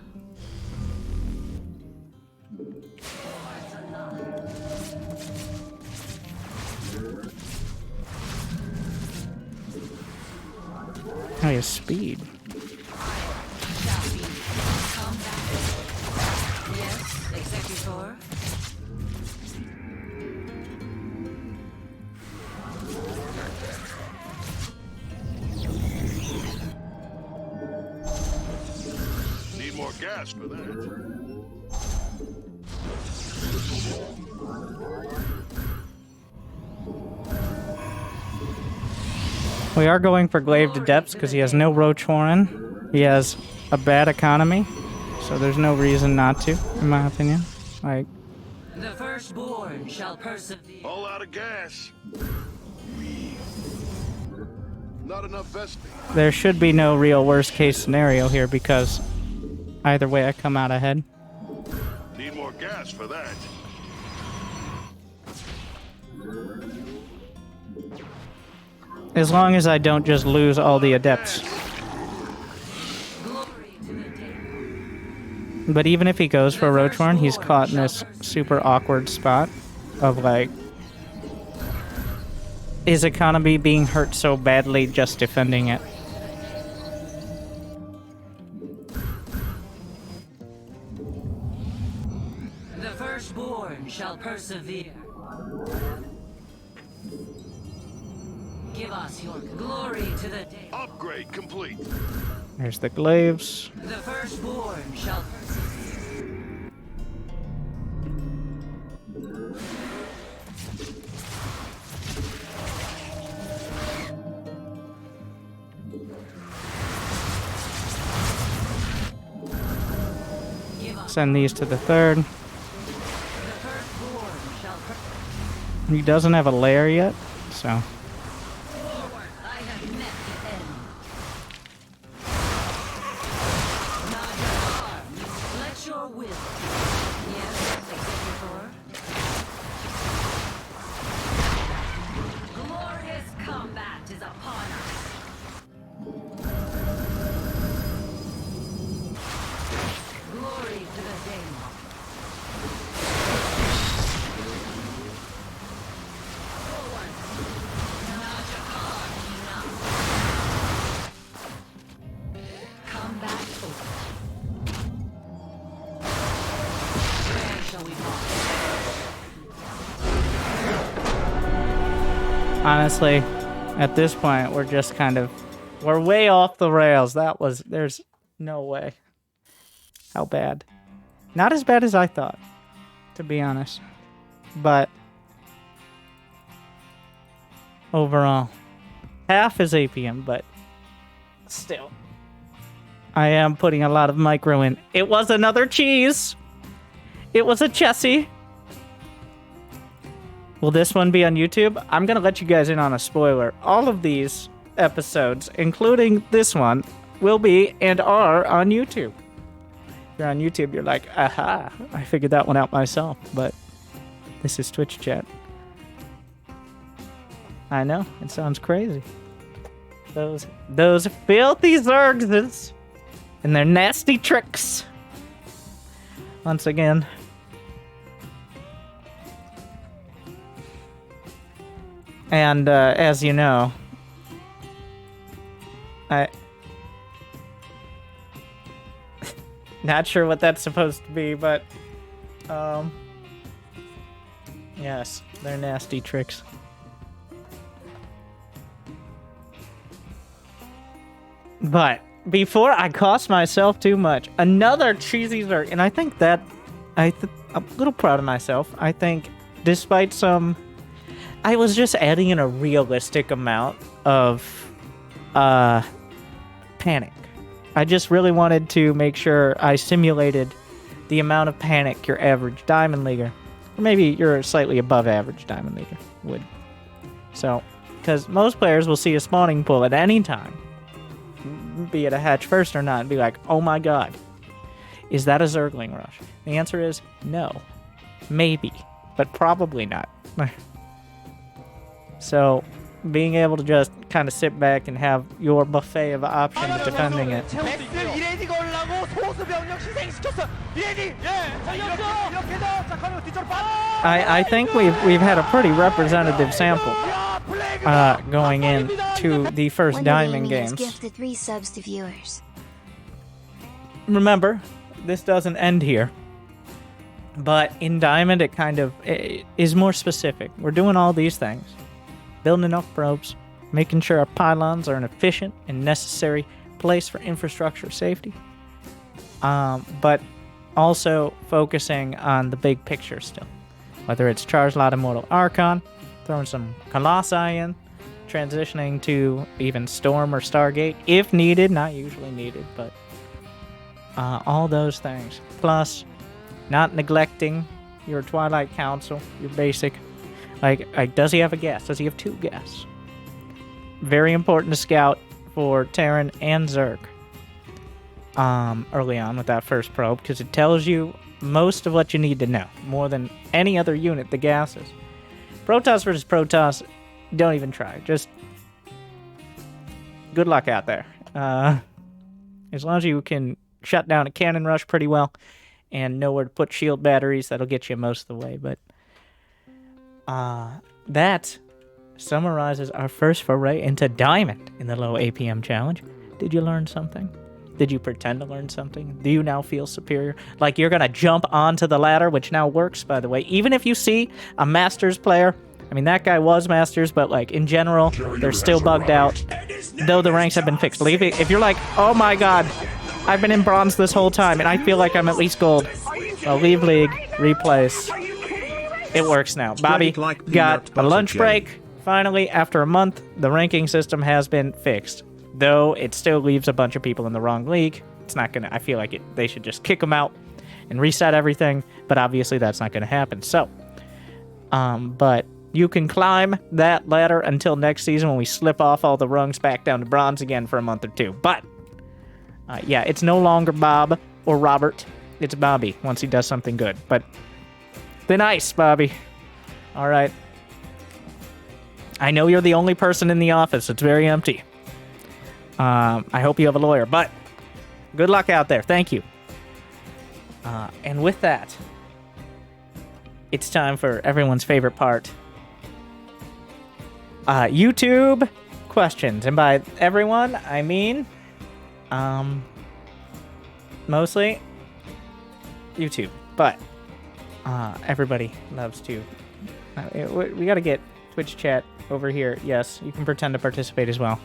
Oh, his speed. Shall be combat. Yes, Executor. Need more gas for that. We are going for Glaive to Depths because he has no Roach Warren. He has a bad economy, so there's no reason not to, in my opinion. Like, The firstborn shall persevere. All out of gas. Not enough vesting. there should be no real worst case scenario here because either way I come out ahead. Need more gas for that. As long as I don't just lose all the adepts. Glory to the Daylon. But even if he goes for a Roach Warren, he's caught in this super awkward spot of like his economy being hurt so badly just defending it. The firstborn shall persevere. Give us your glory to the Daylon. Upgrade complete. There's the glaives. The firstborn shall persevere. Give us Send these to the third. the firstborn shall He doesn't have a lair yet, so I have met the end. Najakar, let your will. Yes, Executor. Glorious combat is upon us. Glory to the Daylon. Forward. Najakar enough. Combat over. Where shall we march? honestly, at this point, we're just kind of... We're way off the rails. There's no way. How bad? Not as bad as I thought, to be honest. But overall, half is APM, but still. I am putting a lot of micro in. It was another cheese. It was a Chessie. Will this one be on YouTube? I'm going to let you guys in on a spoiler. All of these episodes, including this one, will be and are on YouTube. If you're on YouTube, you're like, aha, I figured that one out myself. But this is Twitch chat. I know, it sounds crazy. Those filthy Zergs and their nasty tricks. Once again. And as you know, not sure what that's supposed to be, but yes, they're nasty tricks. But before I cost myself too much, another cheesy Zerg, and I think that I'm a little proud of myself. I think despite some, I was just adding in a realistic amount of panic. I just really wanted to make sure I simulated the amount of panic your average Diamond Leaguer Or maybe you're slightly above average Diamond Leader. Would. So, because most players will see a spawning pool at any time, be it a hatch first or not, and be like, oh my god, is that a Zergling rush? The answer is no. Maybe, but probably not. So, being able to just kind of sit back and have your buffet of options defending it. 베스 이레디 걸라고 소수 병력 희생시켰어. 이레디. 예. 자, 이렇게 해서 자, 카메라 뒤쪽으로 빠져. I think we've had a pretty representative sample going into the first Wonder Diamond Gaming has games. gifted 3 subs to viewers. Remember, this doesn't end here. But in Diamond, it kind of is more specific. We're doing all these things. Building enough probes, making sure our pylons are an efficient and necessary place for infrastructure safety. But also focusing on the big picture still. Whether it's Charge Lot Immortal Archon, throwing some Colossi in, transitioning to even Storm or Stargate, if needed, not usually needed, but all those things. Plus, not neglecting your Twilight Council, your basic. Like, does he have a gas? Does he have 2 gas? Very important to scout for Terran and Zerg early on with that first probe, because it tells you most of what you need to know, more than any other unit, the gases. Protoss versus Protoss, don't even try. Just good luck out there. As long as you can shut down a cannon rush pretty well and know where to put shield batteries, that'll get you most of the way. But that summarizes our first foray into Diamond in the Low APM Challenge. Did you learn something? Did you pretend to learn something? Do you now feel superior? Like you're gonna jump onto the ladder, which now works, by the way. Even if you see a Masters player, I mean, that guy was Masters, but like in general, they're still bugged out, though the ranks have been fixed. If you're like, oh my god, I've been in bronze this whole time, and I feel like I'm at least gold, well, leave League, replace. It works now. Bobby got a lunch break. Finally, after a month, the ranking system has been fixed. Though it still leaves a bunch of people in the wrong league. It's not gonna, I feel like they should just kick them out and reset everything, but obviously that's not gonna happen. So, but you can climb that ladder until next season when we slip off all the rungs back down to bronze again for a month or 2. But, yeah, it's no longer Bob or Robert. It's Bobby once he does something good. But, thin ice, Bobby. All right. I know you're the only person in the office. It's very empty. I hope you have a lawyer, but good luck out there. Thank you. And with that, it's time for everyone's favorite part. YouTube questions. And by everyone, I mean, mostly YouTube. But everybody loves to. We got to get Twitch chat over here. Yes, you can pretend to participate as well.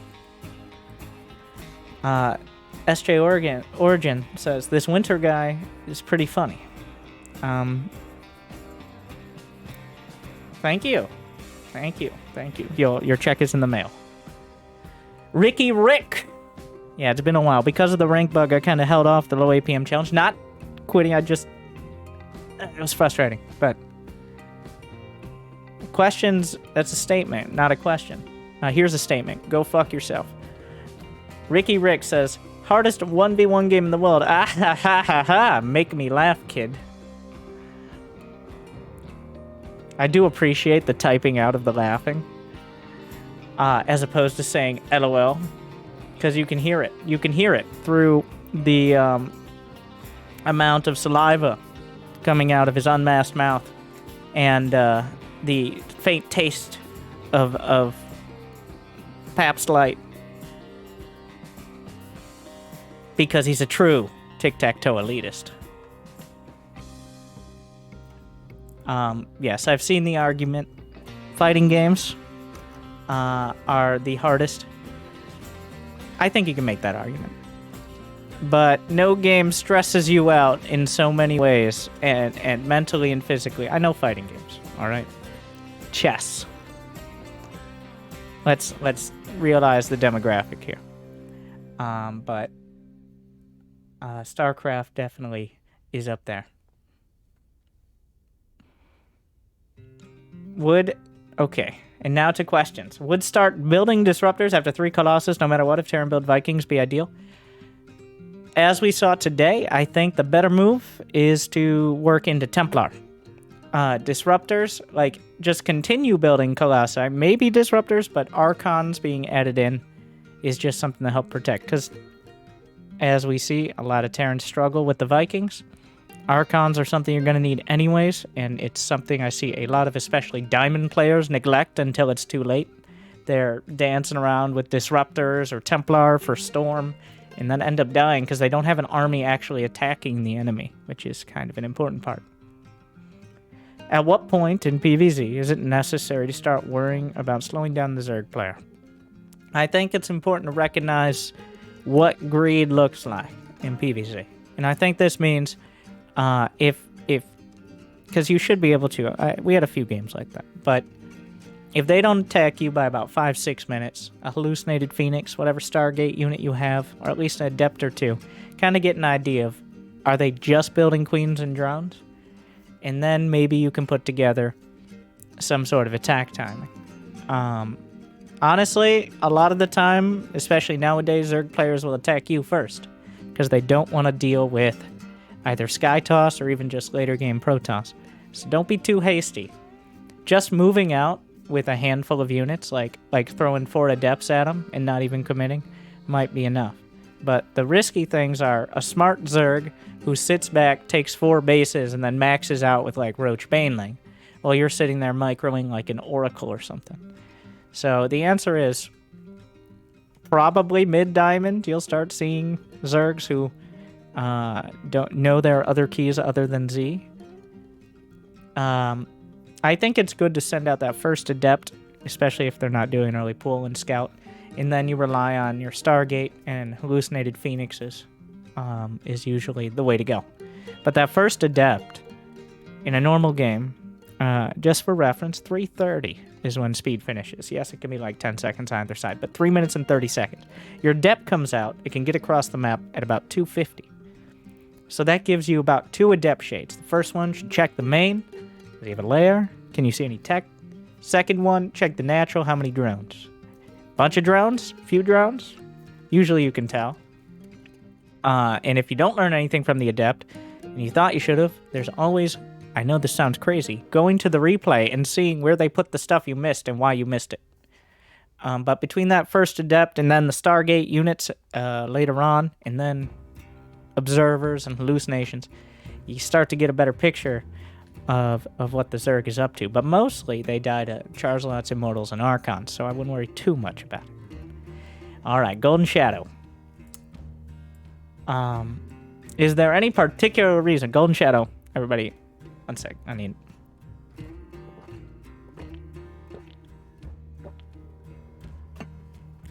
SJ Origin says, this winter guy is pretty funny. Thank you. Thank you. Thank you. Your check is in the mail. Ricky Rick. Yeah, it's been a while. Because of the rank bug, I kind of held off the low APM challenge. Not quitting, it was frustrating. But questions, that's a statement, not a question. Here's a statement. Go fuck yourself. Ricky Rick says, hardest 1v1 game in the world. Ah ha ha ha ha. Make me laugh, kid. I do appreciate the typing out of the laughing. As opposed to saying LOL. Because you can hear it. You can hear it through the amount of saliva coming out of his unmasked mouth. And the faint taste of Pabst Light. Because he's a true tic-tac-toe elitist. Yes, I've seen the argument. Fighting games are the hardest. I think you can make that argument. But no game stresses you out in so many ways, and mentally and physically. I know fighting games, alright? Chess. Let's realize the demographic here. But StarCraft definitely is up there. Okay, and now to questions. Would start building disruptors after 3 Colossus, no matter what, if Terran build Vikings, be ideal? As we saw today, I think the better move is to work into Templar. Disruptors, like, just continue building Colossi. Maybe disruptors, but Archons being added in is just something to help protect. Because, as we see, a lot of Terrans struggle with the Vikings. Archons are something you're going to need anyways, and it's something I see a lot of especially Diamond players neglect until it's too late. They're dancing around with Disruptors or Templar for Storm, and then end up dying because they don't have an army actually attacking the enemy, which is kind of an important part. At what point in PvZ is it necessary to start worrying about slowing down the Zerg player? I think it's important to recognize what greed looks like in PvZ. And I think this means because you should be able to, we had a few games like that, but if they don't attack you by about 5-6 minutes, a hallucinated Phoenix, whatever Stargate unit you have, or at least an Adept or two, kind of get an idea of, are they just building Queens and Drones? And then maybe you can put together some sort of attack timing. Honestly, a lot of the time, especially nowadays, Zerg players will attack you first, because they don't want to deal with either Sky Toss or even just later game Protoss. So don't be too hasty. Just moving out with a handful of units, like throwing 4 Adepts at them and not even committing, might be enough. But the risky things are a smart Zerg who sits back, takes 4 bases, and then maxes out with like Roach Baneling, while you're sitting there microing like an Oracle or something. So the answer is probably mid-diamond. You'll start seeing Zergs who don't know their other keys other than Z. I think it's good to send out that first Adept, especially if they're not doing early pull and scout, and then you rely on your Stargate and hallucinated Phoenixes is usually the way to go. But that first Adept in a normal game, just for reference, 3:30 is when speed finishes. Yes, it can be like 10 seconds on either side, but 3 minutes and 30 seconds. Your Adept comes out, it can get across the map at about 250. So that gives you about 2 Adept shades. The first one should check the main. Does he have a lair? Can you see any tech? Second one, check the natural. How many drones? Bunch of drones? Few drones? Usually you can tell. And if you don't learn anything from the Adept, and you thought you should have, there's always, I know this sounds crazy, going to the replay and seeing where they put the stuff you missed and why you missed it. But between that first Adept and then the Stargate units later on, and then observers and hallucinations, you start to get a better picture of what the Zerg is up to. But mostly they die to Charizard's Immortals and Archons, so I wouldn't worry too much about it. Alright, Golden Shadow. Is there any particular reason? Golden Shadow, everybody, one sec, I need...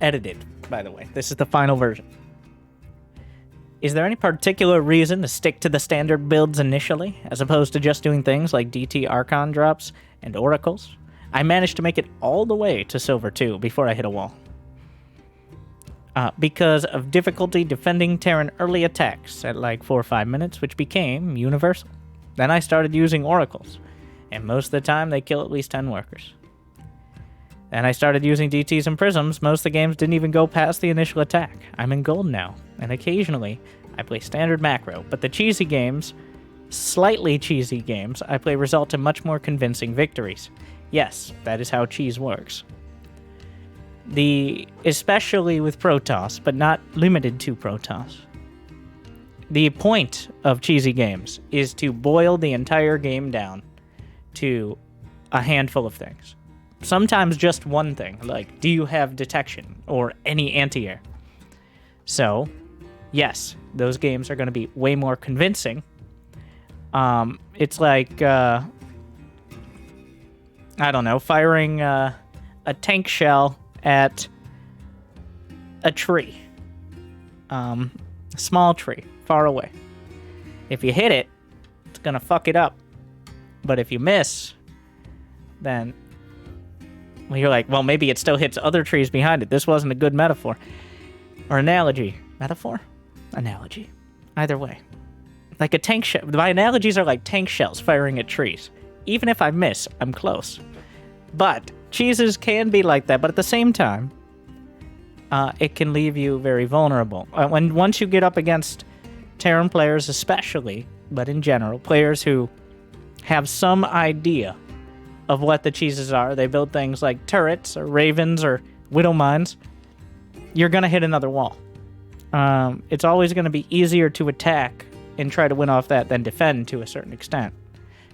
Edited, by the way. This is the final version. Is there any particular reason to stick to the standard builds initially, as opposed to just doing things like DT Archon drops and Oracles? I managed to make it all the way to Silver 2 before I hit a wall. Because of difficulty defending Terran early attacks at like 4 or 5 minutes, which became universal. Then I started using Oracles, and most of the time they kill at least 10 workers. Then I started using DTs and Prisms. Most of the games didn't even go past the initial attack. I'm in gold now, and occasionally I play standard macro, but the cheesy games, slightly cheesy games, I play result in much more convincing victories. Yes, that is how cheese works. Especially with Protoss, but not limited to Protoss. The point of cheesy games is to boil the entire game down to a handful of things. Sometimes just one thing, like, do you have detection or any anti-air? So, yes, those games are going to be way more convincing. It's like, I don't know, firing a tank shell at a tree. A small tree, far away. If you hit it, it's going to fuck it up. But if you miss, then... well, you're like, well, maybe it still hits other trees behind it. This wasn't a good metaphor. Or analogy. Metaphor? Analogy. Either way. Like a tank shell. My analogies are like tank shells firing at trees. Even if I miss, I'm close. But cheeses can be like that, but at the same time, it can leave you very vulnerable. Once you get up against Terran players especially, but in general, players who have some idea of what the cheeses are, they build things like turrets or ravens or widow mines, you're going to hit another wall. It's always going to be easier to attack and try to win off that than defend to a certain extent.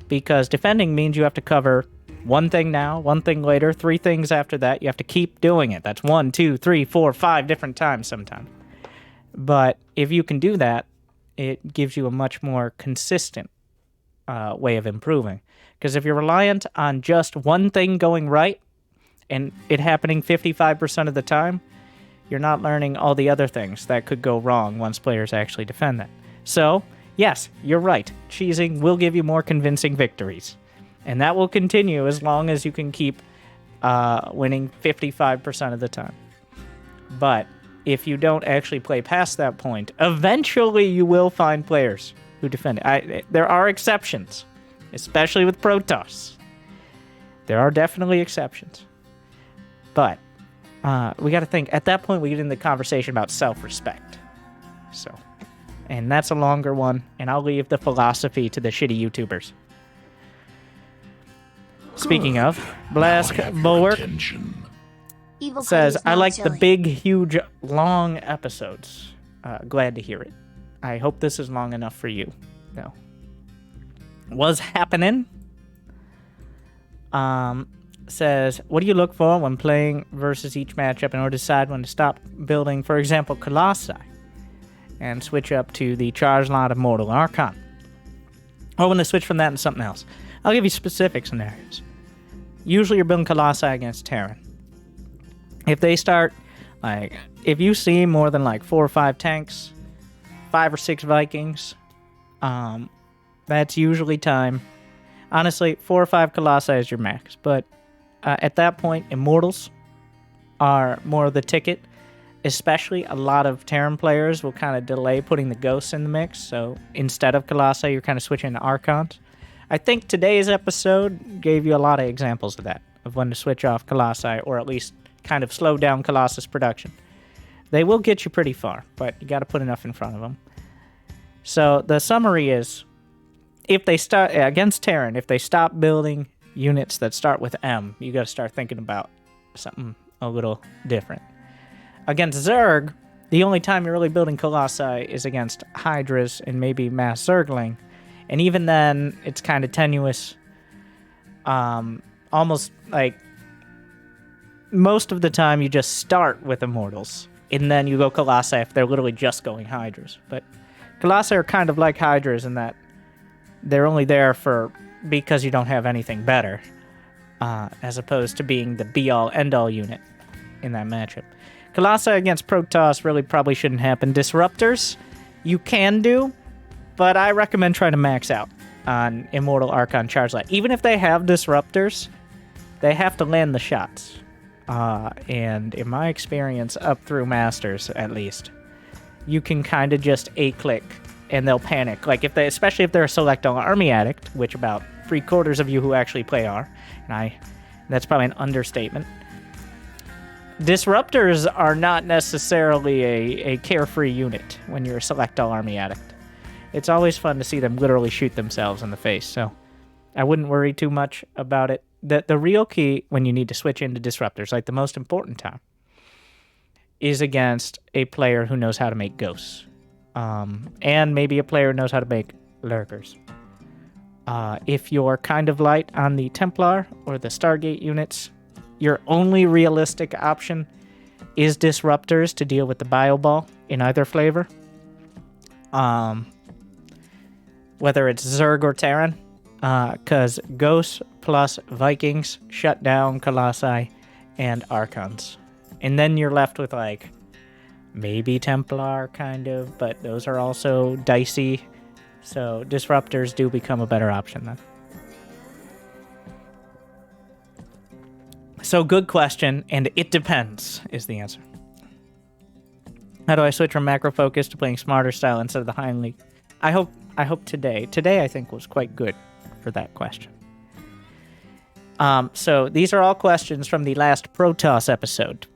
Because defending means you have to cover one thing now, one thing later, 3 things after that. You have to keep doing it. That's 1, 2, 3, 4, 5 different times sometimes. But if you can do that, it gives you a much more consistent way of improving. Because if you're reliant on just one thing going right, and it happening 55% of the time, you're not learning all the other things that could go wrong once players actually defend that. So, yes, you're right. Cheesing will give you more convincing victories. And that will continue as long as you can keep winning 55% of the time. But if you don't actually play past that point, eventually you will find players who defend it. There are exceptions, especially with Protoss. There are definitely exceptions. But we got to think, at that point we get into the conversation about self-respect. So, and that's a longer one, and I'll leave the philosophy to the shitty YouTubers. Speaking of, Blask Bulwark Evil says, Queen is I not like the silly. big, huge, long episodes. Glad to hear it. I hope this is long enough for you. No. Was happening. Says, what do you look for when playing versus each matchup in order to decide when to stop building, for example, Colossi, and switch up to the charge line of Mortal Archon? Or when to switch from that to something else? I'll give you specific scenarios. Usually you're building Colossi against Terran. If they start, like, if you see more than like 4 or 5 tanks, 5 or 6 Vikings, that's usually time. Honestly, 4 or 5 Colossi is your max, but at that point, Immortals are more of the ticket. Especially a lot of Terran players will kind of delay putting the Ghosts in the mix, so instead of Colossi, you're kind of switching to Archons. I think today's episode gave you a lot of examples of that, of when to switch off Colossi, or at least kind of slow down Colossus production. They will get you pretty far, but you got to put enough in front of them. So the summary is, if they start against Terran, if they stop building units that start with M, you got to start thinking about something a little different. Against Zerg, the only time you're really building Colossi is against Hydras and maybe Mass Zergling. And even then, it's kind of tenuous. Almost like most of the time you just start with Immortals. And then you go Colossi if they're literally just going Hydras. But Colossi are kind of like Hydras in that they're only there because you don't have anything better. As opposed to being the be-all, end-all unit in that matchup. Colossi against Protoss really probably shouldn't happen. Disruptors, you can do, but I recommend trying to max out on Immortal Archon Charge Light. Even if they have Disruptors, they have to land the shots. And in my experience, up through Masters at least, you can kind of just A-click and they'll panic. Like especially if they're a Select All Army addict, which about 3/4 of you who actually play are, and that's probably an understatement. Disruptors are not necessarily a carefree unit when you're a Select All Army addict. It's always fun to see them literally shoot themselves in the face, so I wouldn't worry too much about it. The real key when you need to switch into Disruptors, like the most important time, is against a player who knows how to make Ghosts. And maybe a player who knows how to make Lurkers. If you're kind of light on the Templar or the Stargate units, your only realistic option is Disruptors to deal with the Bio Ball in either flavor. Whether it's Zerg or Terran, because Ghosts plus Vikings shut down Colossi and Archons. And then you're left with, like, maybe Templar, kind of, but those are also dicey. So Disruptors do become a better option then. So good question, and it depends is the answer. How do I switch from macro focus to playing smarter style instead of the Hind League? I hope today I think was quite good for that question. So these are all questions from the last Protoss episode.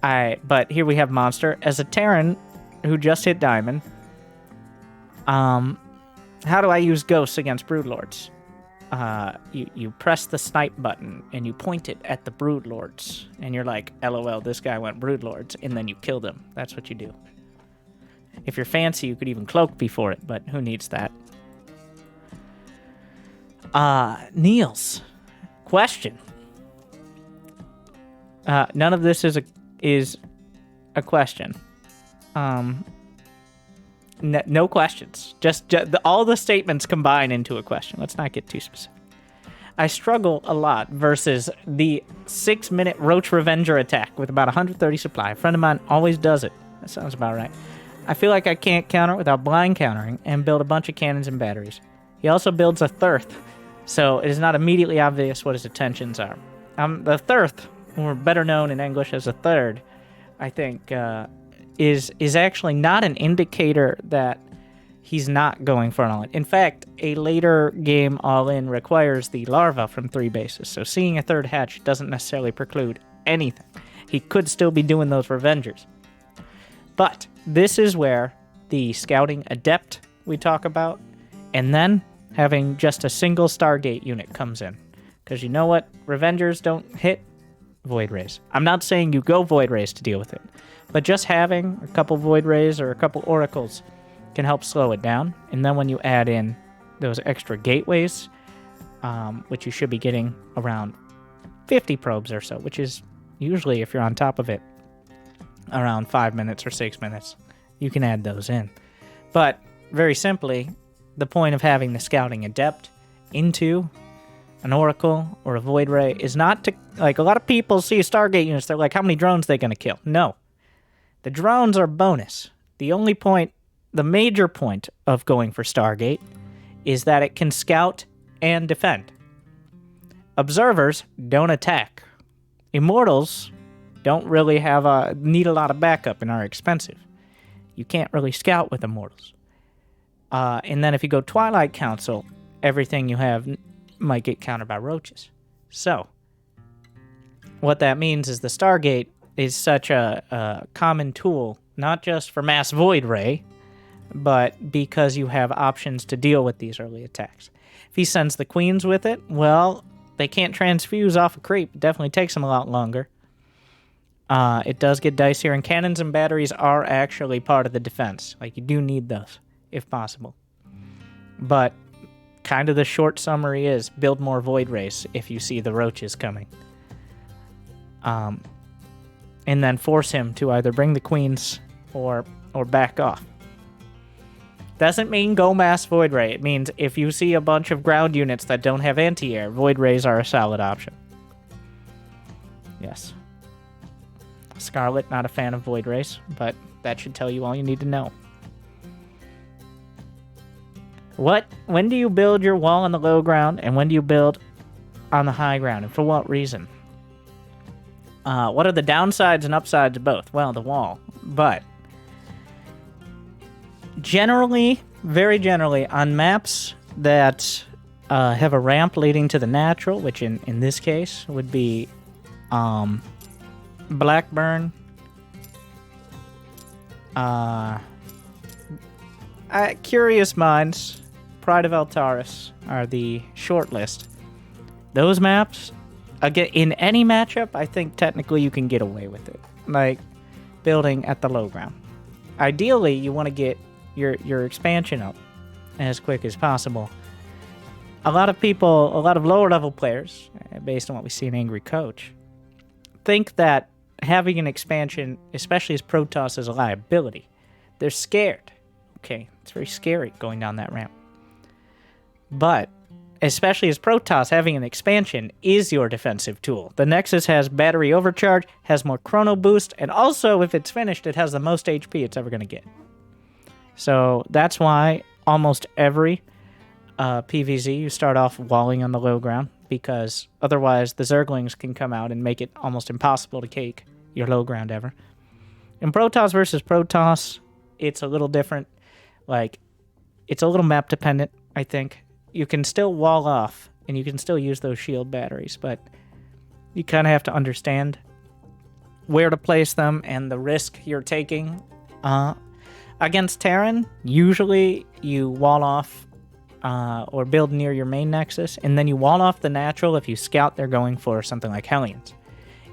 But here we have Monster. As a Terran who just hit Diamond, how do I use Ghosts against Broodlords? You press the snipe button, and you point it at the Broodlords. And you're like, LOL, this guy went Broodlords, and then you kill them. That's what you do. If you're fancy, you could even cloak before it, but who needs that? Niels. Question. None of this is a question. No questions. Just all the statements combine into a question. Let's not get too specific. I struggle a lot versus the 6-minute Roach Revenger attack with about 130 supply. A friend of mine always does it. That sounds about right. I feel like I can't counter without blind countering and build a bunch of cannons and batteries. He also builds a Thirth, so it is not immediately obvious what his intentions are. The Thirth, or better known in English as a Third, I think, is actually not an indicator that he's not going for an all-in. In fact, a later game all-in requires the larva from 3 bases, so seeing a third hatch doesn't necessarily preclude anything. He could still be doing those Revengers. But this is where the scouting adept we talk about, and then having just a single Stargate unit comes in. Because you know what? Revengers don't hit Void Rays. I'm not saying you go Void Rays to deal with it, but just having a couple Void Rays or a couple Oracles can help slow it down. And then when you add in those extra gateways, which you should be getting around 50 probes or so, which is usually, if you're on top of it, around 5 minutes or 6 minutes, you can add those in. But very simply, the point of having the scouting adept into an Oracle or a Void Ray is not to, like, a lot of people see Stargate units, they're like, how many drones are they going to kill? No. The drones are bonus. The major point of going for Stargate is that it can scout and defend. Observers don't attack. Immortals don't really need a lot of backup and are expensive. You can't really scout with Immortals. And then if you go Twilight Council, everything you have might get countered by roaches. So, what that means is the Stargate is such a common tool, not just for Mass Void Ray, but because you have options to deal with these early attacks. If he sends the Queens with it, well, they can't transfuse off a creep. It definitely takes them a lot longer. It does get dicier, and cannons and batteries are actually part of the defense. Like, you do need those, if possible. But kind of the short summary is build more Void Rays if you see the roaches coming. And then force him to either bring the Queens or back off. Doesn't mean go mass Void Ray. It means if you see a bunch of ground units that don't have anti-air, Void Rays are a solid option. Yes. Scarlet, not a fan of Void Rays, but that should tell you all you need to know. When do you build your wall on the low ground, and when do you build on the high ground, and for what reason? What are the downsides and upsides of both? Well, the wall. But generally, very generally, on maps that have a ramp leading to the natural, which in this case would be Blackburn, Curious Minds, Pride of Eltaris are the short list. Those maps, again, in any matchup, I think technically you can get away with it. Like building at the low ground. Ideally, you want to get your expansion up as quick as possible. A lot of lower level players, based on what we see in Angry Coach, think that having an expansion, especially as Protoss, is a liability. They're scared. Okay, it's very scary going down that ramp. But, especially as Protoss, having an expansion is your defensive tool. The Nexus has battery overcharge, has more chrono boost, and also, if it's finished, it has the most HP it's ever going to get. So, that's why almost every PvZ, you start off walling on the low ground, because otherwise the Zerglings can come out and make it almost impossible to cake your low ground ever. In Protoss versus Protoss, it's a little different. Like, it's a little map dependent, I think. You can still wall off and you can still use those shield batteries, but you kind of have to understand where to place them and the risk you're taking. Against Terran, usually you wall off or build near your main nexus, and then you wall off the natural if you scout they're going for something like Hellions.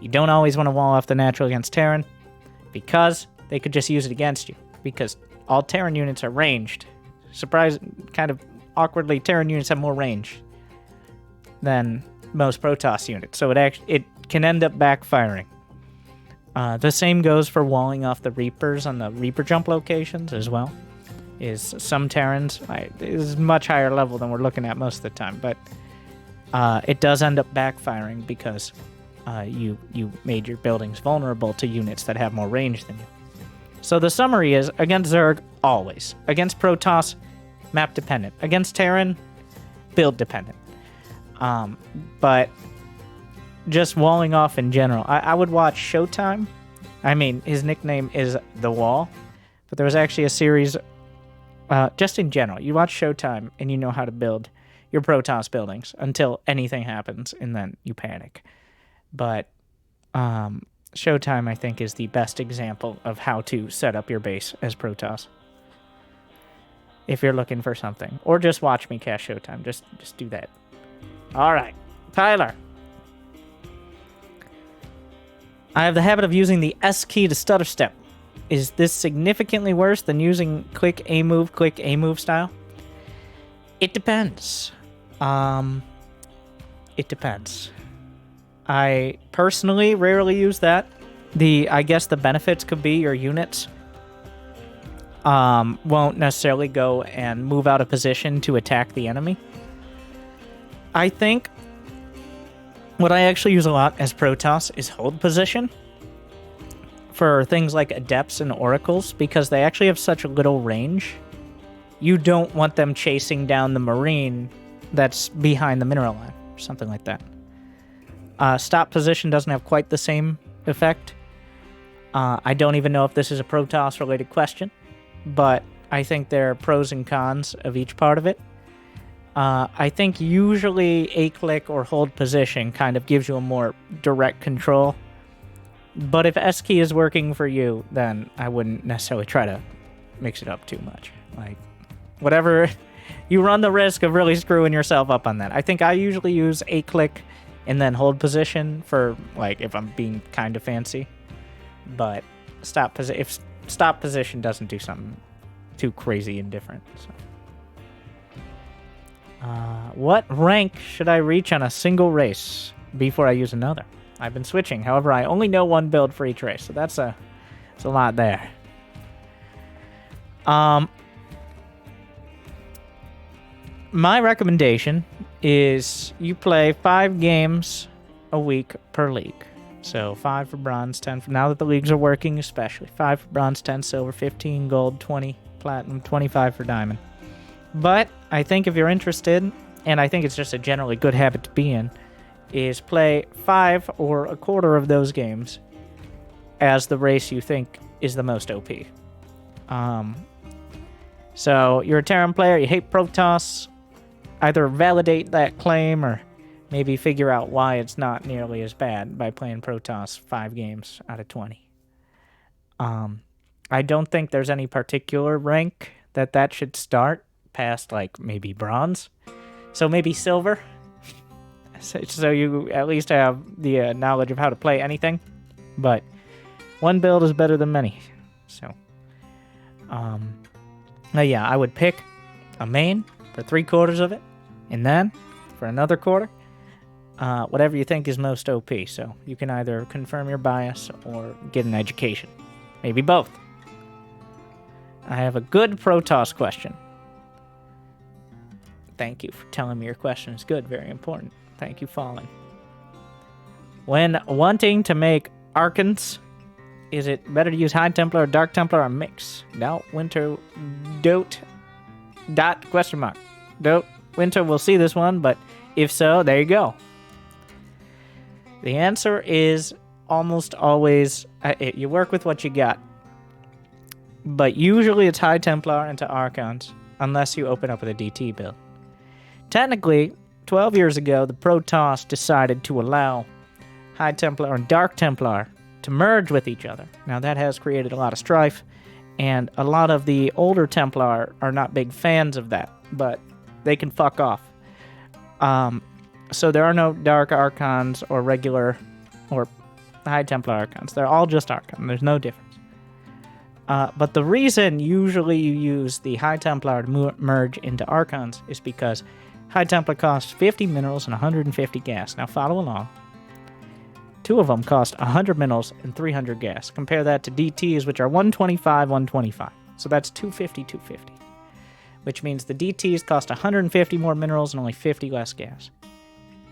You don't always want to wall off the natural against Terran, because they could just use it against you, because all Terran units are ranged. Kind of awkwardly, Terran units have more range than most Protoss units, so it can end up backfiring. The same goes for walling off the Reapers on the Reaper jump locations as well. Is some Terrans is much higher level than we're looking at most of the time, but it does end up backfiring because you made your buildings vulnerable to units that have more range than you. So the summary is, against Zerg, always. Against Protoss, map dependent. Against Terran, build dependent. But just walling off in general. I would watch Showtime. I mean, his nickname is The Wall, but there was actually a series, just in general. You watch Showtime and you know how to build your Protoss buildings until anything happens, and then you panic. But Showtime, I think, is the best example of how to set up your base as Protoss. If you're looking for something. Or just watch me cast Showtime. Just do that. Alright. Tyler. I have the habit of using the S key to stutter step. Is this significantly worse than using quick A move style? It depends. It depends. I personally rarely use that. I guess the benefits could be your units won't necessarily go and move out of position to attack the enemy. I think what I actually use a lot as Protoss is hold position for things like Adepts and Oracles, because they actually have such a little range. You don't want them chasing down the Marine that's behind the mineral line, or something like that. Stop position doesn't have quite the same effect. I don't even know if this is a Protoss-related question, but I think there are pros and cons of each part of it. I think usually A-click or hold position kind of gives you a more direct control. But if S key is working for you, then I wouldn't necessarily try to mix it up too much. Like, whatever, you run the risk of really screwing yourself up on that. I think I usually use A-click and then hold position for, like, if I'm being kind of fancy. But if stop position doesn't do something too crazy and different. So. What rank should I reach on a single race before I use another? I've been switching. However, I only know one build for each race, so that's a lot there. My recommendation is you play 5 games a week per league. So 5 for bronze, 10 for, now that the leagues are working especially. 5 for bronze, 10 silver, 15 gold, 20 platinum, 25 for diamond. But I think if you're interested, and I think it's just a generally good habit to be in, is play 5 or a quarter of those games as the race you think is the most OP. So you're a Terran player, you hate Protoss, either validate that claim or maybe figure out why it's not nearly as bad by playing Protoss 5 games out of 20. I don't think there's any particular rank that should start past, like, maybe bronze. So maybe silver. So you at least have the knowledge of how to play anything. But one build is better than many. So, yeah, I would pick a main for 3/4 of it. And then, for another quarter, whatever you think is most OP. So you can either confirm your bias or get an education. Maybe both. I have a good Protoss question. Thank you for telling me your question is good. Very important. Thank you, Fallen. When wanting to make Archons, is it better to use High Templar or Dark Templar or mix? Doubt, Winter, question mark. Doubt, Winter will see this one, but if so, there you go. The answer is almost always, you work with what you got. But usually it's High Templar into Archons, unless you open up with a DT build. Technically, 12 years ago, the Protoss decided to allow High Templar and Dark Templar to merge with each other. Now, that has created a lot of strife, and a lot of the older Templar are not big fans of that, but they can fuck off. So there are no Dark Archons or regular or High Templar Archons. They're all just Archon. There's no difference. But the reason usually you use the High Templar to merge into Archons is because High Templar costs 50 minerals and 150 gas. Now follow along. 2 of them cost 100 minerals and 300 gas. Compare that to DTs, which are 125, 125. So that's 250, 250. Which means the DTs cost 150 more minerals and only 50 less gas.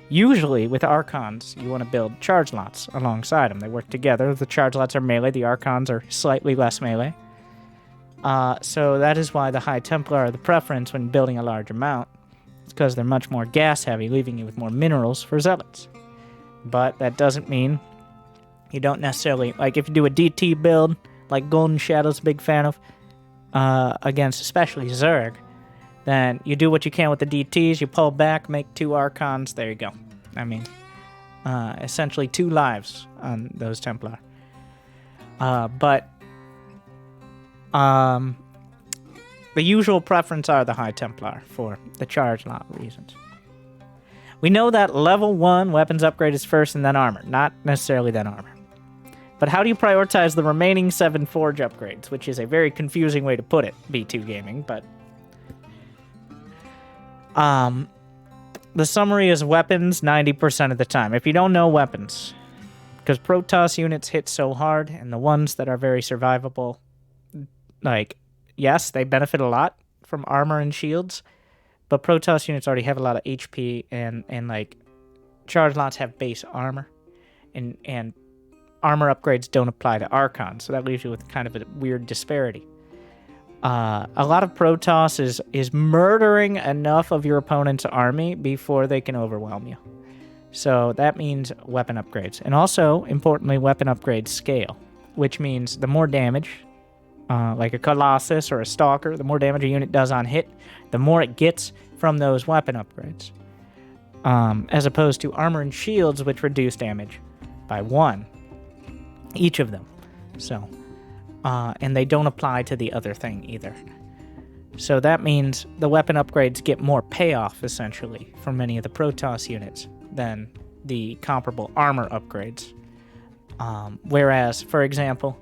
Usually, with Archons, you want to build charge lots alongside them. They work together. The charge lots are melee. The Archons are slightly less melee. So that is why the High Templar are the preference when building a large amount. It's because they're much more gas-heavy, leaving you with more minerals for Zealots. But that doesn't mean you don't necessarily... Like, if you do a DT build, like Golden Shadow's a big fan of, against especially Zerg, then you do what you can with the DTs, you pull back, make 2 Archons, there you go. I mean, essentially 2 lives on those Templar. But the usual preference are the High Templar for the charge lot reasons. We know that level 1 weapons upgrade is first and then armor, not necessarily then armor. But how do you prioritize the remaining 7 Forge upgrades, which is a very confusing way to put it, B2 Gaming, but... the summary is weapons 90% of the time. If you don't know weapons, because Protoss units hit so hard, and the ones that are very survivable, like, yes, they benefit a lot from armor and shields, but Protoss units already have a lot of HP, and like, charge lots have base armor, and armor upgrades don't apply to Archons, so that leaves you with kind of a weird disparity. A lot of Protoss is murdering enough of your opponent's army before they can overwhelm you. So that means weapon upgrades. And also, importantly, weapon upgrades scale, which means the more damage, like a Colossus or a Stalker, the more damage a unit does on hit, the more it gets from those weapon upgrades. As opposed to armor and shields, which reduce damage by 1, each of them. So... and they don't apply to the other thing either. So that means the weapon upgrades get more payoff, essentially, for many of the Protoss units than the comparable armor upgrades. Whereas, for example,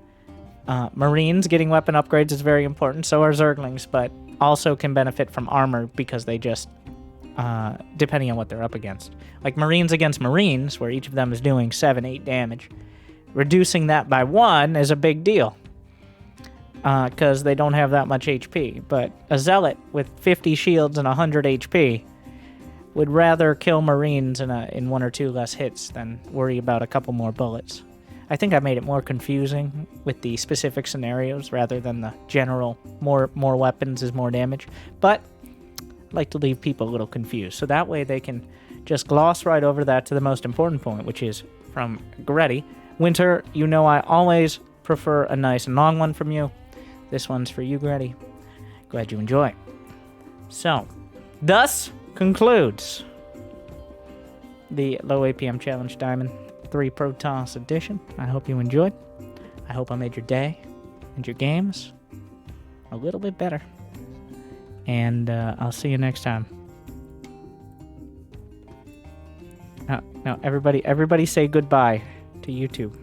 Marines getting weapon upgrades is very important, so are Zerglings, but also can benefit from armor because they just, depending on what they're up against. Like Marines against Marines, where each of them is doing 7-8 damage, reducing that by 1 is a big deal. Because they don't have that much HP. But a Zealot with 50 shields and 100 HP would rather kill Marines in 1 or 2 less hits than worry about a couple more bullets. I think I made it more confusing with the specific scenarios rather than the general more weapons is more damage. But I like to leave people a little confused. So that way they can just gloss right over that to the most important point, which is from Goretti. Winter, you know I always prefer a nice and long one from you. This one's for you, Goretti. Glad you enjoy. So, thus concludes the Low APM Challenge Diamond 3 Protoss Edition. I hope you enjoyed. I hope I made your day and your games a little bit better. And I'll see you next time. Now, everybody say goodbye to YouTube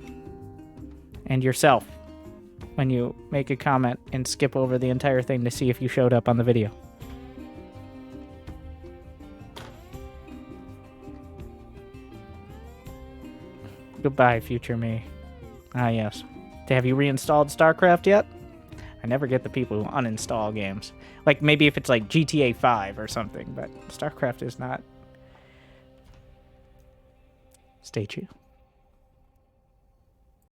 and yourself when you make a comment and skip over the entire thing to see if you showed up on the video. Goodbye, future me. Ah, yes. Have you reinstalled StarCraft yet? I never get the people who uninstall games. Like, maybe if it's like GTA 5 or something, but StarCraft is not. Stay tuned.